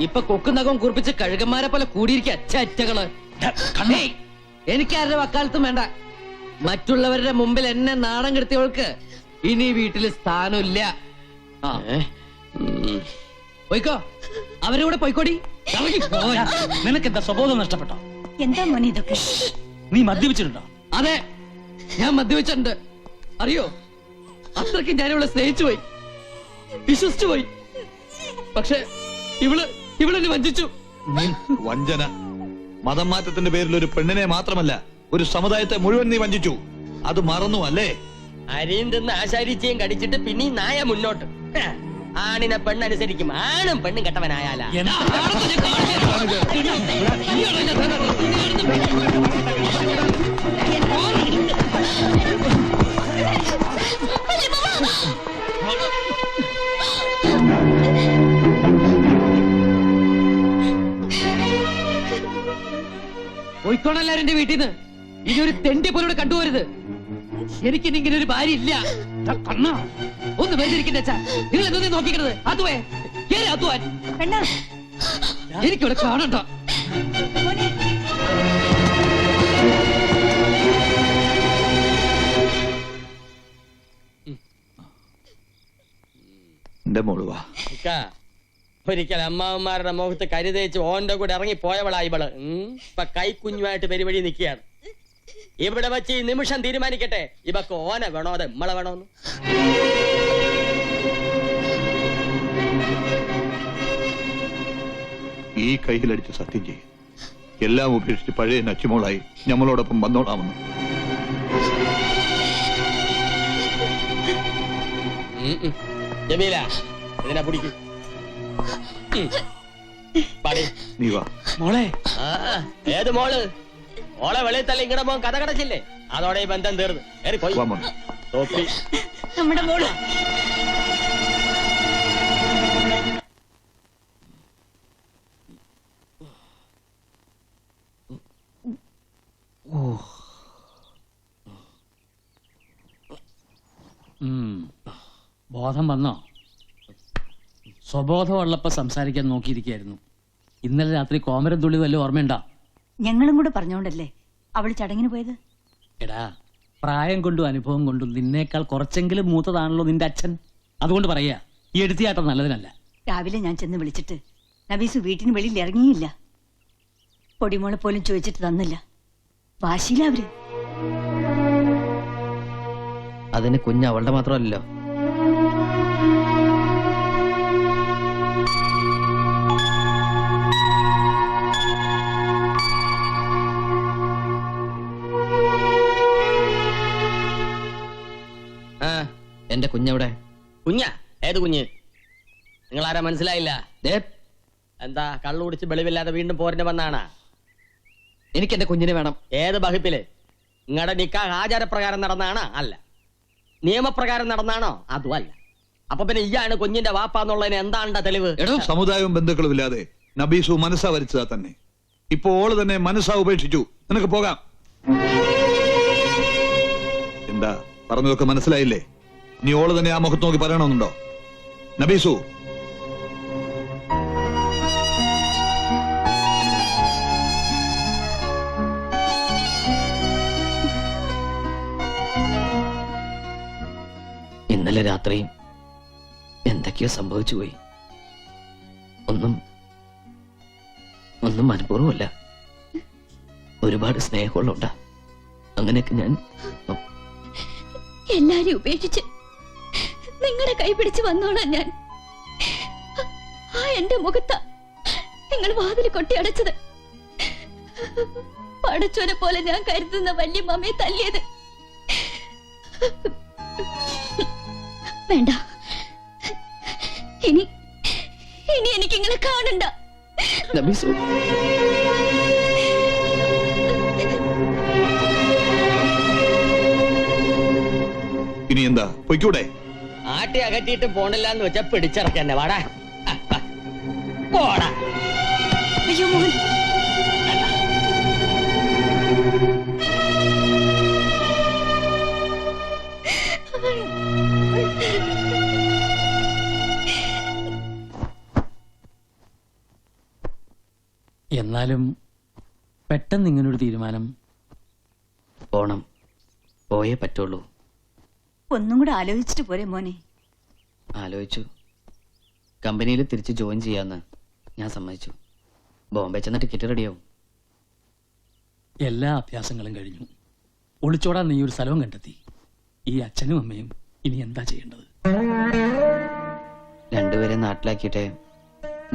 ഇപ്പൊ കൊക്കുന്നകം കുറിപ്പിച്ച് കഴുകന്മാരെ പോലെ കൂടിയിരിക്കുക ചെറ്റകള്. ഏയ്, എനിക്കാരുടെ വക്കാലത്തും വേണ്ട. മറ്റുള്ളവരുടെ മുമ്പിൽ എന്നെ നാണം കെടുത്തിയവൾക്ക് ഇനി വീട്ടില് സ്ഥാനമില്ല. ആ, പോയിക്കോ, അവരുടെ കൂടെ പോയിക്കോടി. നിനക്കെന്താ സ്വബോധം നഷ്ടപ്പെട്ടോ? എന്താ മോനെ ഇതൊക്കെ? നീ മദ്യപിച്ചിട്ടുണ്ടോ? അതെ, ഞാൻ മദ്യപിച്ചിട്ടുണ്ട്. അറിയോ, അത്രയ്ക്ക് ഞാനിവളെ സ്നേഹിച്ചു പോയി, വിശ്വസിച്ചു പോയി. പക്ഷെ ഇവളെന്നെ വഞ്ചിച്ചു. വഞ്ചന, മതം മാറ്റത്തിന്റെ പേരിൽ ഒരു പെണ്ണിനെ മാത്രമല്ല ഒരു സമുദായത്തെ മുഴുവൻ നീ വഞ്ചിച്ചു. അത് മറന്നു അല്ലേ? അരിയും തിന്ന് ആശാരിച്ചയും കടിച്ചിട്ട് പിന്നെ ഈ നായ മുന്നോട്ട്. ആണിനെ പെണ്ണനുസരിക്കും, ആണും പെണ്ണും കെട്ടവനായാലാ. പോയിക്കോണെല്ലാരും എന്റെ വീട്ടിൽ നിന്ന്. ഇനി ഒരു തെണ്ടി പോലും കണ്ടുപോരുത്. എനിക്ക് ഇങ്ങനെ ഒരു ഭാര്യ ഇല്ല. കണ്ണാ, ഒന്ന് വേദനിക്കണ്ട. നിങ്ങൾ എന്തോ നോക്കിക്കണത്? അതുവേ അതുവാൻ എനിക്കിവിടെ കാണണ്ട. എന്റെ മോളുവാ. ഒരിക്കൽ അമ്മാവന്മാരുടെ മുഖത്ത് കരുതേച്ച് ഓന്റെ കൂടെ ഇറങ്ങി പോയവളാ ഇവള്. ഇപ്പൊ കൈക്കുഞ്ഞുമായിട്ട് പെരുവഴി നിൽക്കുകയാണ്. ഇവിടെ വെച്ച് ഈ നിമിഷം തീരുമാനിക്കട്ടെ, ഇവക്ക് ഓനെ വേണോ അത് നമ്മളെ വേണോന്ന്. ഈ കയ്യിലടിച്ച് സത്യം ചെയ്യും, എല്ലാം ഉപേക്ഷിച്ച് പഴയ നച്ചുമോളായി ഞമ്മളോടൊപ്പം വന്നോളാമെന്ന്. ജമീല, ഇതിനെ പിടിക്കും. നീ വാ മോളെ. ഏത് മോള്? ഓളെ വെളിയിൽ തള്ളി ഇങ്ങടെ മോൻ കഥ കടച്ചില്ലേ? അതോടെ ഈ ബന്ധം തീർന്നു. വാ മോനെ. തോപ്പി നമ്മുടെ മോള്. ബോധം വന്നോ? സ്വബോധമുള്ളപ്പോ സംസാരിക്കാൻ നോക്കിയിരിക്കായിരുന്നു. ഇന്നലെ രാത്രി കോമരം തുള്ളി വല്ല ഓർമ്മയുണ്ടാ? ഞങ്ങളും കൂടെ പറഞ്ഞോണ്ടല്ലേ അവള് ചടങ്ങിന് പോയത്. എടാ, പ്രായം കൊണ്ടും അനുഭവം കൊണ്ടും നിന്നേക്കാൾ കുറച്ചെങ്കിലും മൂത്തതാണല്ലോ നിന്റെ അച്ഛൻ. അതുകൊണ്ട് പറയാ, ഈ എടുത്തിയാട്ടം നല്ലതിനല്ല. രാവിലെ ഞാൻ ചെന്ന് വിളിച്ചിട്ട് നബീസ് വീട്ടിന് വെളിയിൽ ഇറങ്ങിയില്ല. പൊടിമോളെ പോലും ചോദിച്ചിട്ട് തന്നില്ല. വാശിയില്ല അവര്. അതിന് കുഞ്ഞ് അവളുടെ മാത്രമല്ലല്ലോ. എന്റെ കുഞ്ഞെവിടെ? കുഞ്ഞ? ഏത് കുഞ്ഞ്? നിങ്ങളാരാ മനസ്സിലായില്ല? എന്താ കള്ളു കുടിച്ച് വെളിവില്ലാതെ വീണ്ടും പോരിന് വന്നാണ്? എനിക്ക് എന്റെ കുഞ്ഞിനെ വേണം. ഏത് വകുപ്പില്? നിങ്ങളുടെ നിക്കാഹ് ആചാരപ്രകാരം നടന്നാണോ? അല്ല. നിയമപ്രകാരം നടന്നാണോ? അതും അല്ല. അപ്പൊ പിന്നെ ഇയാണ് കുഞ്ഞിന്റെ വാപ്പാന്നുള്ളതിന് എന്താണ്ട തെളിവ്? സമുദായവും ബന്ധുക്കളും ഇല്ലാതെ നബീസു മനസ്സാ വരച്ചതാ തന്നെ. ഇപ്പൊ ഓള് തന്നെ മനസ്സാ ഉപേക്ഷിച്ചു. നിനക്ക് പോകാം. എന്താ പറഞ്ഞതൊക്കെ മനസ്സിലായില്ലേ? നീ ഓള് തന്നെ ആ മുഖത്ത് നോക്കി പറയണമെന്നുണ്ടോ? നബീസു, ഇന്നലെ രാത്രിയും എന്തൊക്കെയോ സംഭവിച്ചു പോയി. ഒന്നും മനഃപൂർവ്വമല്ല. ഒരുപാട് സ്നേഹമുള്ള അങ്ങനെയൊക്കെ ഞാൻ എല്ലാരും ഉപേക്ഷിച്ച് നിങ്ങളുടെ കൈ പിടിച്ച് വന്നോളാം ഞാൻ. ആ എന്റെ മുഖത്ത നിങ്ങൾ വാതിൽ കൊട്ടി അടച്ചത്. പടച്ചോനെ പോലെ ഞാൻ കരുതുന്ന വലിയ മമ്മയെ തല്ലിയത്. വേണ്ട, ഇനി എനിക്കിങ്ങനെ കാണണ്ട. ഇനി എന്താ പൊയ്ക്കൂടെ? ആട്ടി അകറ്റിയിട്ട് പോണില്ലാന്ന് വെച്ചാ പിടിച്ചിറക്കന്നെ. വാടാ പോടാ. അയ്യോ മോഹൻ. എന്നാലും പെട്ടെന്ന് ഇങ്ങനൊരു തീരുമാനം. പോണം, പോയേ പറ്റുള്ളൂ. ഒന്നും കൂടെ ആലോചിച്ചിട്ട് പോരെ മോനെ. ആലോചിച്ചു. കമ്പനിയിൽ തിരിച്ച് ജോയിൻ ചെയ്യാന്ന് ഞാൻ സമ്മതിച്ചു. ബോംബെ ചെന്ന ടിക്കറ്റ് റെഡിയാവും. എല്ലാ അഭ്യാസങ്ങളും കഴിഞ്ഞു. ഒളിച്ചോടാൻ നീ ഒരു സ്ഥലവും കണ്ടെത്തി. ഈ അച്ഛനും അമ്മയും ഇനി എന്താ ചെയ്യേണ്ടത്? രണ്ടുപേരെ നാട്ടിലാക്കിയിട്ടേ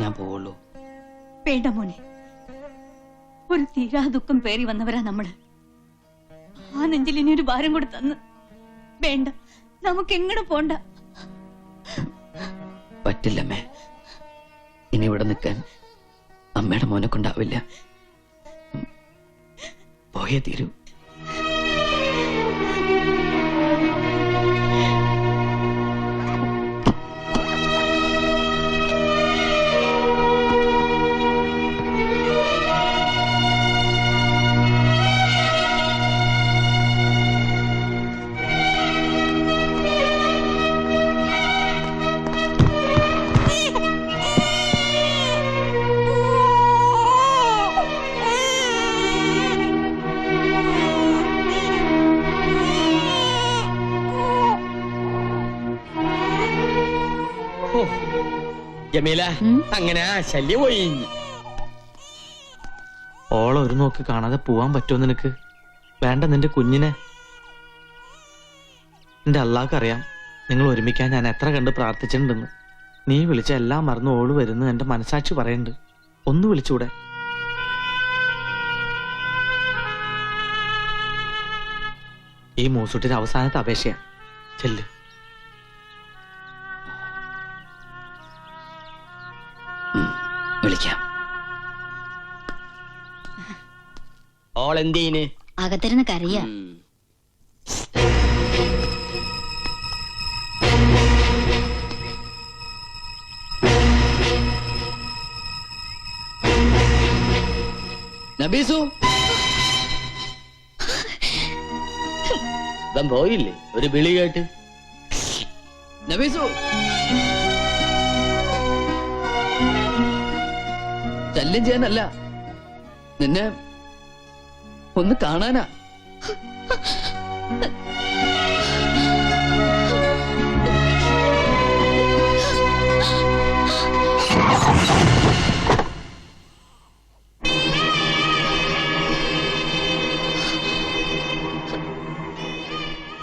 ഞാൻ പോവുള്ളൂ. വേണ്ട മോനെ, ഒരു തീരാ ദുഃഖം പേറി വന്നവരാ നമ്മള്. ആ നെഞ്ചിൽ ഇനി ഒരു ഭാരം കൂടെ തന്ന് വേണ്ട, നമുക്ക് എങ്ങോട്ട് പോണ്ട. പറ്റില്ലമ്മേ, ഇനി ഇവിടെ നിൽക്കാൻ അമ്മയുടെ മോനെ കൊണ്ടാവില്ല. പോയേ തീരൂ. ജമീല, അങ്ങനെ ആ ശല്യം പോയി. ഓളെ ഒരു നോക്ക് കാണാതെ പോവാൻ പറ്റുമോ നിനക്ക്? വേണ്ട, നിന്റെ കുഞ്ഞിനെ. എന്റെ അള്ളാഹ്ക്കറിയാം നിങ്ങൾ ഒരുമിക്കാൻ ഞാൻ എത്ര കണ്ട് പ്രാർത്ഥിച്ചിട്ടുണ്ടെന്ന്. നീ വിളിച്ച എല്ലാം മറന്നു ഓള് വരുന്നു എന്റെ മനസാക്ഷി പറയുന്നുണ്ട്. ഒന്ന് വിളിച്ചൂടെ? ഈ മൂസുട്ടിന്റെ അവസാനത്തെ അപേക്ഷയാ. ചെല്ല്. വിളിക്കാം. ഓളെന്തീന് അകത്തിരുന്ന് കരയാ. നബീസു, ഇവൻ പോയില്ലേ ഒരു വിളി കേട്ട്? നബീസു, ശല്യം ചെയ്യാനല്ല, നിന്നെ ഒന്ന് കാണാനാ.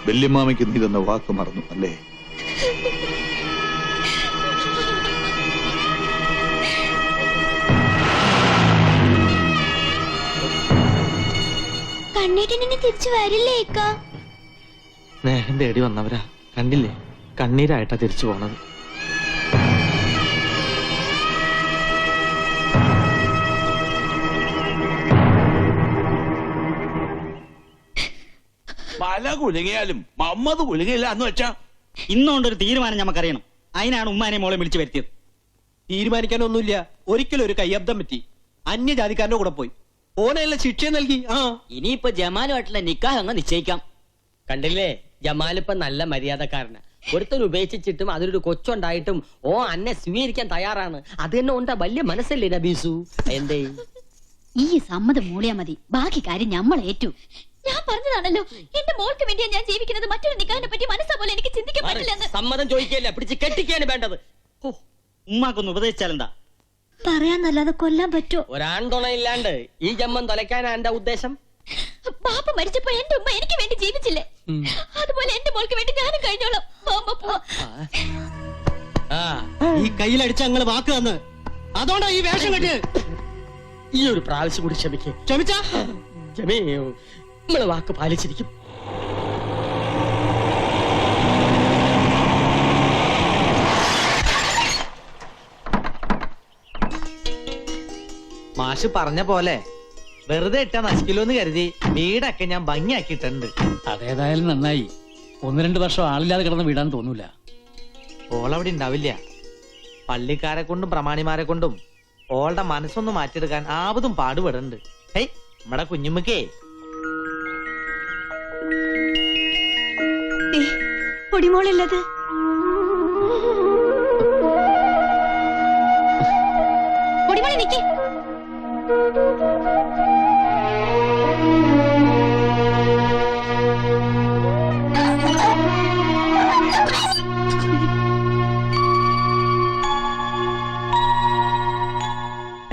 വല്യമ്മാമയ്ക്ക് നീ തന്ന വാക്ക് മറന്നു അല്ലേ? കണ്ണീട്ടിനെ തിരിച്ചു വരില്ലേ? സ്നേഹം തേടി വന്നവരാ, കണ്ടില്ലേ? കണ്ണീരായിട്ടാ തിരിച്ചു പോണത്. പല കുലുങ്ങിയാലും മമ്മത് കുലുങ്ങില്ല എന്ന് വെച്ചാ ഇന്നുകൊണ്ടൊരു തീരുമാനം നമുക്കറിയണം. അതിനാണ് ഉമ്മാനെ മോളെ വിളിച്ചു വരുത്തിയത്. തീരുമാനിക്കാനൊന്നുമില്ല. ഒരിക്കലും ഒരു കയ്യബ്ദം പറ്റി. അന്യജാതിക്കാരന്റെ കൂടെ പോയി ഓനെല്ലാം ശിക്ഷ നൽകി. ഇനിയിപ്പോ ജമാലുമായിട്ടുള്ള നിക്കാഹ് അങ്ങ് നിശ്ചയിക്കാം. കണ്ടില്ലേ, ജമാലിപ്പ നല്ല മര്യാദക്കാരനാ. ഒരുത്തൻ ഉപേക്ഷിച്ചിട്ടും അതിലൊരു കൊച്ചുണ്ടായിട്ടും ഓ അന്നെ സ്വീകരിക്കാൻ തയ്യാറാണ്. അത് തന്നെ ഉണ്ടാ വലിയ മനസ്സല്ലേ നബീസു? എന്തേ ഈ സമ്മതം മൂളിയാ മതി, ബാക്കി കാര്യം നമ്മൾ ഏറ്റു. ഞാൻ പറഞ്ഞതാണല്ലോ, എന്റെ മോൾക്ക് വേണ്ടിയാ ഞാൻ ജീവിക്കുന്നത്. മറ്റൊരു നിക്കാഹിനെ പറ്റി മനസ്സാ പോലെ എനിക്ക് ചിന്തിക്കാൻ പറ്റില്ലെന്ന്. സമ്മതം ചോദിക്കല്ല, പിടിച്ച് കെട്ടിക്കാണ് വേണ്ടത്. ഉമ്മാക്കൊന്ന് ഉപദേശിച്ചാലെന്താ? പറയാന്നല്ലാതെ കൊല്ലാൻ പറ്റുമോ? ഒരാൺതുണ ഇല്ലാണ്ട് ഈ ജമ്മം തൊലയ്ക്കാനാ എന്റെ ഉദ്ദേശം. ബാപ്പ മരിച്ചപ്പോ എന്റെ ഉമ്മ എനിക്ക് വേണ്ടി ജീവിച്ചില്ലേ, അതുപോലെ എന്റെ മോൾക്ക് വേണ്ടി ഞാനും കഴിഞ്ഞോളാം. ഈ കയ്യിലടിച്ച ഞങ്ങള് വാക്ക് തന്ന്, അതുകൊണ്ടാ ഈ വേഷം കെട്ട്. ഈ ഒരു പ്രാവശ്യം കൂടി ക്ഷമിക്കേ. ക്ഷമിച്ചാ ജമീ, നമ്മള് വാക്ക് പാലിച്ചിരിക്കും. മാഷ് പറഞ്ഞ പോലെ വെറുതെ ഇട്ടാ നശിക്കില്ലോന്ന് കരുതി വീടൊക്കെ ഞാൻ ഭംഗിയാക്കിയിട്ടുണ്ട്. അതേതായാലും നന്നായി. 1-2 വർഷം ആളില്ലാതെ കിടന്ന് വീടാന്ന് തോന്നൂല. ഓളവിടെ ഉണ്ടാവില്ല. പള്ളിക്കാരെ കൊണ്ടും പ്രമാണിമാരെ കൊണ്ടും ഓളുടെ മനസ്സൊന്ന് മാറ്റിയെടുക്കാൻ ആവതും പാടുപെടുന്നുണ്ട്. ഹേയ്, നമ്മടെ കുഞ്ഞുമ്മക്കേ പൊടിമോളല്ലത്. പൊടിമോളെ നിക്ക്.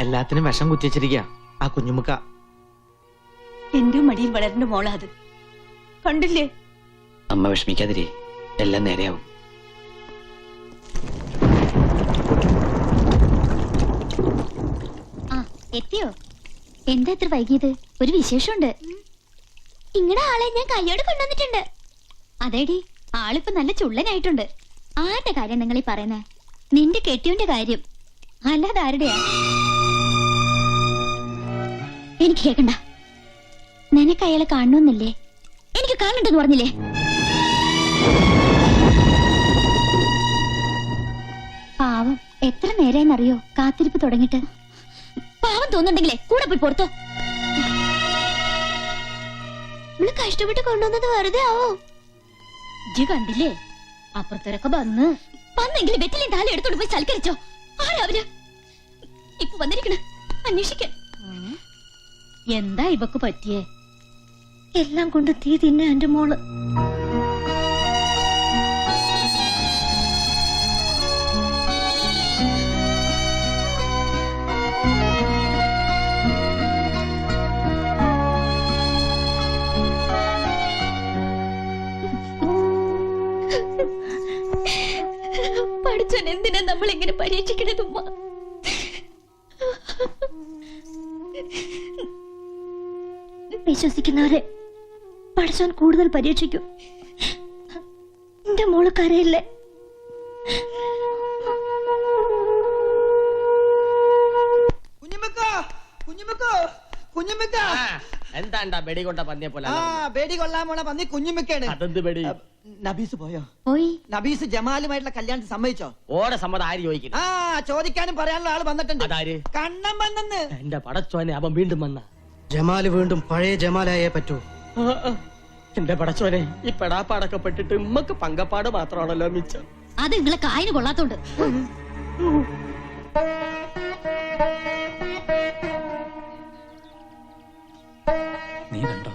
എല്ലാത്തിനും വിഷം കുത്തിച്ചിരിക്കുക ആ കുഞ്ഞുമുക്ക. എന്റെ മടിയിൽ വളരുന്ന മോളാ അത്. കണ്ടില്ലേ? അമ്മ വിഷമിക്കാതിരി, എല്ലാം നേരെയാവും. ആ എത്തിയോ? എന്താ ഇത്ര വൈകിയത്? ഒരു വിശേഷമുണ്ട്. ഇങ്ങടെ ആളെ ഞാൻ കയ്യോട് കൊണ്ടുവന്നിട്ടുണ്ട്. അതേടി, ആളിപ്പോ നല്ല ചുള്ളനായിട്ടുണ്ട്. ആരുടെ കാര്യം നിങ്ങൾ ഈ പറയുന്നേ? നിന്റെ കെട്ടിയവന്റെ കാര്യം, അല്ലാതെ ആരുടെയാ? എനിക്ക് കേക്കണ്ട. നിനക്ക് അയാളെ കാണണമെന്നില്ലേ? എനിക്ക് കാണണ്ടെന്ന് പറഞ്ഞില്ലേ? പാവം, എത്ര നേരമെന്നറിയോ കാത്തിരിപ്പ് തുടങ്ങിട്ട്. പാവം തോന്നുന്നുണ്ടെങ്കിലേ കൂടെ പോയി പുറത്തോ. നമ്മള് കഷ്ടപ്പെട്ട് കൊണ്ടുവന്നത് വെറുതെ ആവോ? ഇജ്ജ് കണ്ടില്ലേ, അപ്പുറത്തൊരൊക്കെ വന്നെങ്കിൽ വെറ്റിലും താലം എടുത്തോണ്ട് പോയി സൽക്കരിച്ചോ. ആരാ അവര്? ഇപ്പൊ വന്നിരിക്കണ അന്വേഷിക്കാൻ. എന്താ ഇവക്ക് പറ്റിയേ? എല്ലാം കൊണ്ട് തീ തിന്നെ എന്റെ മോള്. പഠിച്ചോൻ എന്തിനാ നമ്മൾ ഇങ്ങനെ പരീക്ഷിക്കണത് ഉമ്മ? വിശ്വസിക്കുന്നവരെ പഠിച്ചോൻ കൂടുതൽ പരീക്ഷിക്കും. എന്റെ മോള് കരയില്ലേ? എന്താണ്ടാ ബെടി കൊണ്ട പന്നിയെ പോലെ? ബേടി കൊള്ളാൻ പോണ പന്നി കുഞ്ഞുമിക്കാണ്. അതെന്ത് ബെടി? നബീസ് പോയോ? പോയി. നബീസ് ജമാലുമായിട്ടുള്ള കല്യാണത്തിന് സമ്മതിച്ചോ? ഓടെ സമ്മതം ആര് ചോദിക്കുന്നു? ആ ചോദിക്കാനും പറയാനുള്ള ആള് വന്നിട്ടുണ്ട്. അതാര്? കണ്ണം വന്നെന്ന്. എന്റെ പടച്ചോനെ അവൻ വീണ്ടും വന്ന. ജമാല് വീണ്ടും പഴയ ജമാലായേ പറ്റൂ. എന്റെ പടച്ചോനെ, ഈ പെടാപ്പാടക്കപ്പെട്ടിട്ട് ഉമ്മക്ക് പങ്കപ്പാട് മാത്രമാണല്ലോ മിച്ചം. അത് നിങ്ങളെ കായിന് കൊള്ളാത്തോണ്ട്. നീ കണ്ടോ?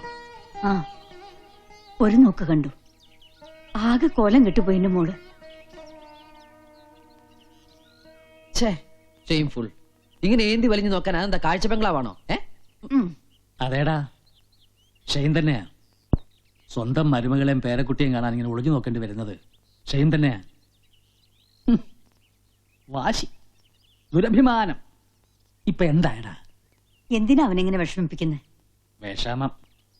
ആ ഒരു നോക്ക് കണ്ടു. ആകെ കോലം കെട്ടുപോയി എന്റെ മോള്. ഷെയിംഫുൾ. ഇങ്ങനെ ഏന്തി വലിഞ്ഞു നോക്കാൻ അതെന്താ കാഴ്ച ബംഗ്ലാവാണോ? അതേടാ, ഷെയിൻ തന്നെയാ. സ്വന്തം മരുമകളെയും പേരക്കുട്ടിയും കാണാൻ ഇങ്ങനെ ഒളിഞ്ഞു നോക്കേണ്ടി വരുന്നത് ഷെയിൻ തന്നെയാ. വാശി, ദുരഭിമാനം. ഇപ്പൊ എന്തായടാ? എന്തിനാ അവനെങ്ങനെ വിഷമിപ്പിക്കുന്നത്? വിഷമം.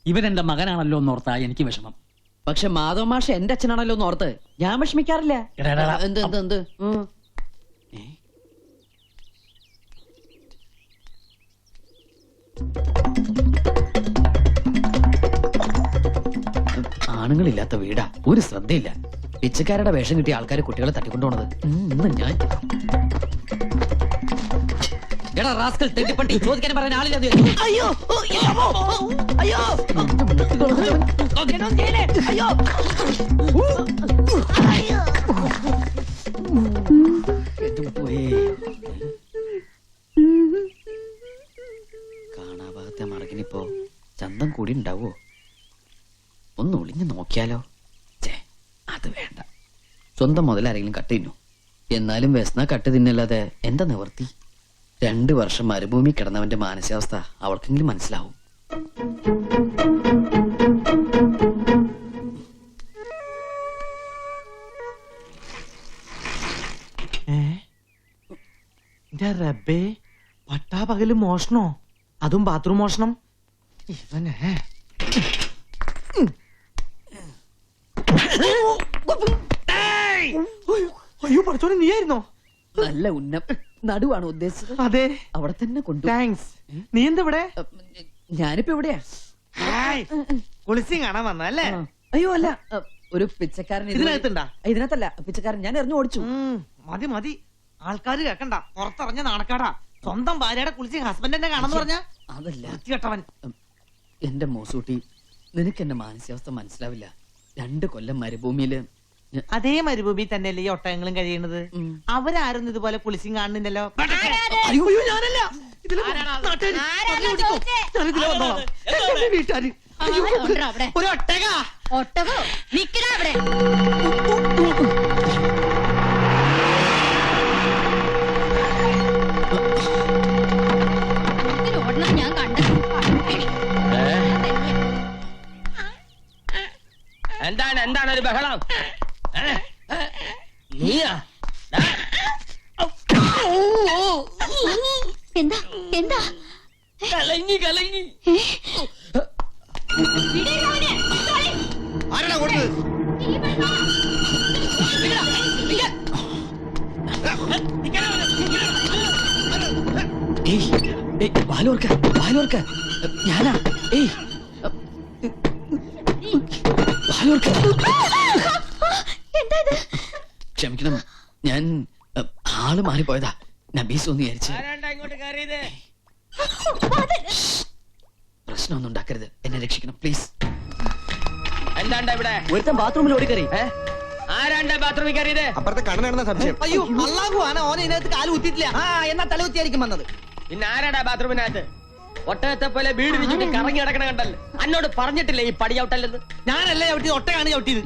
ഇവനെന്റെ മകനാണല്ലോ എന്നോർത്താ എനിക്ക് വിഷമം. പക്ഷെ മാധവ മാഷ എന്റെ അച്ഛനാണല്ലോ എന്ന് ഓർത്ത് ഞാൻ വിഷമിക്കാറില്ല. എടാ, എടാ, എടാ. എന്ത് എന്ത് എന്ത് ആണുങ്ങളില്ലാത്ത വീടാ, ഒരു ശ്രദ്ധയില്ല. പിച്ചക്കാരുടെ വേഷം കിട്ടിയ ആൾക്കാർ കുട്ടികളെ തട്ടിക്കൊണ്ടുപോണത്. ഇന്ന് ഞാൻ എടാ റാസ്കൽ തെണ്ടിപ്പട്ടി, ചോദിക്കാനും പറയാൻ ആളില്ല. അയ്യോ അയ്യോ കാണാഭാഗത്തെ മറകിനിപ്പോ ചന്തം കൂടി ഉണ്ടാവോ? ഒന്ന് ഒളിഞ്ഞു നോക്കിയാലോ? അത് വേണ്ട. സ്വന്തം മുതൽ ആരെങ്കിലും കട്ട് തിന്നു. എന്നാലും വ്യസന കട്ട് തിന്നല്ലാതെ എന്താ നിവർത്തി? 2 വർഷം മരുഭൂമി കിടന്നവന്റെ മാനസികാവസ്ഥ അവൾക്കെങ്കിലും മനസ്സിലാവും. റബ്ബേ, പട്ടാ പകല് മോഷണോ? അതും ബാത്റൂം മോഷണം. ഇവനെ അയ്യോ പഠിച്ചോനെ, നീയായിരുന്നോ? നല്ല ഉന്നം നടുവാണ് ഉദ്ദേശിച്ചത്. അതെ, അവിടെ തന്നെ കൊണ്ടു. താങ്ക്സ്. നീ എന്താ ഇവിടെ? ഞാനിപ്പോ എവിടെയാ? കുളിച്ചും കാണാൻ വന്നല്ലേ? അയ്യോ അല്ല, ഒരു പിച്ചക്കാരൻ ഇതിനകത്തുണ്ടാ? ഇതിനകത്തല്ല, പിച്ചക്കാരൻ ഞാൻ എറിഞ്ഞു ഓടിച്ചു. മതി മതി, ആൾക്കാര് കേക്കണ്ട. പുറത്തിറങ്ങ നാണക്കാടാ. സ്വന്തം ഭാര്യയുടെ കുളിച്ച് ഹസ്ബൻഡിനെ കാണാന്ന് പറഞ്ഞ അതല്ല കേട്ടവൻ. എന്റെ മോസൂട്ടി, നിനക്ക് എന്റെ മാനസികാവസ്ഥ മനസ്സിലാവില്ല. 2 കൊല്ലം മരുഭൂമിയില്. അതേ മരുഭൂമി തന്നെയല്ലേ ഈ ഒട്ടകങ്ങളും കഴിയണത്? അവരാരും ഇതുപോലെ കുളിച്ചും കാണുന്നില്ലല്ലോ. അയ്യോ ഞാനല്ല, ഒരു ഒട്ടക ഒട്ടകോ നിക്കടാ അവിടെ. ഇതിന് ഓടണം ഞാൻ കണ്ടത്. എന്താണ് ഒരു ബഹളം? നീയാ? എന്താ എന്താ കലങ്ങി വിടരുത് അവനെ. സോറി. ആരാടാ കൊടുത്തത്? ബാലോർക്ക ഞാനാ. ഏയ് ബാലോർക്ക, എന്താ ഇത്? ക്ഷമിക്കണം, ഞാൻ ആള് മാറിപ്പോയതാ. നബീസ് ഒന്ന് വിചാരിച്ച്. ഇങ്ങോട്ട് കയറിയത്? പ്രശ്നമൊന്നും ഉണ്ടാക്കരുത്, എന്നെ രക്ഷിക്കണം പ്ലീസ്. എന്താണ്ടാ ഇവിടെ? ഒരുത്തൻ ബാത്റൂമിൽ ഓടിക്കറി. ആരാണ്ടാ ബാത്റൂമിൽ കയറിയത്? അപ്പുറത്തെ കണ്ണനാണെന്ന സംശയം. അയ്യോ അള്ളാഹു ആന ഓനെ ഇതിനകത്ത് കാല് കുത്തിയിട്ടില്ല. എന്നാ തലകുത്തിയായിരിക്കും വന്നത്. പിന്നെ ആരാടാ ബാത്റൂമിനകത്ത്? ഒട്ടകത്തെ പോലെ വീട് ചുറ്റി കറങ്ങി കിടക്കണ കണ്ടല്ലോ. എന്നോട് പറഞ്ഞിട്ടില്ലേ ഈ പടി ചവിട്ടല്ലെന്ന്? ഞാനല്ലേ ചവിട്ടിയത്, ഒട്ടകാണ് ചവിട്ടിയത്.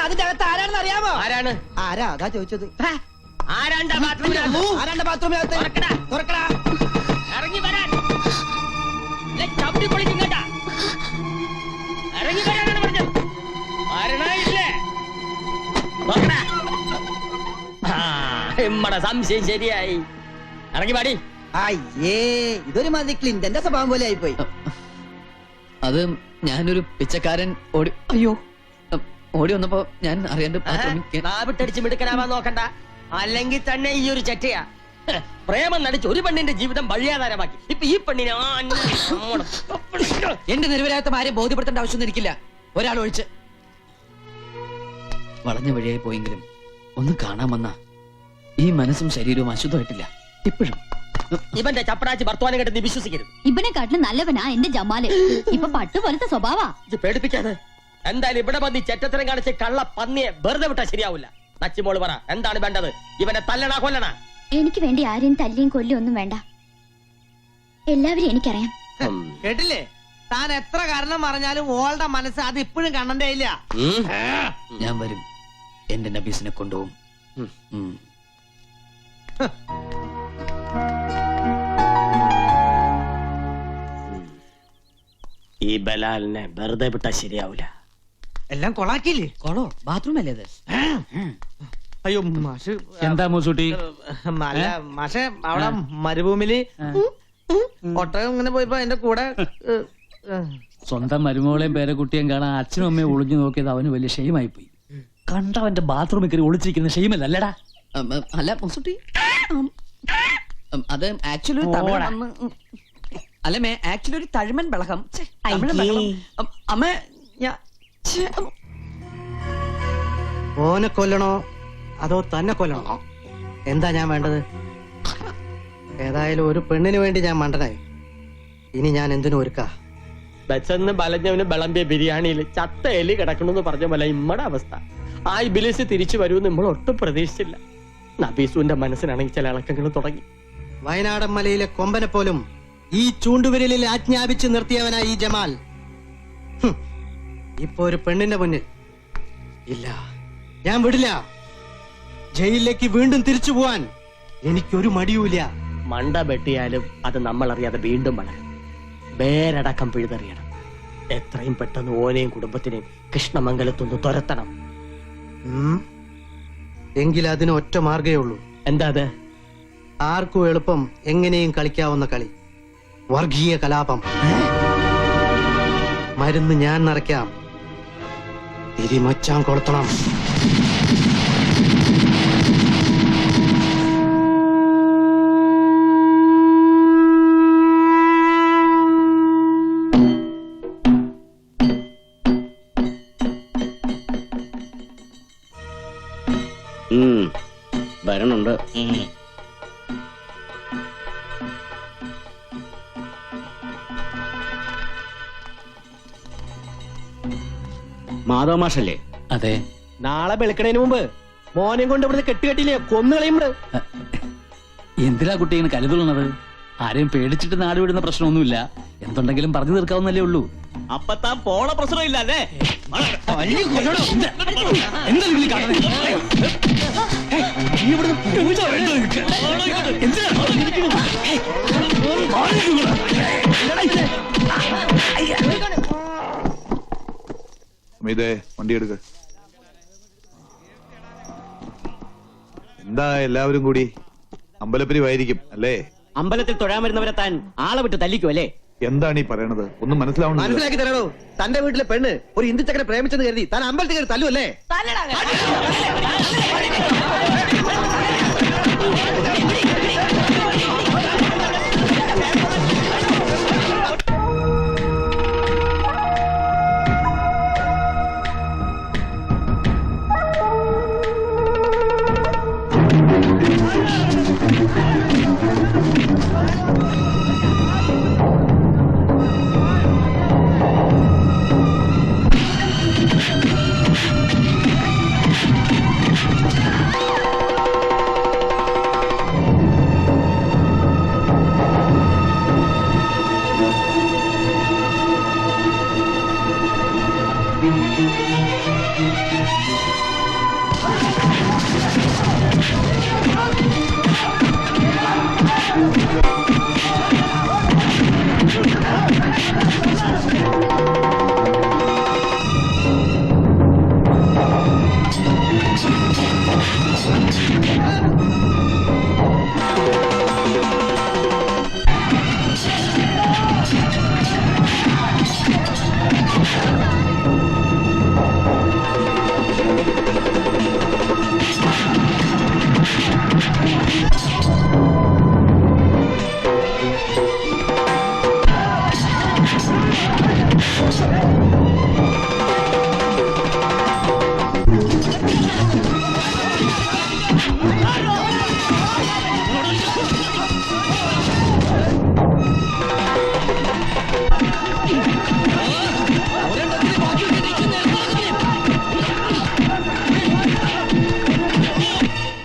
അതിന്റെ അകത്ത് ആരാണെന്ന് അറിയാമോ? ആരാണ്? ആരാ അതാ ചോദിച്ചത്. ആരാണ്ടാ ബാത്റൂമിനകത്ത്? ആരാണ്ട് ബാത്റൂമിനകത്ത്? തുറക്കടാ. ഇറങ്ങി വരാൻ. ചവിട്ടി പൊളിക്കും കേട്ടാ. ഇറങ്ങി വരാനാണ് പറഞ്ഞത്. മരണമില്ലേ? തുറക്കടാ. നമ്മടെ സംശയം ശരിയായി. ഇറങ്ങി പാടി. അയ്യേ, ഇതൊരു മാതിരി ക്ലിന്റന്റെ സ്വഭാവം പോലെ ആയിപ്പോയി. അത് ഞാനൊരു പിച്ചക്കാരൻ ഓടി വന്നപ്പോ ഞാൻ അറിയാണ്ട് നാവിട്ടടിച്ച് മിടുക്കനാവാൻ നോക്കണ്ട, അല്ലെങ്കിൽ തന്നെ ഈ ഒരു ചെറ്റയാ. പ്രേമം നടിച്ച് ഒരു പെണ്ണിന്റെ ജീവിതം വഴിയാധാരമാക്കി. ഇപ്പൊ ഈ പെണ്ണിനെ എന്റെ നിരവരാത്ത ആരെയും ബോധ്യപ്പെടുത്തേണ്ട ആവശ്യമൊന്നും എനിക്കില്ല, ഒരാൾ ഒഴിച്ച്. വളഞ്ഞ വഴിയായി പോയെങ്കിലും ഒന്ന് കാണാൻ വന്ന ഈ മനസ്സും ശരീരവും അശുദ്ധമായിട്ടില്ല ഇപ്പോഴും. ഇവന്റെ ചപ്പടാച്ച് വർത്തമാനം കേട്ട് നീ വിശ്വസിക്കരുത്. ഇവനെ കാട്ടിലും നല്ലവനാ എന്റെ ജമാല്. ഇപ്പൊ പട്ടു പോലത്തെ സ്വഭാവാ. ഇത് പേടിപ്പിക്കാതെ. എന്തായാലും ഇവിടെ വന്ന് ചെറ്റത്തരം കാണിച്ച് കള്ള പന്നിയെ വെറുതെ വിട്ടാ ശരിയാവില്ല. നച്ചിമോള് പറ, എന്താണ് വേണ്ടത്? ഇവനെ തല്ലണ കൊല്ലണ? എനിക്ക് വേണ്ടി ആരെയും തല്ലിയും കൊല്ലിയും ഒന്നും വേണ്ട. എല്ലാവരും എനിക്കറിയാം. കേട്ടില്ലേ? താൻ എത്ര കാരണം പറഞ്ഞാലും ഓളുടെ മനസ്സ് അത് ഇപ്പോഴും കണ്ണന്റെ ഇല്ല. ഞാൻ വരും, എന്റെ നബീസിനെ കൊണ്ടുപോകും. ഈ ബലാലിനെ വെറുതെ വിട്ടാ ശരിയാവില്ല. എല്ലാം കൊളാക്കിയില്ലേ? കൊളോ? ബാത്റൂം അല്ലേ അത്? അയ്യോ മാഷ്, എന്താ മൂസൂട്ടി? അല്ല മാഷെ, അവിടെ മരുഭൂമിയില് ഒട്ടകം ഇങ്ങനെ പോയപ്പോ അതിന്റെ കൂടെ സ്വന്തം മരുമകളെയും പേരക്കുട്ടിയും കാണാൻ അച്ഛനും അമ്മയും ഒളിഞ്ഞു നോക്കിയത് അവന് വലിയ ഷെയിമായി പോയി. കണ്ടവന്റെ ബാത്റൂമിൽ കയറി ഒളിച്ചിരിക്കുന്ന ഷെയിമല്ല അല്ലടാ. അല്ല മുസുട്ടി, അത് ആക്ച്വലി അല്ല മേ, ആക്ച്വലി ഒരു തഴുമൻ ബളകം. അമ്മ ഓനെ കൊല്ലണോ അതോ തന്നെ കൊല്ലണോ? എന്താ ഞാൻ വേണ്ടത്? ഏതായാലും ഒരു പെണ്ണിന് വേണ്ടി ഞാൻ മണ്ടനായി. ഇനി ഞാൻ എന്തിനും ഒരുക്കാ. ബച്ചന്ന് ബലഞ്ഞവന് വിളമ്പിയ ബിരിയാണിയിൽ ചത്ത എലി കിടക്കണമെന്ന് പറഞ്ഞ പോലെ ഇമ്മടെ അവസ്ഥ. ആ ഇബിലിസ് തിരിച്ചു വരുമെന്ന് നമ്മൾ ഒട്ടും പ്രതീക്ഷിച്ചില്ല. നബീസുവിന്റെ മനസ്സിനാണെങ്കിൽ ചില ഇളക്കങ്ങൾ തുടങ്ങി. വയനാടൻ മലയിലെ കൊമ്പനെ പോലും ഈ ചൂണ്ടുവിരലിൽ ആജ്ഞാപിച്ച് നിർത്തിയവനായി ഈ ജമാൽ. ഇപ്പൊ ഒരു പെണ്ണിന്റെ മുന്നിൽ ഇല്ല, ഞാൻ വിടില്ല. ജയിലിലേക്ക് വീണ്ടും തിരിച്ചു പോവാൻ എനിക്കൊരു മടിയുമില്ല. മണ്ട വെട്ടിയാലും അത് നമ്മൾ അറിയാതെ വീണ്ടും വളരും. വേരടക്കം പിഴുതെറിയണം. എത്രയും പെട്ടെന്ന് ഓനെയും കുടുംബത്തിനെയും കൃഷ്ണമംഗലത്തൊന്ന് തുരത്തണം. എങ്കിൽ അതിന് ഒറ്റ മാർഗേ ഉള്ളൂ. എന്താ അത്? ആർക്കും എളുപ്പം എങ്ങനെയും കളിക്കാവുന്ന കളി, വർഗീയ കലാപം. മരുന്ന് ഞാൻ നിറയ്ക്കാം, തിരിമച്ചാൻ കൊളുത്തണം. വരണുണ്ട്. മാധവ മാഷല്ലേ? അതെ. നാളെ വെളുക്കണേന് മുമ്പ് മോനെയും കൊണ്ട് ഇവിടുന്ന് കെട്ടുകെട്ടില്ലേ കൊന്നുകളയുമ്പ്. എന്തിനാ കുട്ടി ഇങ്ങനെ കരുതുള്ളത്? ആരെയും പേടിച്ചിട്ട് നാട് വിടുന്ന പ്രശ്നമൊന്നുമില്ല. എന്തുണ്ടെങ്കിലും പറഞ്ഞു തീർക്കാവുന്നല്ലേ ഉള്ളൂ. അപ്പൊ താൻ പോണ പ്രശ്നമില്ല അല്ലേ? അമിതേ, വണ്ടി എടുക്ക. എന്താ എല്ലാവരും കൂടി? അമ്പലപ്പിരിവായിരിക്കും അല്ലേ? അമ്പലത്തിൽ തൊഴാൻ വരുന്നവരെ താൻ ആളെ വിട്ട് തല്ലിക്കും അല്ലേ? എന്താണ് ഈ പറയണത്? ഒന്നും മനസ്സിലാവണം. മനസ്സിലാക്കി തരണോ? തന്റെ വീട്ടിലെ പെണ്ണ് ഒരു ഹിന്ദു ചക്കനെ പ്രേമിച്ചെന്ന് കരുതി താൻ അമ്പലത്തിൽ കയറി തല്ലുവല്ലേ?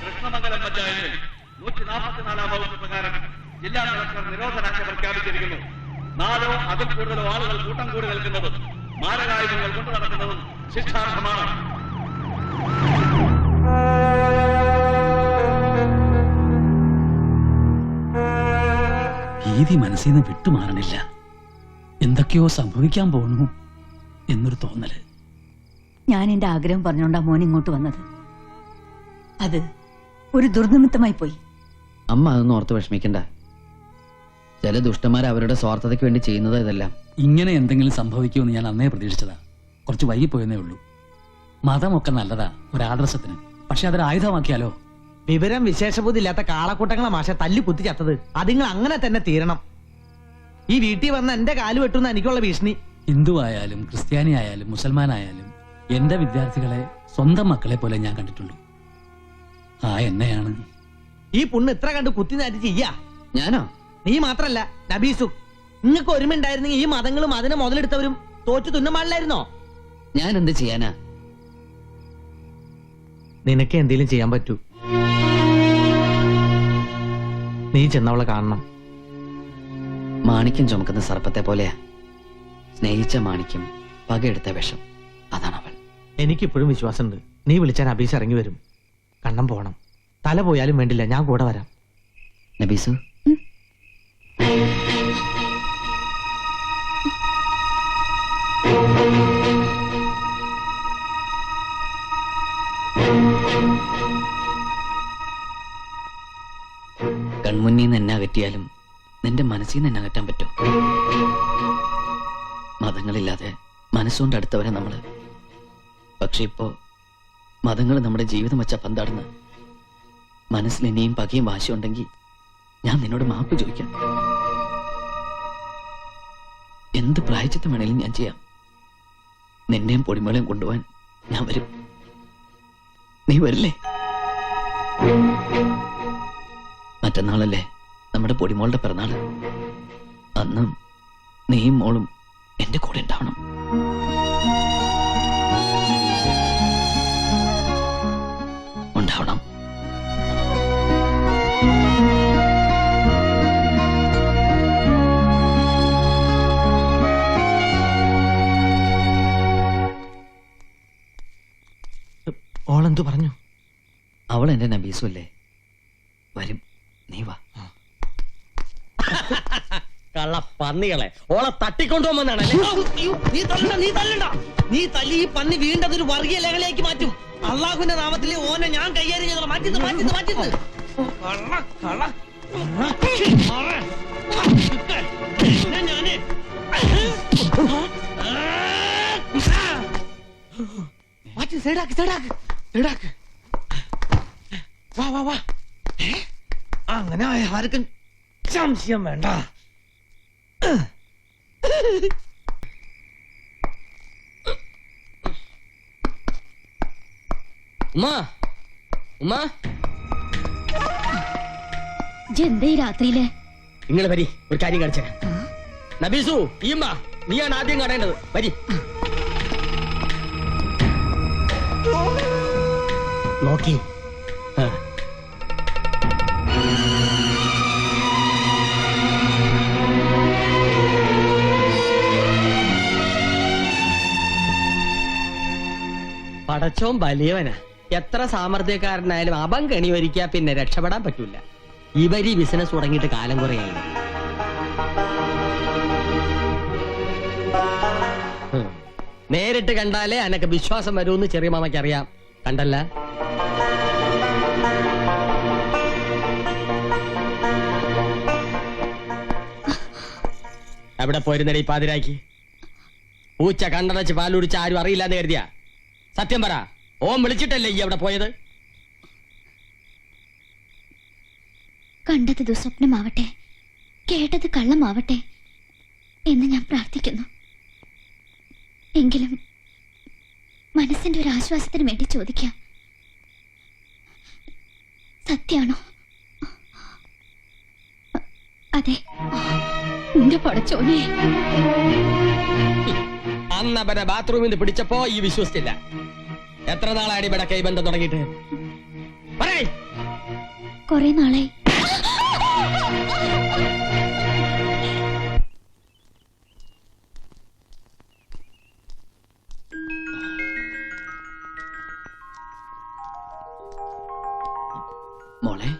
കൃഷ്ണമംഗലം പഞ്ചായത്തിൽ 144 വകുപ്പ് പ്രകാരം ജില്ലാ കളക്ടർ നിരോധനാജ്ഞ പ്രഖ്യാപിച്ചിരിക്കുന്നു. 4 അതിൽ കൂടുതലോ ആളുകൾ കൂട്ടം കൂടി നിൽക്കുന്നതും മാരകായുധങ്ങൾ കൊണ്ടു നടക്കുന്നതും ശിക്ഷാർഹമാണ്. ഭീതി മനസ്സിൽ നിന്ന് വിട്ടുമാറണില്ല. എന്തൊക്കെയോ സംഭവിക്കാൻ പോകുന്നു എന്നൊരു തോന്നല്. ഞാൻ എന്റെ ആഗ്രഹം പറഞ്ഞോണ്ടാ മോൻ ഇങ്ങോട്ട് വന്നത്. അത് ഒരു ദുർനിമിത്തമായി പോയി. അമ്മ അതൊന്നും ഓർത്ത് വിഷമിക്കണ്ട. ചില ദുഷ്ടന്മാർ അവരുടെ സ്വാർത്ഥതയ്ക്ക് വേണ്ടി ചെയ്യുന്നത് ഇതെല്ലാം. ഇങ്ങനെ എന്തെങ്കിലും സംഭവിക്കുമെന്ന് ഞാൻ അന്നേ പ്രതീക്ഷിച്ചതാ. കുറച്ച് വൈകിപ്പോയെന്നേ ഉള്ളൂ. മതമൊക്കെ നല്ലതാ ഒരാദർശത്തിന്. പക്ഷെ അതൊരു ആയുധമാക്കിയാലോ? വിവരം വിശേഷബുദ്ധി ഇല്ലാത്ത കാളക്കൂട്ടങ്ങളെ മാഷ തല്ലി കുത്തി ചത്തത്. അതിങ്ങൾ അങ്ങനെ തന്നെ തീരണം. ഈ വീട്ടിൽ വന്ന എന്റെ കാല് വെട്ടുന്ന എനിക്കുള്ള ഭീഷണി. ഹിന്ദു ആയാലും ക്രിസ്ത്യാനി ആയാലും മുസൽമാനായാലും എന്റെ വിദ്യാർത്ഥികളെ സ്വന്തം മക്കളെ പോലെ ഞാൻ കണ്ടിട്ടുള്ളൂ. ആ എന്നെയാണ് ഈ പുണ്ണ് ഇത്ര കണ്ട് കുത്തി നാറ്റി ചെയ്യാ. ഞാനോ? നീ മാത്രല്ല നബീസു. നിങ്ങൾക്ക് ഒരുമുണ്ടായിരുന്നെങ്കിൽ ഈ മതങ്ങളും അതിനെ മുതലെടുത്തവരും തോറ്റു തുന്നമാളിലായിരുന്നോ? ഞാൻ എന്ത് ചെയ്യാനാ? നിനക്ക് എന്തെങ്കിലും ചെയ്യാൻ പറ്റൂ. നീ ചെന്നവളെ കാണണം. മാണിക്യം ചുമക്കുന്ന സർപ്പത്തെ പോലെയാ. സ്നേഹിച്ച മാണിക്യം, പകയെടുത്ത വിഷം. അതാണ് അവൾ. എനിക്കിപ്പോഴും വിശ്വാസമുണ്ട്. നീ വിളിച്ചാൽ അബീസ് ഇറങ്ങി വരും. കണ്ണം പോണം. തല പോയാലും വേണ്ടില്ല, ഞാൻ കൂടെ വരാം. നബീസു, കൺമുന്നിൽ നിന്ന് എന്നെ അകറ്റിയാലും നിന്റെ മനസ്സിൽ നിന്ന് എന്നെ അകറ്റാൻ പറ്റും. മതങ്ങളില്ലാതെ മനസ്സുകൊണ്ട് അടുത്തവരെ നമ്മള്. പക്ഷെ ഇപ്പോ മതങ്ങൾ നമ്മുടെ ജീവിതം വെച്ച പന്താടുന്ന. മനസ്സിൽ ഇനിയും പകയും വാശിയുണ്ടെങ്കിൽ ഞാൻ നിന്നോട് മാപ്പ് ചോദിക്കാം. എന്ത് പ്രായച്ചിത്തം വേണേലും ഞാൻ ചെയ്യാം. നിന്നെയും പൊടിമളയും കൊണ്ടുപോകാൻ ഞാൻ വരും. നീ വരില്ലേ? മറ്റന്നാളല്ലേ നമ്മുടെ പൊടിമോളുടെ പിറന്നാള്. അന്ന് നീയും മോളും എന്റെ കൂടെ ഉണ്ടാവണം. ഉണ്ടാവണം. ഓളെന്തു പറഞ്ഞു? അവൾ എന്റെ നബീസു അല്ലേ? വരും, നീ വാ. കള്ള പന്നികളെ ഓളെ തട്ടിക്കൊണ്ടുപോകുമെന്നാണല്ലേ? നീ തല്ലണ്ട, നീ തല്ലണ്ട. നീ തല്ലി ഈ പന്നി വീണ്ടും അതൊരു വർഗീയ ലഹളയാക്കി മാറ്റും. അള്ളാഹുവിന്റെ നാമത്തിൽ ഓനെ ഞാൻ കൈകാര്യം ചെയ്തോളാം. മാറ്റിന്ന് മാറ്റിന്ന് മാറ്റിന്ന്. കള്ള കള്ള ഞാന് മാറ്റി സൈഡാക്ക് സൈഡാക്ക് സൈഡാക്ക്. വാ വാ വാ. അങ്ങനെ ആർക്കും സംശയം വേണ്ട. ഉമ്മ ഉമ്മ എന്തേ രാത്രിയില്? നിങ്ങൾ വരി, ഒരു കാര്യം കാണിച്ചേരാ. നബീസു, ഈമ്മ, നീയാണ് ആദ്യം കാണേണ്ടത്. വരി. നോക്കി പടച്ചോൻ വലിയവനാ. എത്ര സാമർഥ്യക്കാരനായാലും അവൻ കെണി വരിക്കാ പിന്നെ രക്ഷപ്പെടാൻ പറ്റൂല. ഇവര് ഈ ബിസിനസ് തുടങ്ങിയിട്ട് കാലം കുറയായി. നേരിട്ട് കണ്ടാലേ അനക്ക് വിശ്വാസം വരുമെന്ന് ചെറിയ മാമയ്ക്ക് അറിയാം. കണ്ടല്ല? എവിടെ പോയിരുന്നേ ഈ പാതിരാക്കി? പൂച്ച കണ്ടടച്ച് പാലുടിച്ച് ആരും അറിയില്ലാന്ന് കരുതിയ? സത്യം പറ, ഓൻ വിളിച്ചിട്ടല്ലേ ഈ അവിടെ പോയത്? കണ്ടത് ദുസ്വപ്നമാവട്ടെ, കേട്ടത് കള്ളമാവട്ടെ എന്ന് ഞാൻ പ്രാർത്ഥിക്കുന്നു. എങ്കിലും മനസ്സിന്റെ ഒരു ആശ്വാസത്തിന് വേണ്ടി ചോദിക്കാം, സത്യാണോ? അതെ. എന്റെ പടച്ചോനെ, അന്നവരെ ബാത്റൂമിൽ നിന്ന് പിടിച്ചപ്പോ ഈ വിശ്വസിച്ചില്ല. എത്ര നാളാണ് ഇവിടെ കൈബന്ധം തുടങ്ങിയിട്ട്? പറയ്. കുറെ നാളായി. മോളെ,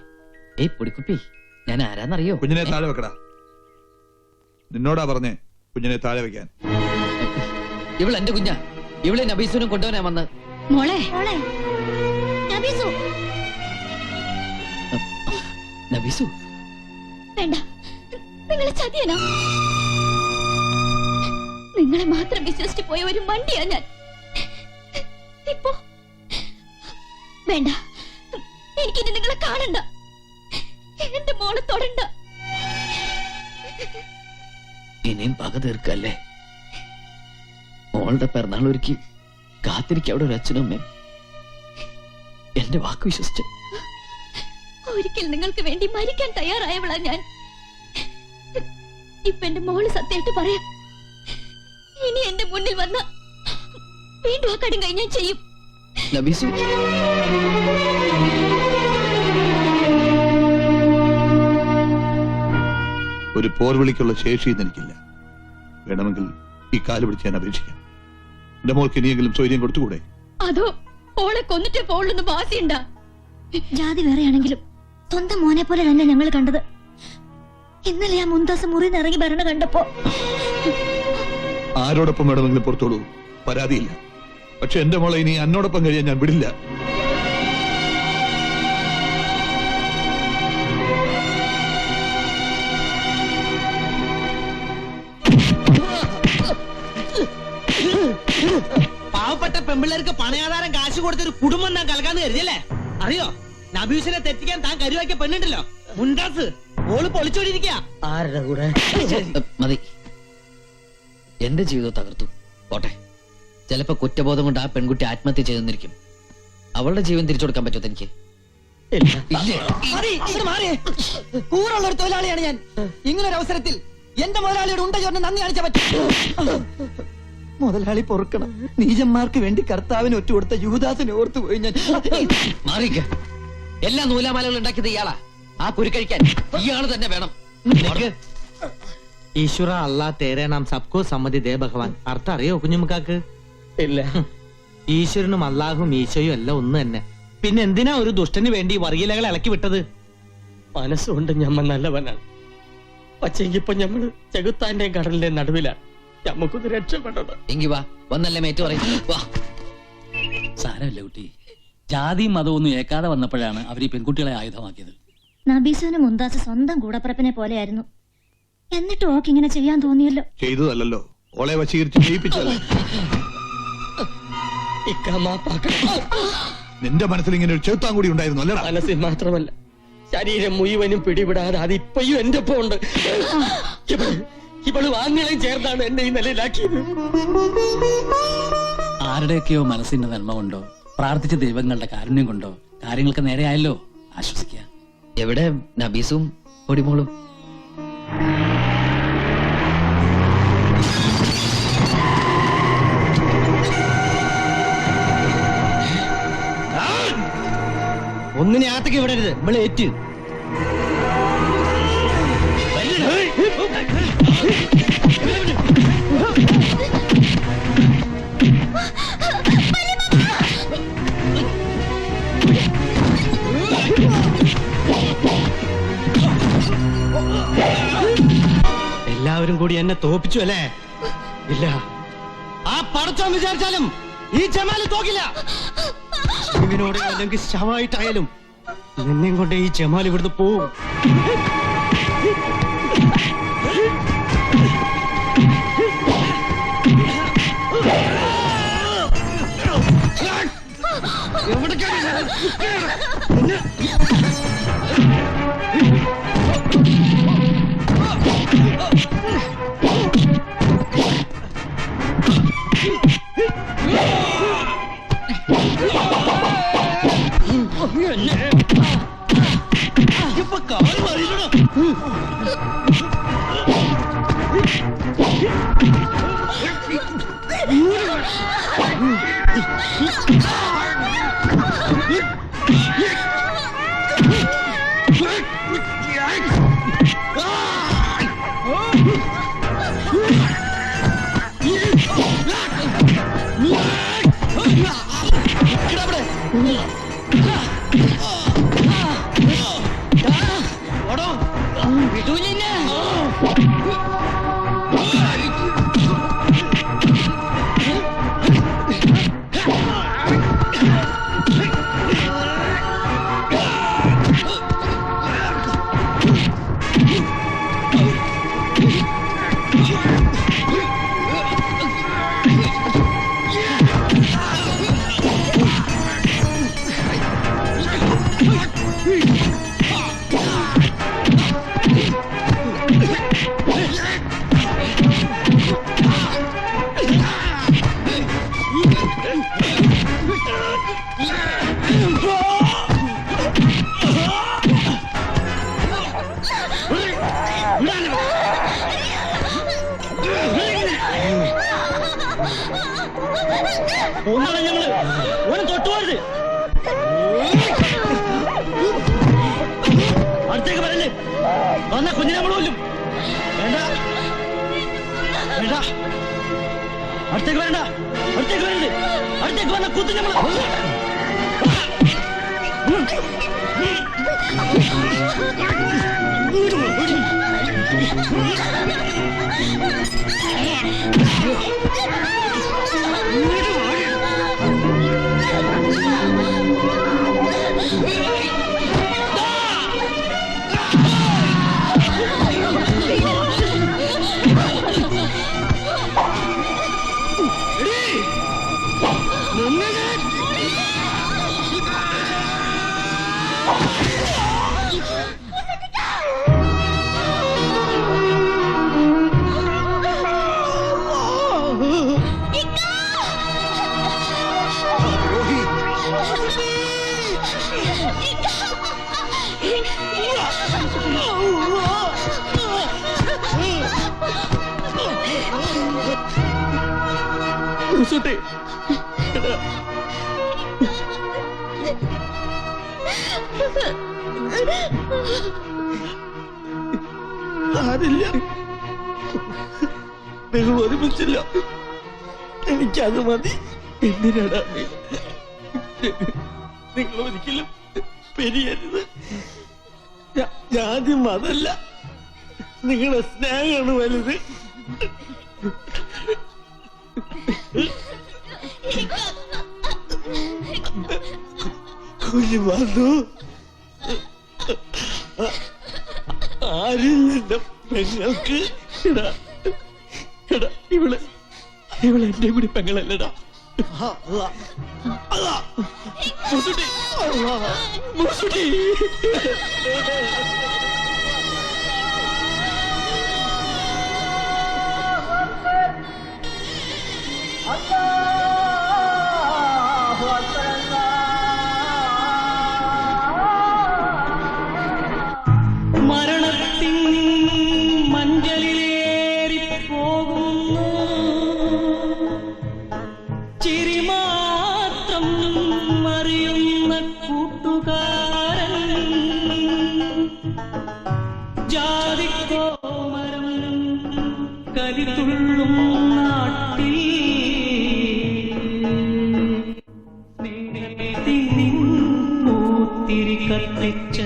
ഏയ് പൊടിക്കുപ്പി, ഞാൻ ആരാന്നറിയോ? കുഞ്ഞിനെ താഴെ വെക്കടാ. നിന്നോടാ പറഞ്ഞേ കുഞ്ഞിനെ താഴെ വെക്കാൻ. ഇവൾ എന്റെ കുഞ്ഞാ. ഇവളെ നബീസുനും കൊണ്ടുവനാ വന്ന്. മോളെ നബീസു, നബീസു, വേണ്ട, നിങ്ങളെ ചതിയനോ? നിങ്ങളെ മാത്രം വിശ്വസിച്ച് പോയ ഒരു മണ്ടിയാ ഞാൻ. ഇപ്പോ വേണ്ട, എനിക്കിനി നിങ്ങളെ കാണണ്ട, എന്റെ മോളെ തൊടണ്ട. ഇനിയും പക തീർക്കല്ലേ? മോളുടെ പിറന്നാൾ ഒരുക്കി കാത്തിരിക്ക അവിടെ ഒരു അച്ഛനും അമ്മയും. എന്റെ വാക്ക് വിശ്വസിച്ച് ഒരിക്കൽ നിങ്ങൾക്ക് വേണ്ടി മരിക്കാൻ തയ്യാറായവളാ ഞാൻ. ഇപ്പൊ എന്റെ മോള് സത്യമായിട്ട് പറയാം, ഇനി എന്റെ മുന്നിൽ വന്ന വീണ്ടും ആ കടും കഴിഞ്ഞാൽ ചെയ്യും. നബീസു, ഒരു പോർവിളിക്കുള്ള ശേഷിയും എനിക്കില്ല. വേണമെങ്കിൽ ഈ കാല് പിടിച്ച് ഞാൻ അപേക്ഷിക്കാം. എന്റെ മോൾക്ക് ഇനിയെങ്കിലും സ്വൈര്യം കൊടുത്തുകൂടെ? അതോ ഓളെ കൊന്നിട്ടേ പോളെന്ന് വാസിയുണ്ടാ? ജാതി വേറെയാണെങ്കിലും സ്വന്തം മോനെ പോലെ തന്നെ ഞങ്ങൾ കണ്ടത്. ഇന്നലെ ആ മുന്താസ് മുറിന്ന് ഇറങ്ങി ഭരണ കണ്ടപ്പോ ആരോടൊപ്പം വേണമെങ്കിലും പുറത്തോളൂ, പരാതിയില്ല. പക്ഷെ എന്റെ മോളെ ഇനി എന്നോടൊപ്പം കഴിയാൻ ഞാൻ വിടില്ല. പാവപ്പെട്ട പെമ്പിള്ളേർക്ക് പണയാധാരം കാശ് കൊടുത്തൊരു കുടുംബം താൻ കലക്കാന്ന് കരുതിയല്ലേ? അറിയോ, നബീസിനെ തെറ്റിക്കാൻ താൻ കരുവാക്കിയ പെണ്ണുണ്ടല്ലോ, മുണ്ടാസ്, ഓള് പൊളിച്ചോണ്ടിരിക്കുക. ആരുടെ കൂടെ? മതി. എന്റെ ജീവിതം തകർത്തു പോട്ടെ. ചിലപ്പോ കുറ്റബോധം കൊണ്ട് ആ പെൺകുട്ടി ആത്മഹത്യ ചെയ്തെന്നിരിക്കും. അവളുടെ ജീവൻ തിരിച്ചു കൊടുക്കാൻ പറ്റുമോ എനിക്ക്? കൂറുള്ള ഒരു തൊഴിലാളിയാണ് ഞാൻ. ഇങ്ങനൊരു അവസരത്തിൽ എന്റെ മുതലാളിയോട് ഉണ്ട ചോറിന് നന്ദി കാണിച്ചാ പറ്റും. മുതലാളി പൊറുക്കണം. നീചന്മാർക്ക് വേണ്ടി കർത്താവിന് ഒറ്റ കൊടുത്ത യൂദാസിനെ ഓർത്തു പോയി ഞാൻ. മാറിക്ക. എല്ലാ നൂലാമാലകളും ഉണ്ടാക്കിയത് ഇയാളാ. ആ കുരുക്കഴിക്കാൻ ഇയാള് തന്നെ വേണം. ഈശ്വര അല്ലാ തേരെ നാം സബ്കോ സമ്മതി ദേ ഭഗവാൻ. അർത്ഥം അറിയോ കുഞ്ഞുമുക്കാക്ക്? ഇല്ല. ഈശ്വരനും അള്ളാഹും ഈശോയും എല്ലാം ഒന്ന് തന്നെ. പിന്നെ എന്തിനാ ഒരു ദുഷ്ടന് വേണ്ടി വർഗീയലകൾ ഇളക്കി വിട്ടത്? മനസ്സുകൊണ്ട് ഞമ്മ നല്ലവനാണ്. പക്ഷെങ്കിപ്പോ ഞമ്മള് ചെകുത്താന്റെയും കടലിന്റെയും നടുവിലാണ്. നമുക്കൊന്ന് രക്ഷപ്പെടണം. എങ്കി വാ, വന്നല്ലേ മേറ്റ് പറയും. വാ. സാരമില്ല കുട്ടി, ജാതിയും മതവും ഒന്നും ഏക്കാതെ വന്നപ്പോഴാണ് അവർ ഈ പെൺകുട്ടികളെ ആയുധമാക്കിയത്. നബീസുവിന് മുന്താസ് സ്വന്തം കൂടപ്പിറപ്പിനെ പോലെയായിരുന്നു. എന്നിട്ട് ഓക്ക് ഇങ്ങനെ ചെയ്യാൻ തോന്നിയല്ലോ. ചെയ്തതല്ലോ, ഓളെ വശീകരിച്ച് ചെയ്യിപ്പിച്ചതല്ലേ. നിന്റെ മനസ്സിൽ ഇങ്ങനെ ഒരു ചെറുത്താൻ കൂടി ഉണ്ടായിരുന്നു അല്ലടാ? മനസ്സിൽ മാത്രമല്ല, ശരീരം മുഴുവനും പിടിവിടാതെ അത് ഇപ്പോഴും എന്റെ ഒപ്പം ഉണ്ട്. ഇവള് വാങ്ങളെയും ചേർന്നാണ് എന്നെ ഈ നിലയിലാക്കിയത്. ആരുടെയൊക്കെയോ മനസ്സിന്റെ നന്മ കൊണ്ടോ പ്രാർത്ഥിച്ച ദൈവങ്ങളുടെ കാരുണ്യം കൊണ്ടോ കാര്യങ്ങൾക്ക് നേരെയായല്ലോ. ആശ്വസിക്കുക. എവിടെ നബീസും പൊടിമോളും? ഒന്നിനെ അകത്തേക്ക് വിടരുത്, നമ്മളെ ഏറ്റ്. എല്ലാവരും കൂടി എന്നെ തോപ്പിച്ചു അല്ലേ? ഇല്ല, ആ പടച്ചോൻ വിചാരിച്ചാലും ഈ ജമാല് തോക്കില്ല. ഇവനോട് അല്ലെങ്കിൽ ശവമായിട്ടായാലും എന്നെയും കൊണ്ട് ഈ ജമാൽ ഇവിടുന്ന് പോവും. തൊട്ടുപോരുത്, അടുത്തേക്ക് വരല്ലേ. വന്ന കുഞ്ഞിനെ നമ്മൾ കൊല്ലും. വേണ്ട വേണ്ട, അടുത്തേക്ക് വരണ്ട, അടുത്തേക്ക് വരരുത്. അടുത്തേക്ക് വന്ന കുത്തി നമ്മൾ. ആരില്ല, നിങ്ങൾ ഒരുമിച്ചില്ല, എനിക്കത് മതി. എന്തിനാടാ നിങ്ങൾ ഒരിക്കലും പെരിയരുത്. ആദ്യം അതല്ല, നിങ്ങളെ സ്നേഹമാണ് വലുത്. കുഞ്ഞുമാതു ആരും എന്റെ പെങ്ങൾക്ക് ഇവള് എന്റെ കൂടി പെങ്ങളല്ലടാ. മരണത്തിൻ മഞ്ചലിലേറി പോകുന്നു, ചിരി മാത്രം അറിയുന്ന കൂട്ടുകാരൻ, ജാതിക്കോമരം കലിതുള്ളും നാട്ടിൽ സ്നേഹത്തിൻ മൂത്തിരി കത്തിച്ച